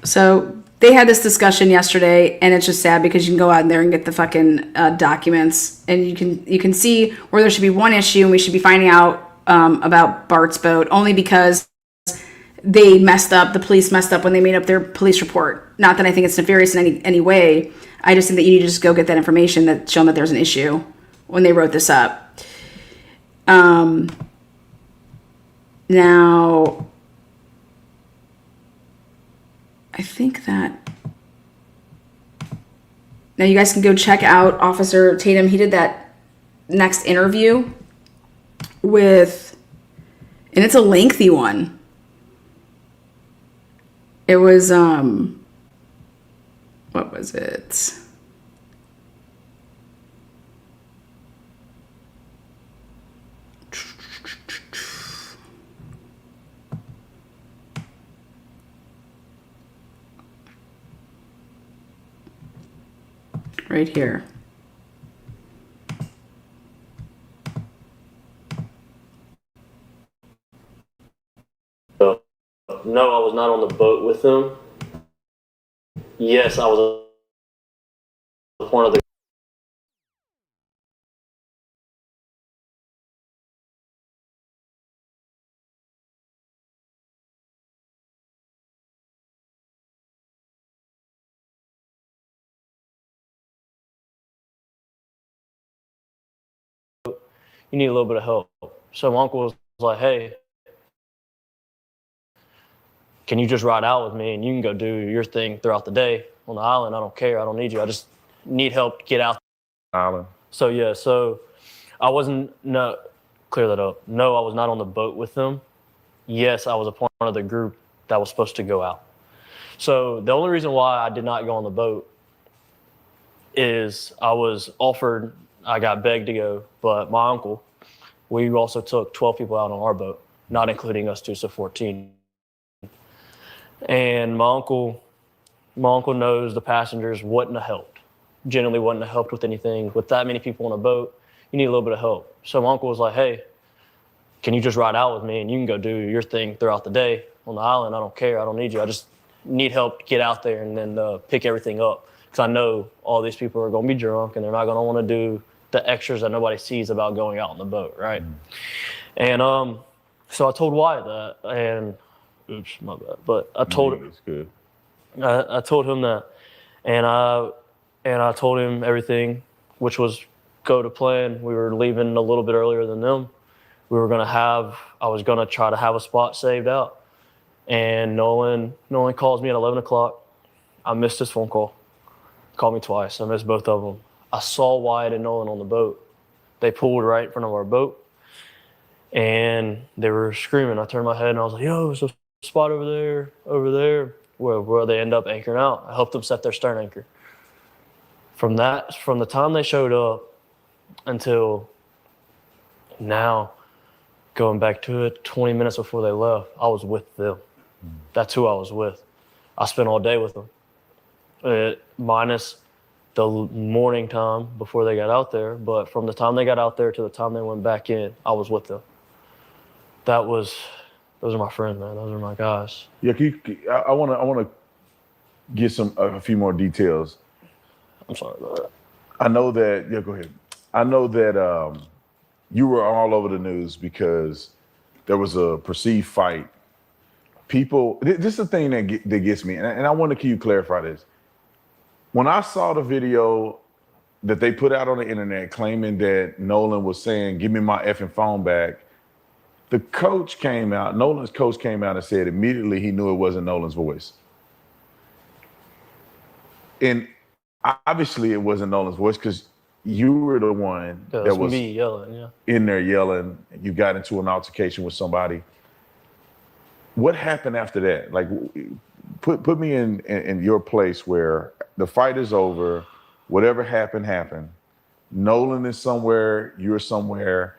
A: So they had this discussion yesterday, and it's just sad because you can go out there and get the fucking documents, and you can see where there should be one issue, and we should be finding out about Bart's boat only because they messed up. The police messed up when they made up their police report. Not that I think it's nefarious in any way. I just think that you need to just go get that information that show them that there's an issue when they wrote this up. Now, I think that Now you guys can go check out Officer Tatum. He did that next interview with, and it's a lengthy one. It was, what was it? Right here.
H: No, I was not on the boat with them. Yes, I was one of the. You need a little bit of help. So my uncle was like, "Hey, can you just ride out with me and you can go do your thing throughout the day on the island? I don't care. I don't need you. I just need help to get out."
G: Island.
H: So yeah, so I wasn't clear that up. No, I was not on the boat with them. Yes, I was a part of the group that was supposed to go out. So the only reason why I did not go on the boat is I was offered, I got begged to go, but my uncle, we also took 12 people out on our boat, not including us two, so 14. And my uncle knows the passengers wouldn't have helped. Generally wouldn't have helped with anything. With that many people on a boat, you need a little bit of help. So my uncle was like, "Hey, can you just ride out with me and you can go do your thing throughout the day on the island? I don't care. I don't need you. I just need help to get out there and then pick everything up. Because I know all these people are going to be drunk and they're not going to want to do the extras that nobody sees about going out on the boat, right?" And so I told Wyatt that, and oops, my bad. But I told him,
G: It's good.
H: I told him that, and I told him everything, which was go to plan. We were leaving a little bit earlier than them. I was gonna try to have a spot saved out, and Nolan calls me at 11 o'clock. I missed his phone call. Called me twice. I missed both of them. I saw Wyatt and Nolan on the boat. They pulled right in front of our boat, and they were screaming. I turned my head and I was like, "Yo, there's a spot over there," where they end up anchoring out. I helped them set their stern anchor. From the time they showed up until now, going back to it, 20 minutes before they left, I was with them. That's who I was with. I spent all day with them, minus the morning time before they got out there. But from the time they got out there to the time they went back in, I was with them. Those are my friends, man. Those are my guys.
G: Yeah, I want to get a few more details.
H: I'm sorry about that.
G: I know that. Yeah, go ahead. I know that you were all over the news because there was a perceived fight. People, this is the thing that gets me, and I want to clarify this. When I saw the video that they put out on the internet claiming that Nolan was saying, "Give me my effing phone back," Nolan's coach came out and said immediately he knew it wasn't Nolan's voice. And obviously it wasn't Nolan's voice because you were the one that was
H: me yelling, yeah.
G: in there yelling. You got into an altercation with somebody. What happened after that? Like, put me in your place where the fight is over, whatever happened. Nolan is somewhere, you're somewhere,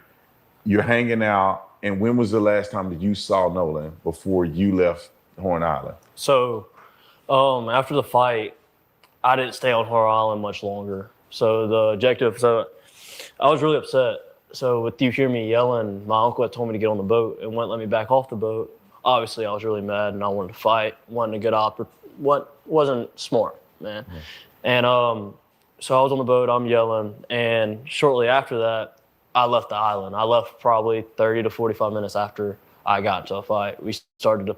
G: you're hanging out. And when was the last time that you saw Nolan before you left Horn Island?
H: So, after the fight, I didn't stay on Horn Island much longer. So I was really upset. So with you hear me yelling, my uncle had told me to get on the boat and wouldn't let me back off the boat. Obviously, I was really mad and I wanted to fight, wanted to get up. What wasn't smart, man. Mm-hmm. And so I was on the boat, I'm yelling, and shortly after that, I left the island. I left probably 30 to 45 minutes after I got into a fight. We started to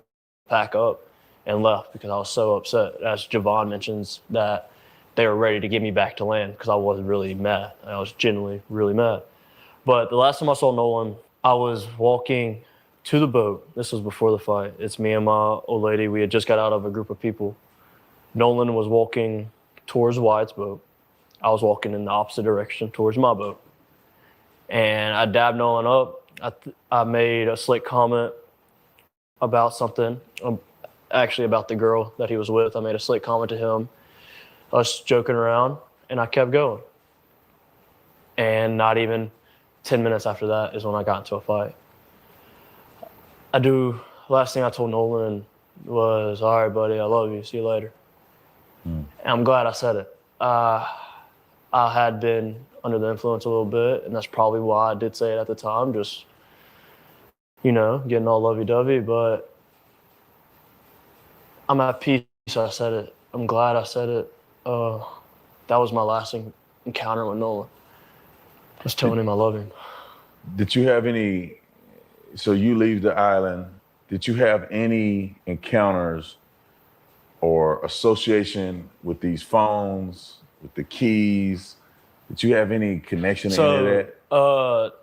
H: pack up and left because I was so upset. As Javon mentions, that they were ready to get me back to land because I was really mad. I was genuinely really mad. But the last time I saw Nolan, I was walking to the boat. This was before the fight. It's me and my old lady. We had just got out of a group of people. Nolan was walking towards Wyatt's boat. I was walking in the opposite direction towards my boat. And I dabbed Nolan up. I made a slick comment about something, actually about the girl that he was with. I made a slick comment to him, us joking around, and I kept going. And not even 10 minutes after that is when I got into a fight. Last thing I told Nolan was, all right, buddy, I love you. See you later. And I'm glad I said it. I had been under the influence a little bit, and that's probably why I did say it at the time, just, getting all lovey-dovey, but I'm at peace I said it. I'm glad I said it. That was my last encounter with Nolan. Just telling him I love him.
I: Did you have any, so you leave the island, did you have any encounters or association with these phones, with the keys? Did you have any connection to any of that?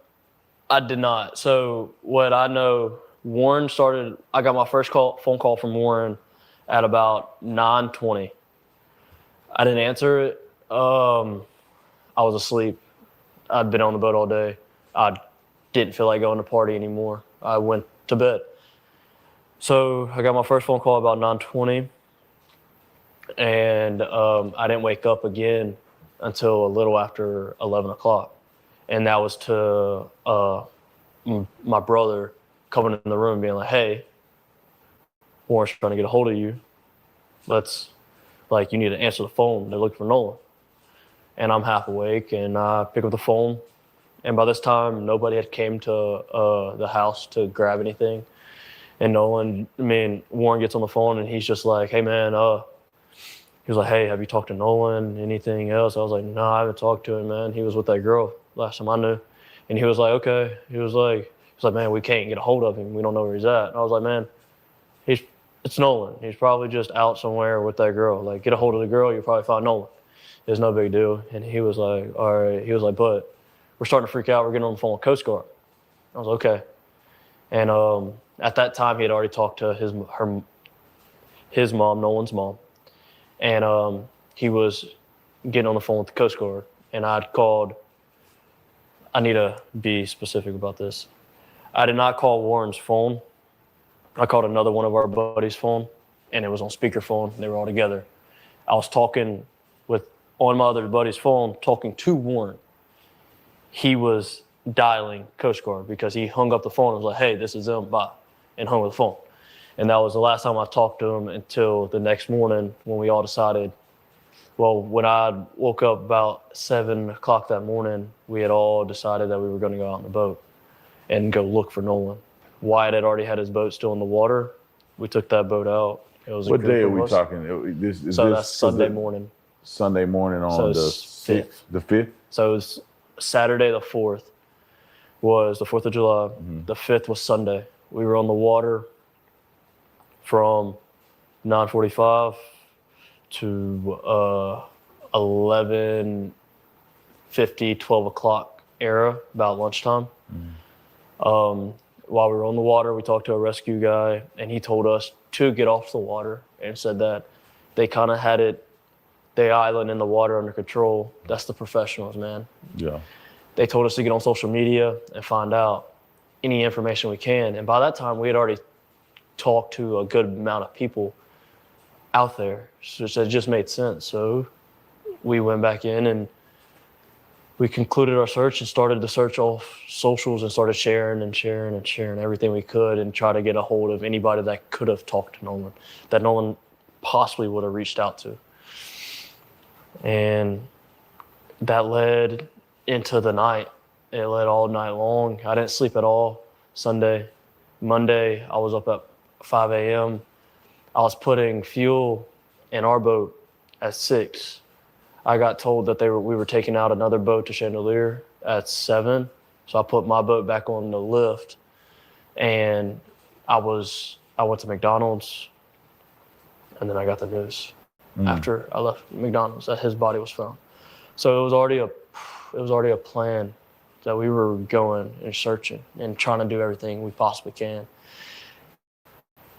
H: I did not. So what I know, I got my first phone call from Warren at about 9:20. I didn't answer it. I was asleep. I'd been on the boat all day. I didn't feel like going to party anymore. I went to bed. So I got my first phone call about 9:20, and I didn't wake up again until a little after 11 o'clock. And that was to my brother coming in the room being like, hey, Warren's trying to get a hold of you. You need to answer the phone. They're looking for Nolan. And I'm half awake, and I pick up the phone. And by this time, nobody had came to the house to grab anything. And Warren gets on the phone, and he's just like, hey, man, he was like, hey, have you talked to Nolan? Anything else? I was like, no, I haven't talked to him, man. He was with that girl last time I knew. And he was like, okay. He was like, man, we can't get a hold of him. We don't know where he's at. And I was like, man, it's Nolan. He's probably just out somewhere with that girl. Like, get a hold of the girl, you'll probably find Nolan. It's no big deal. And he was like, all right. He was like, but we're starting to freak out. We're getting on the phone with Coast Guard. I was like, okay. And at that time, he had already talked to his mom, Nolan's mom. And he was getting on the phone with the Coast Guard. And I need to be specific about this. I did not call Warren's phone. I called another one of our buddies' phone, and it was on speakerphone. They were all together. I was talking on my other buddy's phone, talking to Warren. He was dialing Coast Guard because he hung up the phone and was like, hey, this is them, bye, and hung up the phone. And that was the last time I talked to him until the next morning when we all decided, when I woke up about 7 o'clock that morning, we had all decided that we were going to go out on the boat and go look for Nolan. Wyatt had already had his boat still in the water. We took that boat out. It was
I: what day are we talking?
H: That's Sunday morning.
I: Sunday morning on the 6th. The 5th?
H: So it was Saturday the 4th was the 4th of July. Mm-hmm. The 5th was Sunday. We were on the water from 9:45 to 11:50, 12 o'clock era, about lunchtime. Mm-hmm. While we were on the water, we talked to a rescue guy, and he told us to get off the water and said that they kind of had the island and the water under control. That's the professionals, man. Yeah. They told us to get on social media and find out any information we can. And by that time, we had already talked to a good amount of people out there. So it just made sense. So we went back in and we concluded our search and started the search off socials and started sharing everything we could and try to get a hold of anybody that could have talked to Nolan, that Nolan possibly would have reached out to. And that led into the night. It led all night long. I didn't sleep at all Sunday. Monday, I was up at 5 a.m. I was putting fuel in our boat at 6. I got told that we were taking out another boat to Chandelier at 7. So I put my boat back on the lift, and I went to McDonald's, and then I got the news after I left McDonald's that his body was found. So it was already a plan that we were going and searching and trying to do everything we possibly can.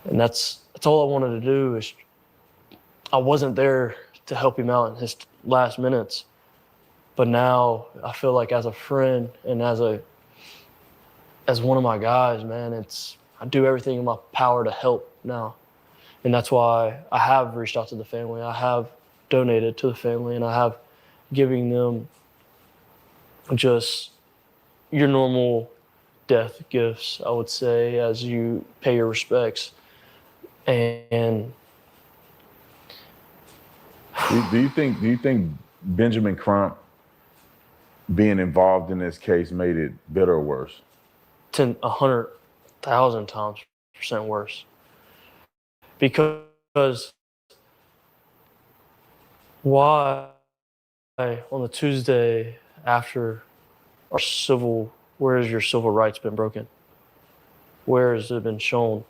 H: And that's all I wanted to do. I wasn't there to help him out in his last minutes. But now I feel like as a friend and as one of my guys, man, I do everything in my power to help now. And that's why I have reached out to the family. I have donated to the family, and I have giving them just your normal death gifts, I would say, as you pay your respects. And
I: Do you think Benjamin Crump being involved in this case made it better or worse?
H: 100,000 times percent worse. Because why on the Tuesday after where has your civil rights been broken? Where has it been shown?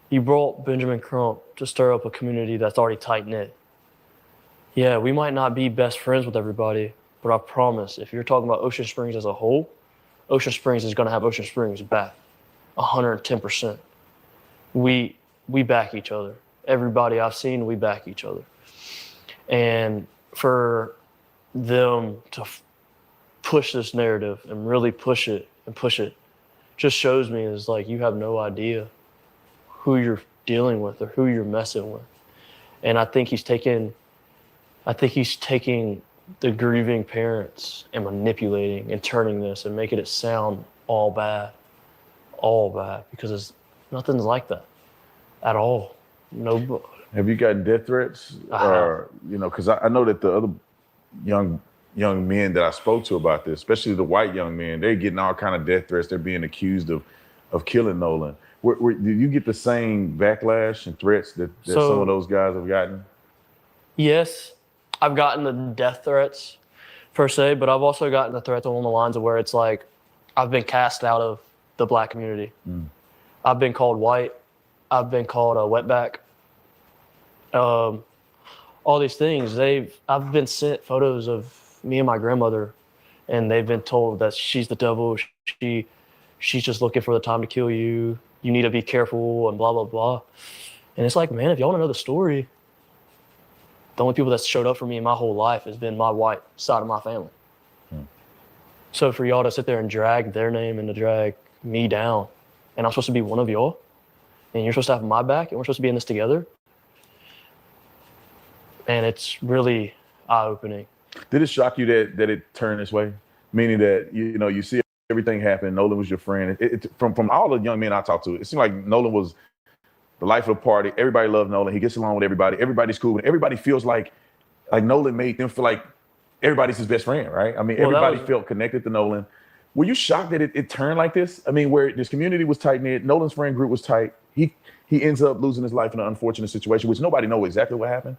H: You brought Benjamin Crump to stir up a community that's already tight-knit. Yeah, we might not be best friends with everybody, but I promise, if you're talking about Ocean Springs as a whole, Ocean Springs is going to have Ocean Springs back, 110%. We back each other. Everybody I've seen, we back each other. And for them to push this narrative and really push it just shows me is like you have no idea who you're dealing with or who you're messing with. And I think he's taking the grieving parents and manipulating and turning this and making it sound all bad, because nothing's like that at all. No.
I: Have you gotten death threats? Or, because I know that the other young men that I spoke to about this, especially the white young men, they're getting all kind of death threats. They're being accused of killing Nolan. Did you get the same backlash and threats that some of those guys have gotten?
H: Yes, I've gotten the death threats per se, but I've also gotten the threats along the lines of where it's like I've been cast out of the black community. I've been called white. I've been called a wetback. All these things. I've been sent photos of me and my grandmother, and they've been told that she's the devil. She's just looking for the time to kill you. You need to be careful and blah, blah, blah. And it's like, man, if y'all want to know the story, the only people that showed up for me in my whole life has been my white side of my family. So for y'all to sit there and drag their name and to drag me down, and I'm supposed to be one of y'all, and you're supposed to have my back, and we're supposed to be in this together, and it's really eye-opening.
I: Did it shock you that it turned this way? Meaning that, you see everything happen. Nolan was your friend. From all the young men I talked to, it seemed like Nolan was the life of the party. Everybody loved Nolan. He gets along with everybody. Everybody's cool. And everybody feels like Nolan made them feel like everybody's his best friend, right? I mean, everybody felt connected to Nolan. Were you shocked that it turned like this? I mean, where this community was tight-knit, Nolan's friend group was tight. He ends up losing his life in an unfortunate situation, which nobody knows exactly what happened.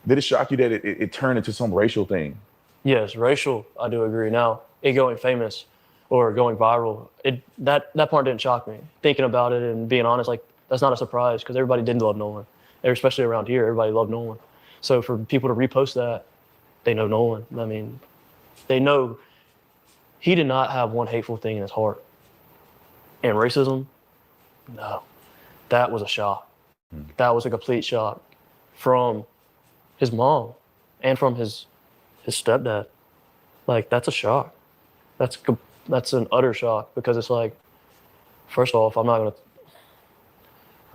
I: Did it shock you that it turned into some racial thing?
H: Yes, racial, I do agree. Now, it going famous or going viral, that part didn't shock me. Thinking about it and being honest, like, that's not a surprise because everybody did love Nolan. Especially around here, everybody loved Nolan. So for people to repost that, they know Nolan. I mean, they know he did not have one hateful thing in his heart. And racism, no, that was a shock. That was a complete shock from his mom and from his stepdad. Like, that's a shock. That's an utter shock because it's like, first off, I don't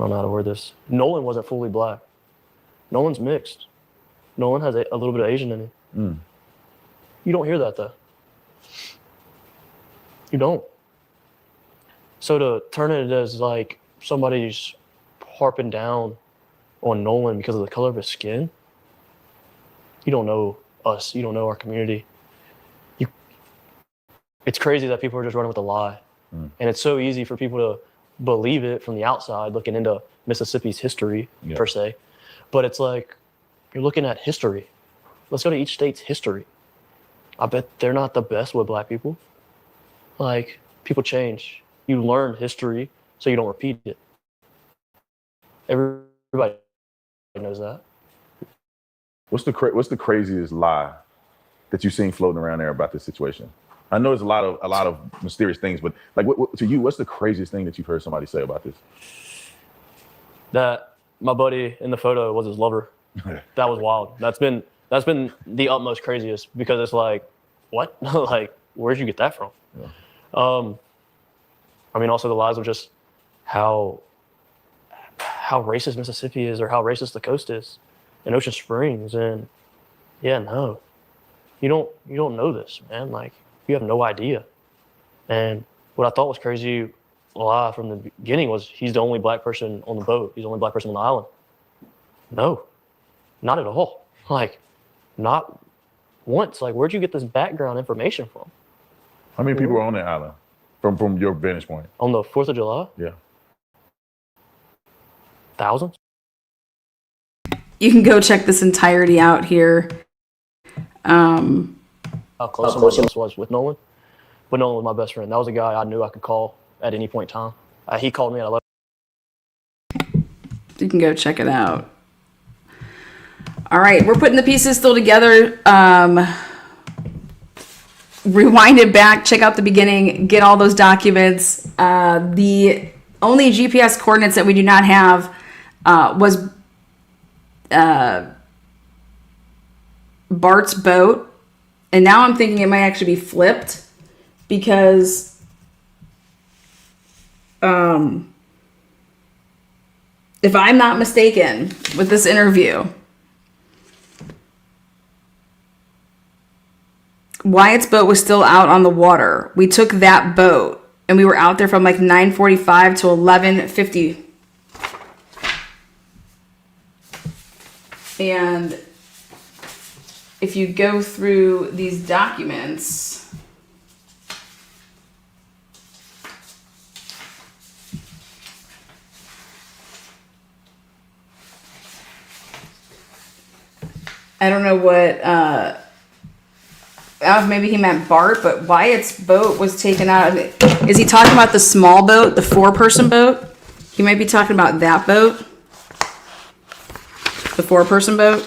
H: know how to word this. Nolan wasn't fully black. Nolan's mixed. Nolan has a little bit of Asian in him. You don't hear that though. You don't. So to turn it as like somebody's harping down on Nolan because of the color of his skin, you don't know us. You don't know our community. It's crazy that people are just running with a lie. And it's so easy for people to believe it from the outside, looking into Mississippi's history, per se. But it's like, you're looking at history. Let's go to each state's history. I bet they're not the best with black people. Like, people change. You learn history so you don't repeat it. Everybody knows that.
I: What's the craziest lie that you've seen floating around there about this situation? I know there's a lot of mysterious things, but like, to you, what's the craziest thing that you've heard somebody say about this?
H: That my buddy in the photo was his lover. That was wild. That's been the utmost craziest because it's like, what? Like, where'd you get that from? I mean, also the lies of just how racist Mississippi is, or how racist the coast is, and Ocean Springs. And yeah, no, you don't know this, man. Like, you have no idea. And what I thought was crazy lie from the beginning was he's the only black person on the boat. He's the only black person on the island. No, not at all. Like, not once. Like, where'd you get this background information from?
I: How many people are on the island from your vantage point?
H: On the 4th of July?
I: Yeah.
H: Thousands?
A: You can go check this entirety out here.
H: How close I was with Nolan. But Nolan was my best friend. That was a guy I knew I could call at any point in time. He called me at 11.
A: You can go check it out. All right, we're putting the pieces still together. Rewind it back, check out the beginning, get all those documents. The only GPS coordinates that we do not have was Bart's boat. And now I'm thinking it might actually be flipped because if I'm not mistaken with this interview, Wyatt's boat was still out on the water. We took that boat and we were out there from like 9:45 to 11:50. And if you go through these documents, I don't know what, I don't know if maybe he meant Bart, but Wyatt's boat was taken out. Is he talking about the small boat, the 4-person boat? He might be talking about that boat. The 4-person boat.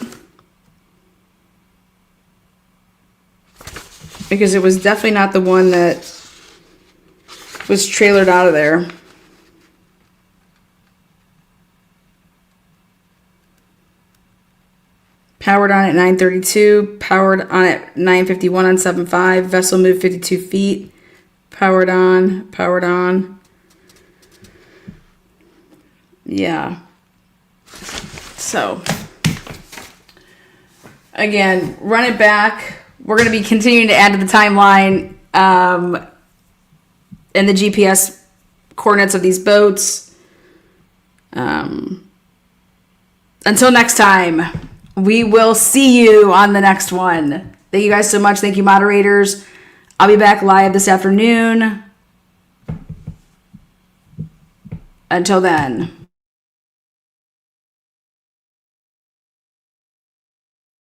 A: Because it was definitely not the one that was trailered out of there. Powered on at 9:32, powered on at 9:51 on 7.5, vessel moved 52 feet, powered on. Yeah. So, again, run it back. We're going to be continuing to add to the timeline and the GPS coordinates of these boats. Until next time. We will see you on the next one. Thank you guys so much. Thank you, moderators. I'll be back live this afternoon. Until then.